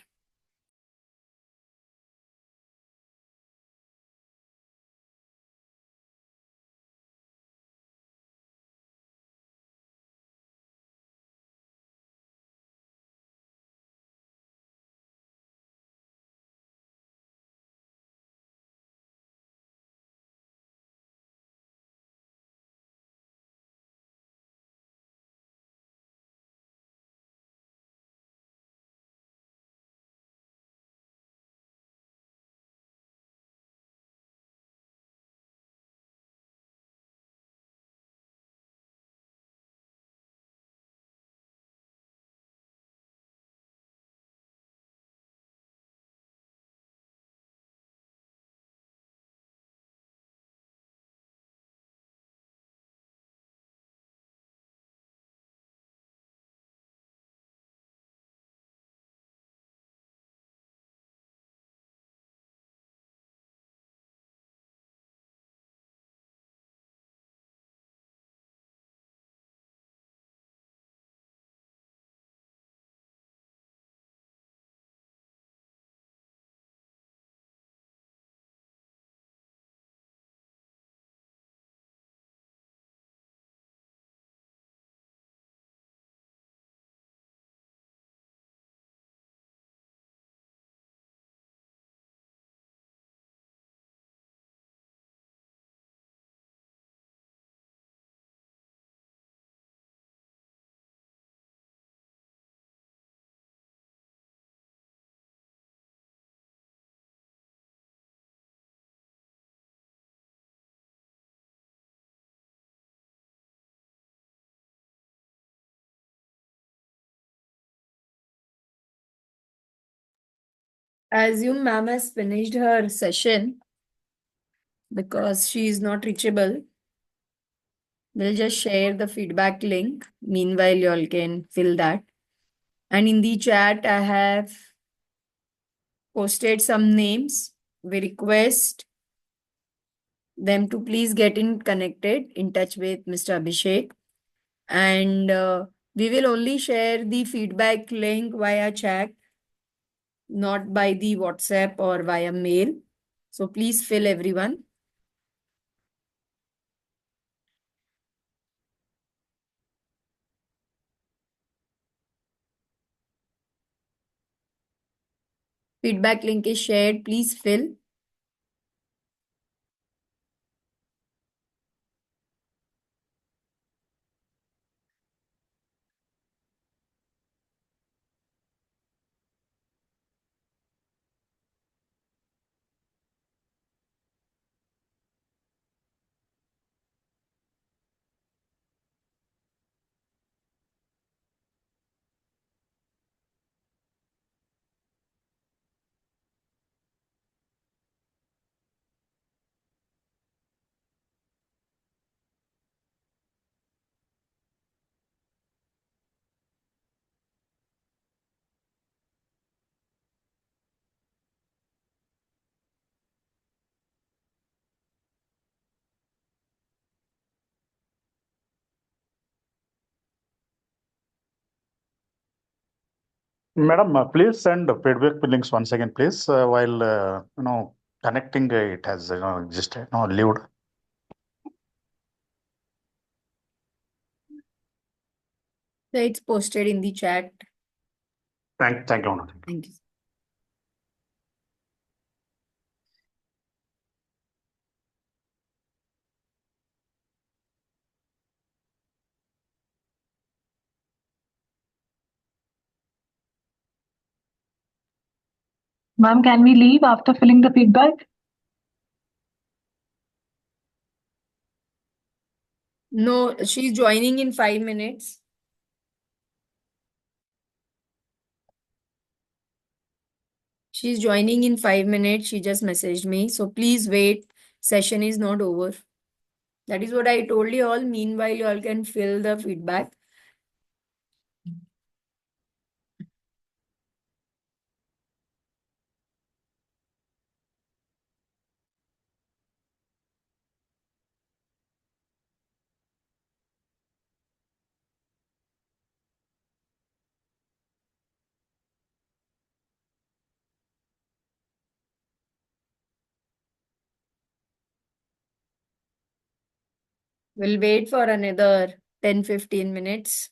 Speaker 1: I assume ma'am has finished her session because she is not reachable. We'll just share the feedback link. Meanwhile, you all can fill that. And in the chat, I have posted some names. We request them to please get in touch with Mr. Abhishek. And we will only share the feedback link via chat, not by the WhatsApp or via mail. So please fill everyone. Feedback link is shared. Please fill.
Speaker 16: Madam, please send feedback links once again, please. While connecting, it has just lived.
Speaker 1: So it's posted in the chat.
Speaker 16: Thank you, madam.
Speaker 1: Thank you.
Speaker 14: Ma'am, can we leave after filling the feedback?
Speaker 1: No, she's joining in 5 minutes. She's joining in 5 minutes. She just messaged me. So please wait. Session is not over. That is what I told you all. Meanwhile, you all can fill the feedback. We'll wait for another 10-15 minutes.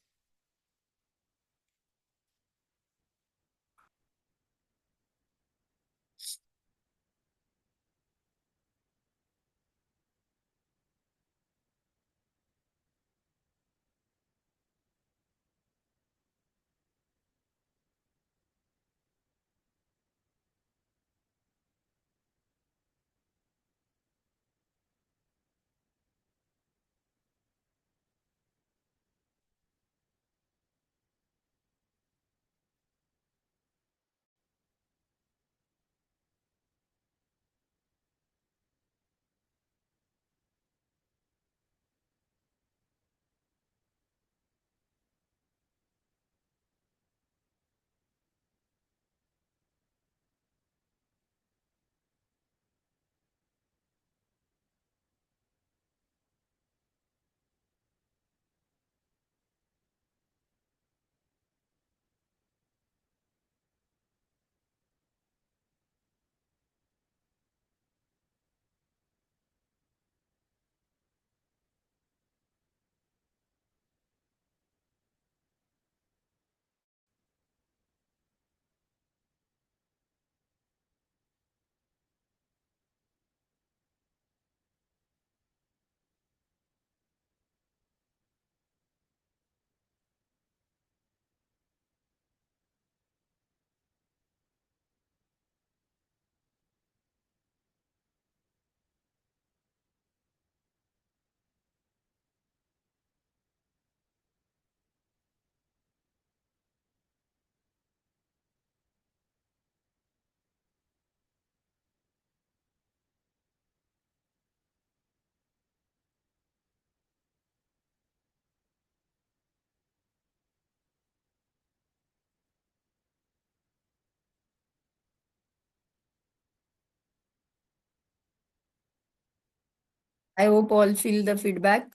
Speaker 1: I hope all feel the feedback.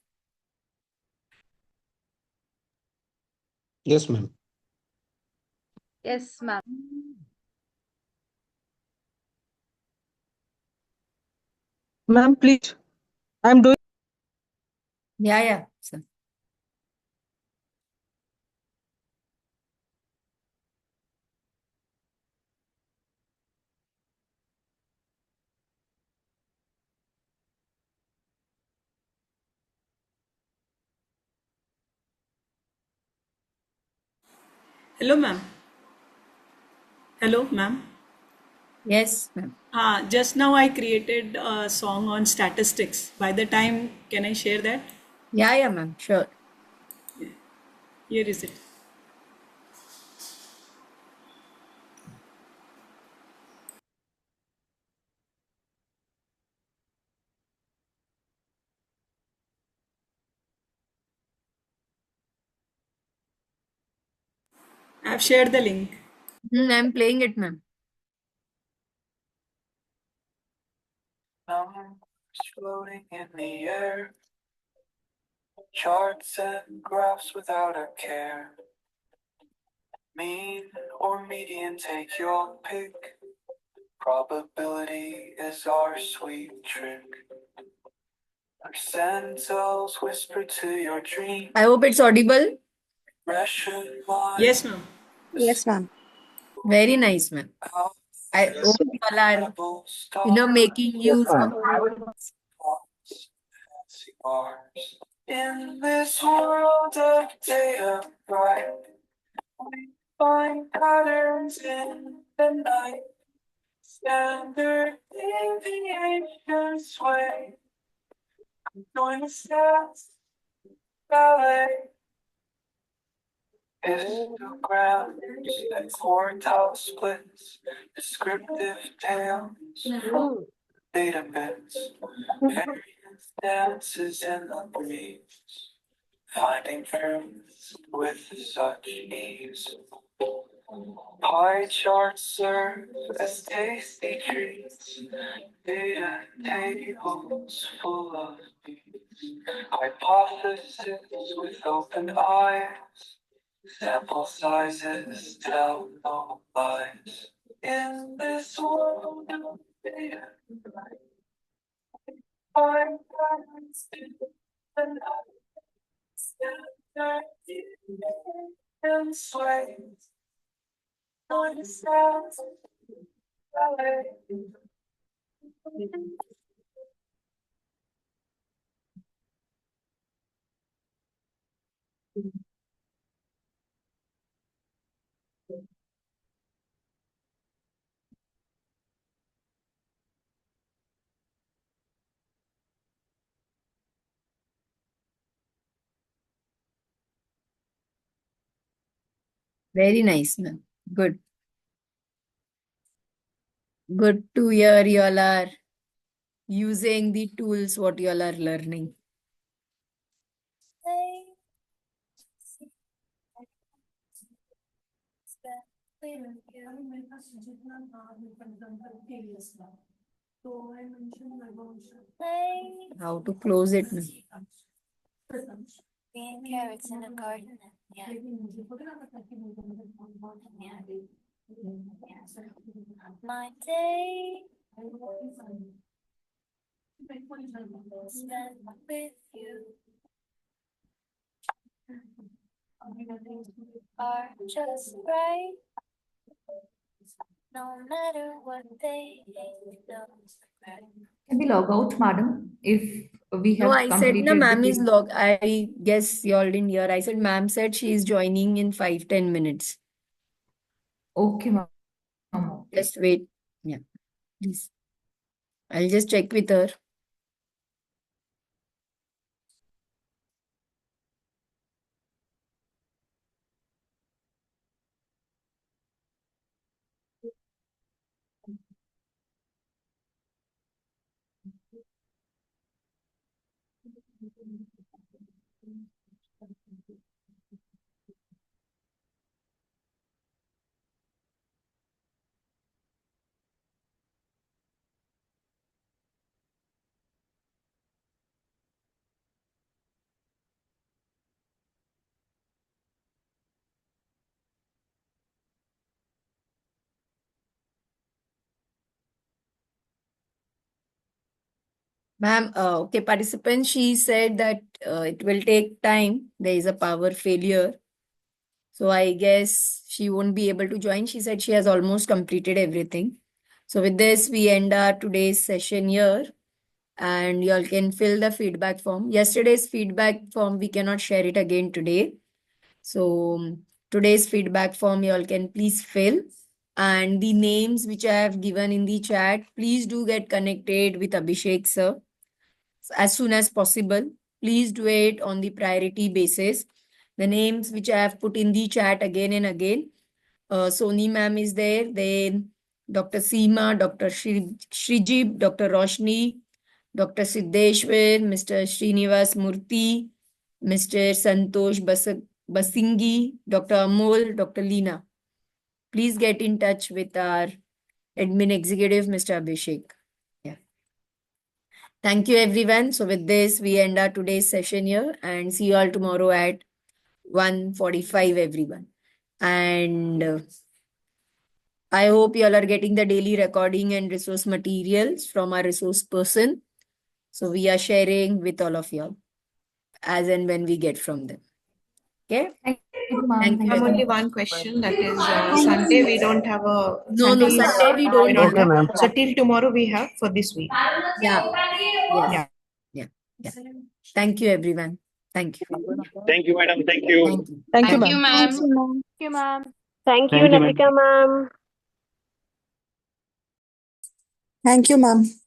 Speaker 17: Yes, ma'am.
Speaker 13: Yes, ma'am.
Speaker 6: Ma'am, please. I'm doing.
Speaker 1: Yeah. Sir.
Speaker 15: Hello, ma'am. Hello, ma'am.
Speaker 1: Yes, ma'am.
Speaker 15: Just now I created a song on statistics. By the time, can I share that?
Speaker 1: Yeah, ma'am. Sure.
Speaker 15: Here is it. I have shared the link.
Speaker 1: I'm playing it, ma'am.
Speaker 12: Numbers floating in the air, charts and graphs without a care. Mean or median, take your pick. Probability is our sweet trick. Percentiles whisper to your dream.
Speaker 1: I hope it's audible.
Speaker 15: Yes, ma'am.
Speaker 4: Yes, ma'am.
Speaker 1: Very nice, ma'am. I hope you all are, making
Speaker 3: Yes,
Speaker 1: use
Speaker 3: ma'am.
Speaker 1: of.
Speaker 12: In this world of data bright, we find patterns in the night. Standard deviation sway. Join the stats ballet. Histograms and quartile splits. Descriptive tales. Data bits. Variance dances in the breeze. Finding truths with such ease. Pie charts serve as tasty treats. Data tables full of beats. Hypothesis with open eyes. Sample sizes tell no lies. In this world of data, I'm in the night. Standard and sways. On sounds ballet.
Speaker 1: Very nice, ma'am. Good. Good to hear you all are using the tools what you all are learning. How to close it, ma'am?
Speaker 12: Being carrots in a garden. Yeah. My day spent with you are just right. No matter what they hate,
Speaker 9: Can we log out, madam, if we
Speaker 1: No,
Speaker 9: have
Speaker 1: I said na
Speaker 9: completed the
Speaker 1: ma'am is
Speaker 9: quiz?
Speaker 1: log. I guess you all didn't hear. I said ma'am said she is joining in 5-10 minutes.
Speaker 9: Okay, ma'am. Okay.
Speaker 1: Just wait. Yeah, please. I'll just check with her. Ma'am, okay, participants, she said that it will take time. There is a power failure. So I guess she won't be able to join. She said she has almost completed everything. So with this, we end our today's session here. And y'all can fill the feedback form. Yesterday's feedback form, we cannot share it again today. So today's feedback form you all can please fill. And the names which I have given in the chat, please do get connected with Abhishek sir as soon as possible. Please do it on the priority basis. The names which I have put in the chat again and again. Soni ma'am is there, then Dr. Seema, Dr. Shrijib, Dr. Roshni, Dr. Siddeshwar, Mr. Srinivas Murthy, Mr. Santosh Basingi, Dr. Amol, Dr. Leena. Please get in touch with our admin executive, Mr. Abhishek. Yeah. Thank you, everyone. So with this, we end our today's session here and see you all tomorrow at 1:45, everyone. And I hope you all are getting the daily recording and resource materials from our resource person. So we are sharing with all of you all as and when we get from them. Okay?
Speaker 9: Thank you, ma'am.
Speaker 1: Thank you.
Speaker 4: Ma'am, only one question. That is Sunday. We don't have a
Speaker 1: No, Sunday we don't have.
Speaker 3: Okay, ma'am.
Speaker 4: So till tomorrow we have for this week.
Speaker 1: Yeah. Yes.
Speaker 4: Yeah.
Speaker 1: Yeah. Thank you, everyone. Thank you.
Speaker 3: Thank you, madam. Thank you.
Speaker 1: Thank you.
Speaker 6: Thank you,
Speaker 13: Thank you,
Speaker 6: ma'am.
Speaker 13: ma'am.
Speaker 10: Thank
Speaker 13: you, ma'am.
Speaker 10: Thank you,
Speaker 3: Thank you, ma'am.
Speaker 10: Natika ma'am.
Speaker 6: Thank you, ma'am.